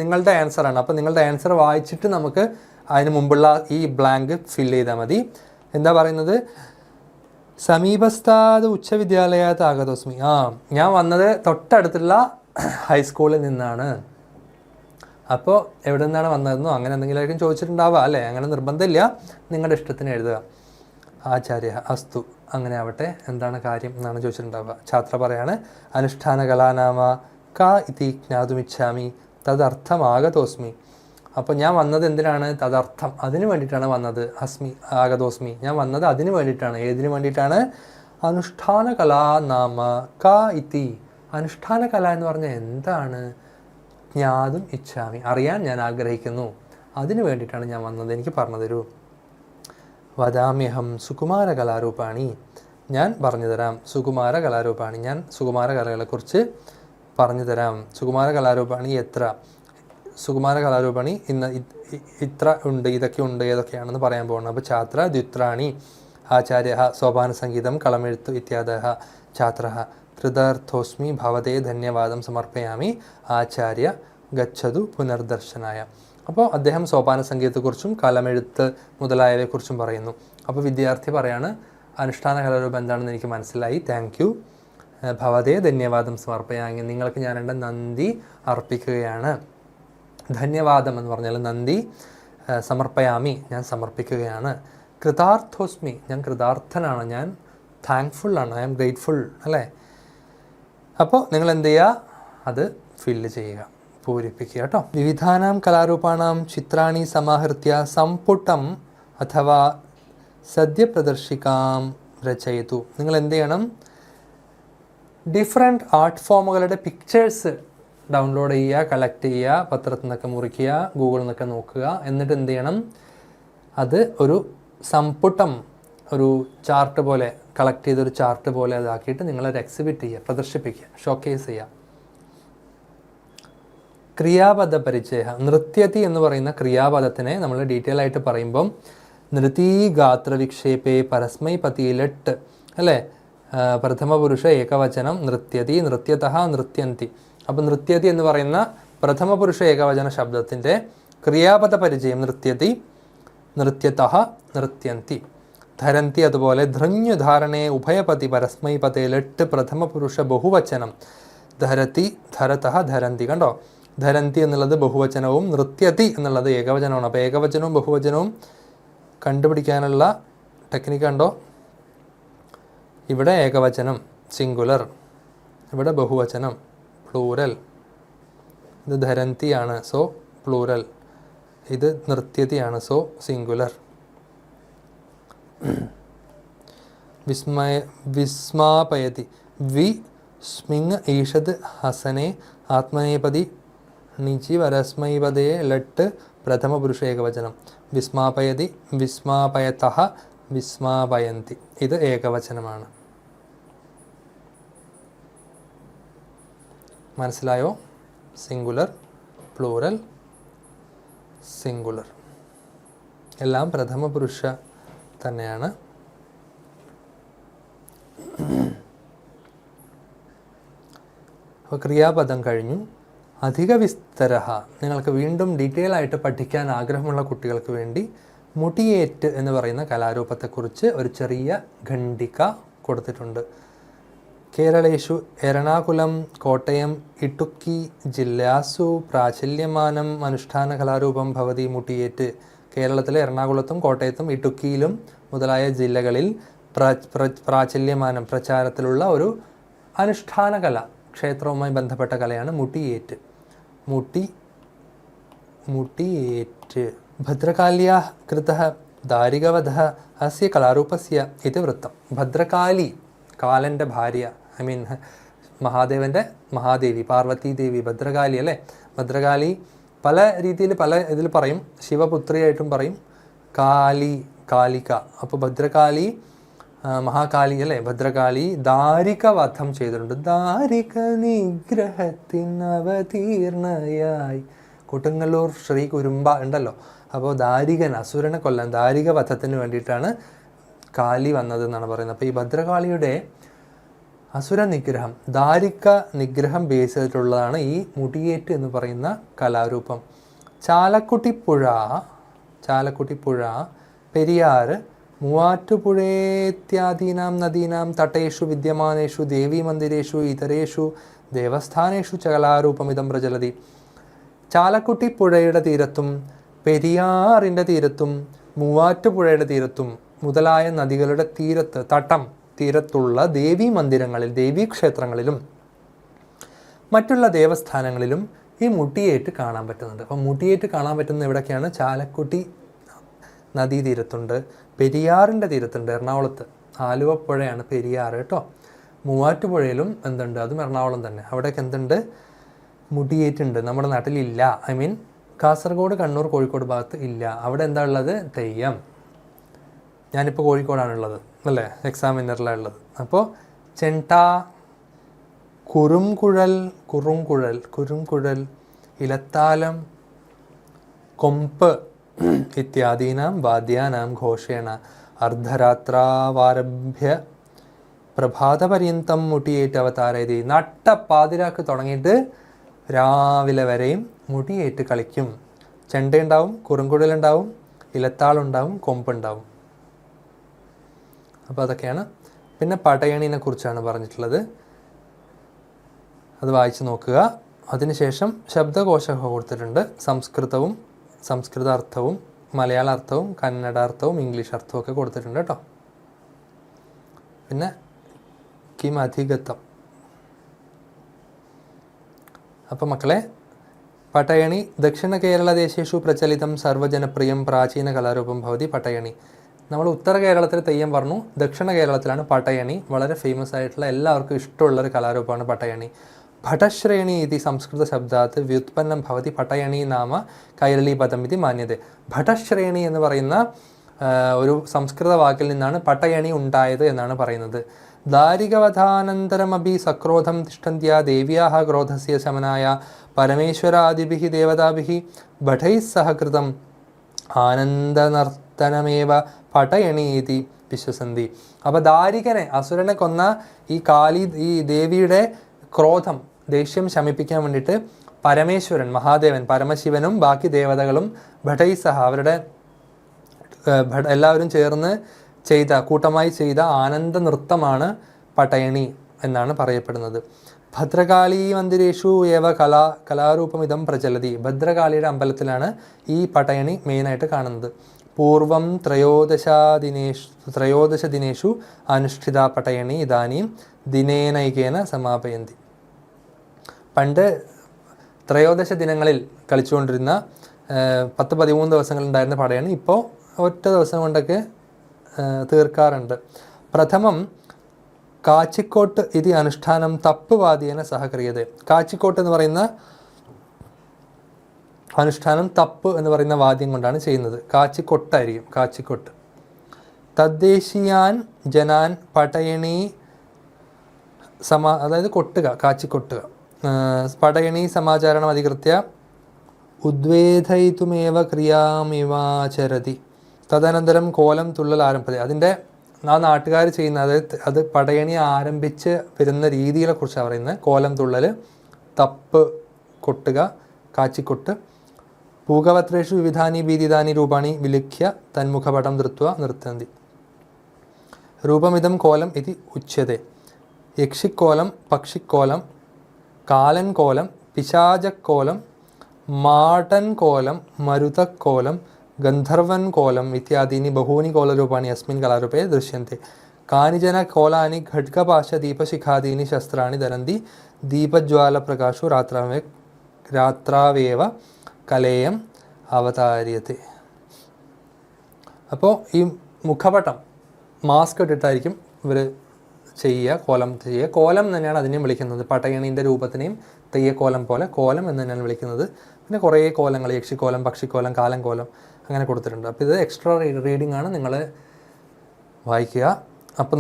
നിങ്ങളുടെ ആൻസറാണ്. അപ്പോൾ നിങ്ങളുടെ ആൻസർ വായിച്ചിട്ട് നമുക്ക് അതിന് മുമ്പുള്ള ഈ ബ്ലാങ്ക് ഫില്ല് ചെയ്താൽ മതി. എന്താ പറയുന്നത്? സമീപസ്ഥാത് ഉച്ചവിദ്യാലയാത് ആഗതോസ്മി. ഞാൻ വന്നത് തൊട്ടടുത്തുള്ള ഹൈസ്കൂളിൽ നിന്നാണ്. അപ്പോൾ എവിടെ നിന്നാണ് വന്നതെന്നോ അങ്ങനെ എന്തെങ്കിലുമായിരിക്കും ചോദിച്ചിട്ടുണ്ടാവുക അല്ലേ? അങ്ങനെ നിർബന്ധമില്ല, നിങ്ങളുടെ ഇഷ്ടത്തിന് എഴുതുക. ആചാര്യ അസ്തു, അങ്ങനെ ആവട്ടെ, എന്താണ് കാര്യം എന്നാണ് ചോദിച്ചിട്ടുണ്ടാവുക. ഛാത്ര പറയാണ് അനുഷ്ഠാന കലാനാമ കാ ഇതി ജ്ഞാതുമിച്ഛാമി തദർത്ഥമാഗതോസ്മി. അപ്പോൾ ഞാൻ വന്നത് എന്തിനാണ്? തദർത്ഥം, അതിന് വേണ്ടിയിട്ടാണ് വന്നത്. അസ്മി ആഗതോസ്മി, ഞാൻ വന്നത് അതിന് വേണ്ടിയിട്ടാണ്. ഏതിനു വേണ്ടിയിട്ടാണ്? അനുഷ്ഠാന കലാനാമ കാ ഇതി. അനുഷ്ഠാന കല എന്ന് പറഞ്ഞാൽ എന്താണ്? ജ്ഞാതും ഇച്ഛാമി, അറിയാൻ ഞാൻ ആഗ്രഹിക്കുന്നു, അതിന് വേണ്ടിയിട്ടാണ് ഞാൻ വന്നത്, എനിക്ക് പറഞ്ഞു തരൂ. വദാമ്യഹം സുകുമാര കലാരൂപാണി, ഞാൻ പറഞ്ഞു തരാം. സുകുമാര കലാരൂപാണി, ഞാൻ സുകുമാര കലകളെക്കുറിച്ച് പറഞ്ഞു തരാം. സുകുമാര കലാരൂപാണി എത്ര? സുകുമാര കലാരൂപാണി ഇത്ര ഉണ്ട്, ഇതൊക്കെ ഉണ്ട്, ഏതൊക്കെയാണെന്ന് പറയാൻ പോകുന്നത്. അപ്പോൾ ഛാത്ര ദ്വിത്രാണി ആചാര്യ സോപാന സംഗീതം കളമെഴുത്തു ഇത്യാദ. ഛാത്ര കൃതാർത്ഥോസ്മി ഭവതേ ധന്യവാദം സമർപ്പയാമി ആചാര്യ ഗച്ഛതു പുനർദർശനായ. അപ്പോൾ അദ്ദേഹം സോപാന സംഗീതത്തെക്കുറിച്ചും കലമെഴുത്ത് മുതലായവയെക്കുറിച്ചും പറയുന്നു. അപ്പോൾ വിദ്യാർത്ഥി പറയാണ് അനുഷ്ഠാന കലാരൂപം എന്താണെന്ന് എനിക്ക് മനസ്സിലായി. Thank you. ഭവതേ ധന്യവാദം സമർപ്പയാമി. നിങ്ങൾക്ക് ഞാൻ എൻ്റെ നന്ദി അർപ്പിക്കുകയാണ്. ധന്യവാദം എന്ന് പറഞ്ഞാൽ നന്ദി, സമർപ്പയാമി ഞാൻ സമർപ്പിക്കുകയാണ്. കൃതാർത്ഥോസ്മി ഞാൻ കൃതാർത്ഥനാണ്, ഞാൻ താങ്ക്ഫുള്ളാണ്, ഐ ആം ഗ്രേറ്റ്ഫുൾ അല്ലേ. അപ്പോൾ നിങ്ങൾ എന്ത് ചെയ്യുക, അത് ഫില്ല് ചെയ്യുക, പൂരിപ്പിക്കുക കേട്ടോ. വിവിധാനാം കലാരൂപാണാം ചിത്രാണി സമാഹൃത്യ സംപുട്ടം അഥവാ സദ്യ പ്രദർശിക്കാം രചയതു. നിങ്ങൾ എന്ത് ചെയ്യണം, ഡിഫറെൻറ്റ് ആർട്ട് ഫോമുകളുടെ പിക്ചേഴ്സ് ഡൗൺലോഡ് ചെയ്യുക, കളക്ട് ചെയ്യുക, പത്രത്തിൽ നിന്നൊക്കെ മുറിക്കുക, ഗൂഗിളിൽ നിന്നൊക്കെ നോക്കുക. എന്നിട്ട് എന്ത് ചെയ്യണം, അത് ഒരു സംപുട്ടം, ഒരു ചാർട്ട് പോലെ കളക്ട് ചെയ്തൊരു ചാർട്ട് പോലെ അതാക്കിയിട്ട് നിങ്ങളത് എക്സിബിറ്റ് ചെയ്യുക, പ്രദർശിപ്പിക്കുക, ഷോക്കേസ് ചെയ്യുക. ക്രിയാപദ പരിചയ. നൃത്യതി എന്ന് പറയുന്ന ക്രിയാപദത്തിനെ നമ്മൾ ഡീറ്റെയിൽ ആയിട്ട് പറയുമ്പം നൃതീ ഗാത്ര വിക്ഷേപേ പരസ്മൈ പതി ലട്ട് അല്ലേ. പ്രഥമ പുരുഷ ഏകവചനം നൃത്യതി, നൃത്യതഃ, നൃത്യന്തി. അപ്പോൾ നൃത്യതി എന്ന് പറയുന്ന പ്രഥമ പുരുഷ ഏകവചന ശബ്ദത്തിൻ്റെ ക്രിയാപദ പരിചയം നൃത്യതി, നൃത്യതഃ, നൃത്യന്തി. ധരന്തി അതുപോലെ ധൃഞ്ഞു ധാരണേ ഉഭയപതി പരസ്മൈ പതേ ലട്ട് പ്രഥമ പുരുഷ ബഹുവചനം ധരതി, ധരതഃ, ധരന്തി. കണ്ടോ, ധരന്തി എന്നുള്ളത് ബഹുവചനവും നൃത്യതി എന്നുള്ളത് ഏകവചനമാണ്. അപ്പോൾ ഏകവചനവും ബഹുവചനവും കണ്ടുപിടിക്കാനുള്ള ടെക്നിക്ക് കണ്ടോ. ഇവിടെ ഏകവചനം സിംഗുലർ, ഇവിടെ ബഹുവചനം പ്ലൂരൽ. ഇത് ധരന്തിയാണ്, സോ പ്ലൂരൽ. ഇത് നൃത്യതിയാണ്, സോ സിംഗുലർ. വിസ്മാപയതി വി സ്മിങ് ഈഷത് ഹസനെ ആത്മനേപതി നിചി വരസ്മൈപദേ ലട്ട് പ്രഥമ പുരുഷ ഏകവചനം. വിസ്മാപയതി, വിസ്മാപയതഃ, വിസ്മാപയന്തി. ഇത് ഏകവചനമാണ്. മനസ്സിലായോ? സിംഗുലർ, പ്ലൂറൽ, സിംഗുലർ എല്ലാം പ്രഥമ പുരുഷ തന്നെയാണ്. അപ്പോൾ ക്രിയാപദം കഴിഞ്ഞു. അധിക വിസ്തര, നിങ്ങൾക്ക് വീണ്ടും ഡീറ്റെയിൽ ആയിട്ട് പഠിക്കാൻ ആഗ്രഹമുള്ള കുട്ടികൾക്ക് വേണ്ടി മുടിയേറ്റ് എന്ന് പറയുന്ന കലാരൂപത്തെക്കുറിച്ച് ഒരു ചെറിയ ഖണ്ഡിക കൊടുത്തിട്ടുണ്ട്. കേരളേഷു എറണാകുളം, കോട്ടയം, ഇടുക്കി ജില്ലാസു പ്രാചല്യമാനം അനുഷ്ഠാന കലാരൂപം ഭവതി മുടിയേറ്റ്. കേരളത്തിലെ എറണാകുളത്തും കോട്ടയത്തും ഇടുക്കിയിലും മുതലായ ജില്ലകളിൽ പ്രാചല്യമാനം പ്രചാരത്തിലുള്ള ഒരു അനുഷ്ഠാന കല, ക്ഷേത്രവുമായി ബന്ധപ്പെട്ട കലയാണ് മുടിയേറ്റ്. മുടിയേറ്റ് ഭദ്രകാല്യാ കൃതഃ ദാരികവധഃ അസ്യ കലാരൂപസ്യ ഇത് വൃത്തം. ഭദ്രകാളി, കാലൻ്റെ ഭാര്യ, ഐ മീൻ മഹാദേവി, പാർവതി ദേവി, ഭദ്രകാളി അല്ലേ. ഭദ്രകാളി പല രീതിയിൽ പല ഇതിൽ പറയും, ശിവപുത്രിയായിട്ടും പറയും, കാളി, കാളിക. അപ്പോൾ ഭദ്രകാളി, മഹാകാളി അല്ലേ. ഭദ്രകാളി ദാരിക വധം ചെയ്തിട്ടുണ്ട്. ദാരിക നിഗ്രഹത്തിനവതീർണയായി. കൊടുങ്ങല്ലൂർ ശ്രീ കുരുമ്പ ഉണ്ടല്ലോ. അപ്പോൾ ദാരികൻ, അസുരനെ കൊല്ലാൻ, ദാരിക വധത്തിന് വേണ്ടിയിട്ടാണ് കാളി വന്നത് എന്നാണ് പറയുന്നത്. അപ്പോൾ ഈ ഭദ്രകാളിയുടെ അസുര നിഗ്രഹം, ദാരിക നിഗ്രഹം ബേസ് ചെയ്തിട്ടുള്ളതാണ് ഈ മുടിയേറ്റ് എന്ന് പറയുന്ന കലാരൂപം. ചാലക്കുട്ടിപ്പുഴ, പെരിയാർ, മൂവാറ്റുപുഴേത്യാദീനാം നദീനാം തടേഷു വിദ്യമാനേഷു ദേവീമന്ദിരേഷു ഇതരേഷു ദേവസ്ഥാനേഷു കലാരൂപമിതം പ്രചലതി. ചാലക്കുട്ടിപ്പുഴയുടെ തീരത്തും പെരിയാറിൻ്റെ തീരത്തും മൂവാറ്റുപുഴയുടെ തീരത്തും മുതലായ നദികളുടെ തീരത്തുള്ള ദേവീ മന്ദിരങ്ങളിൽ, ദേവീക്ഷേത്രങ്ങളിലും മറ്റുള്ള ദേവസ്ഥാനങ്ങളിലും ഈ മുടിയേറ്റ് കാണാൻ പറ്റുന്നുണ്ട്. അപ്പം മുടിയേറ്റ് കാണാൻ പറ്റുന്നത് എവിടെയൊക്കെയാണ്? ചാലക്കുടി നദീതീരത്തുണ്ട്, പെരിയാറിൻ്റെ തീരത്തുണ്ട്, എറണാകുളത്ത്. ആലുവ പുഴയാണ് പെരിയാർ കേട്ടോ. മൂവാറ്റുപുഴയിലും എന്തുണ്ട്? അതും എറണാകുളം തന്നെ. അവിടെയൊക്കെ എന്തുണ്ട്? മുടിയേറ്റുണ്ട്. നമ്മുടെ നാട്ടിലില്ല. ഐ മീൻ കാസർഗോഡ്, കണ്ണൂർ, കോഴിക്കോട് ഭാഗത്ത് ഇല്ല. അവിടെ എന്താ ഉള്ളത്? തെയ്യം. ഞാനിപ്പോൾ കോഴിക്കോടാണുള്ളത് അല്ലേ, എക്സാമിനറിലാണ് ഉള്ളത്. അപ്പോൾ ചെണ്ട, കുറുംകുഴൽ, ഇലത്താലം, കൊമ്പ് ഇത്യാദീനാം വാദ്യാനാം ഘോഷേണ അർദ്ധരാത്രാവാരഭ്യ പ്രഭാതപര്യന്തം മുടിയേറ്റ് അവതാരയതി. നട്ടപ്പാതിരാക്ക് തുടങ്ങിയിട്ട് രാവിലെ വരെയും മുടിയേറ്റ് കളിക്കും. ചെണ്ടയുണ്ടാവും, കുറുംകുഴലുണ്ടാവും, ഇലത്താളുണ്ടാവും, കൊമ്പുണ്ടാവും. അപ്പോൾ അതൊക്കെയാണ്. പിന്നെ പടയണീനെ കുറിച്ചാണ് പറഞ്ഞിട്ടുള്ളത്, അത് വായിച്ച് നോക്കുക. അതിനുശേഷം ശബ്ദകോശം കൊടുത്തിട്ടുണ്ട്. സംസ്കൃതവും സംസ്കൃതാർത്ഥവും മലയാള അർത്ഥവും കന്നഡ അർത്ഥവും ഇംഗ്ലീഷ് അർത്ഥവും ഒക്കെ കൊടുത്തിട്ടുണ്ട് കേട്ടോ. പിന്നെ കിം അധികത്വം. അപ്പം മക്കളെ, പടയണി ദക്ഷിണ കേരളദേശേഷു പ്രചലിതം സർവ്വജനപ്രിയം പ്രാചീന കലാരൂപം ഭവതി പടയണി. നമ്മൾ ഉത്തര കേരളത്തിൽ തെയ്യം പറഞ്ഞു, ദക്ഷിണ കേരളത്തിലാണ് പടയണി. വളരെ ഫേമസ് ആയിട്ടുള്ള എല്ലാവർക്കും ഇഷ്ടമുള്ളൊരു കലാരൂപമാണ് പടയണി. ഭടശ്രേണി ഇതി സംസ്കൃത ശബ്ദാത് വ്യുത്പന്നം ഭവതി പടയണി നാമ കൈരളീപദം ഇതി മാന്യത. ഭടശ്രേണി എന്ന് പറയുന്ന ഒരു സംസ്കൃത വാക്കിൽ നിന്നാണ് പടയണി ഉണ്ടായത് എന്നാണ് പറയുന്നത്. ദാരികവധാനന്തരമപി സക്രോധം തിഷ്ഠന്ത്യ ദേവ്യാഹ ക്രോധസ്യ ശമനായ പരമേശ്വരാദിഭിः ദേവതാഭിः ഭടൈः സഹ കൃതം ആനന്ദനർത്തനമേവ പടയണീതി വിശ്വസന്തി. അപ്പോൾ ദാരികനെ, അസുരനെ കൊന്ന ഈ ദേവിയുടെ ക്രോധം, ദേഷ്യം ശമിപ്പിക്കാൻ വേണ്ടിയിട്ട് പരമേശ്വരൻ, മഹാദേവൻ, പരമശിവനും ബാക്കി ദേവതകളും ഭടൈ സഹ, അവരുടെ എല്ലാവരും ചേർന്ന് കൂട്ടമായി ചെയ്ത ആനന്ദ നൃത്തമാണ് പടയണി എന്നാണ് പറയപ്പെടുന്നത്. ഭദ്രകാളി മന്ദിരേഷു ഏവ കലാരൂപമിതം പ്രചലതി. ഭദ്രകാളിയുടെ അമ്പലത്തിലാണ് ഈ പടയണി മെയിനായിട്ട് കാണുന്നത്. പൂർവം ത്രയോദശ ദിനേഷു അനുഷ്ഠിത പടയണി ഇതാനീം ദിനേനൈകേന സമാപയന്തി. പണ്ട് ത്രയോദശ ദിനങ്ങളിൽ കളിച്ചുകൊണ്ടിരുന്ന 10-13 ദിവസങ്ങളുണ്ടായിരുന്ന പടയണി ഇപ്പോൾ ഒറ്റ ദിവസം കൊണ്ടൊക്കെ തീർക്കാറുണ്ട്. പ്രഥമം കാച്ചിക്കോട്ട് ഇത് അനുഷ്ഠാനം തപ്പ് വാദ്യേന സഹക്രിയത. കാച്ചിക്കോട്ട് എന്ന് പറയുന്ന അനുഷ്ഠാനം തപ്പ് എന്ന് പറയുന്ന വാദ്യം കൊണ്ടാണ് ചെയ്യുന്നത്. കാച്ചിക്കൊട്ടായിരിക്കും, കാച്ചിക്കൊട്ട്. തദ്ദേശീയാൻ ജനാൻ പടയണി അതായത് കൊട്ടുക, കാച്ചിക്കൊട്ടുക. പടയണി സമാചരണം അധികൃത്യ ഉദ്വേധയിത്തുമേവ ക്രിയാമിവാചരതി. തദനന്തരം കോലം തുള്ളൽ ആരംഭത. അതിൻ്റെ ആ നാട്ടുകാർ ചെയ്യുന്ന, അത് പടയണി ആരംഭിച്ച് വരുന്ന രീതികളെ കുറിച്ചാണ് പറയുന്നത്. കോലം തുള്ളൽ, തപ്പ് കൊട്ടുക, കാച്ചിക്കൊട്ട്. പൂകവത്രേഷു വിവിധാനി ഭീതിദാനി രൂപാണി വിലിഖ്യ തന്മുഖപടം ധൃത്വ നൃത്തന്തി. രൂപമിതം കോലം ഇതി ഉച്യത്തെ. യക്ഷിക്കോലം, പക്ഷിക്കോലം, കാലൻ കോലം, പിശാചക്കോലം, മാടൻ കോലം, മരുതക്കോലം, ഗന്ധർവൻ കോലം ഇത്യാദീനി ബഹൂനി കോലരൂപാണി അസ്മിൻ കലാരൂപേ ദൃശ്യന്തെ. കാനിചന കോലാനി ഖഡ്ഗപാശ ദീപശിഖാദീനി ശസ്ത്രാണി ധരന്തി ദീപജ്വാലപ്രകാശു രാത്രാവേവ കലേയം അവതാര്യത്തെ. അപ്പോൾ ഈ മുഖപട്ടം, മാസ്ക് ഇട്ടിട്ടായിരിക്കും ഇവർ ചെയ്യുക, കോലം ചെയ്യുക. കോലം തന്നെയാണ് അതിനെയും വിളിക്കുന്നത്. പടയണീൻ്റെ രൂപത്തിനെയും തെയ്യക്കോലം പോലെ കോലം എന്ന് തന്നെയാണ് വിളിക്കുന്നത്. പിന്നെ കുറേ കോലങ്ങൾ, യക്ഷിക്കോലം, പക്ഷിക്കോലം, കാലൻ കോലം അങ്ങനെ കൊടുത്തിട്ടുണ്ട്. അപ്പോൾ ഇത് എക്സ്ട്രാ റീഡിംഗ് ആണ്, നിങ്ങൾ വായിക്കുക. അപ്പോൾ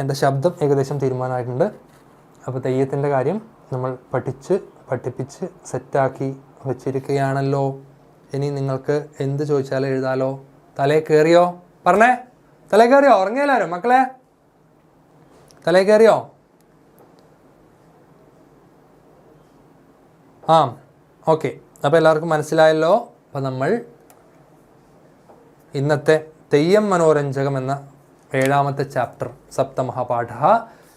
എൻ്റെ ശബ്ദം ഏകദേശം തീരുമാനമായിട്ടുണ്ട്. അപ്പോൾ തെയ്യത്തിൻ്റെ കാര്യം നമ്മൾ പഠിപ്പിച്ച് സെറ്റാക്കി വെച്ചിരിക്കുകയാണല്ലോ. ഇനി നിങ്ങൾക്ക് എന്ത് ചോദിച്ചാലും എഴുതാലോ. തലേ കയറിയോ? പറഞ്ഞേ, തലേ കയറിയോ? ഉറങ്ങിയല്ലാരും മക്കളെ, തലേ കയറിയോ? ഓക്കെ. അപ്പോൾ എല്ലാവർക്കും മനസ്സിലായല്ലോ. അപ്പോൾ നമ്മൾ ഇന്നത്തെ തെയ്യം മനോരഞ്ജകം എന്ന 7ാമത്തെ ചാപ്റ്റർ സപ്തമഹാപാഠ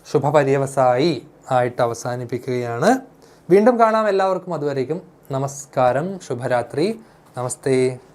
ശുഭപര്യവസായി ആയിട്ട് അവസാനിപ്പിക്കുകയാണ്. വീണ്ടും കാണാം എല്ലാവർക്കും. അതുവരേക്കും നമസ്കാരം, ശുഭരാത്രി, നമസ്തേ.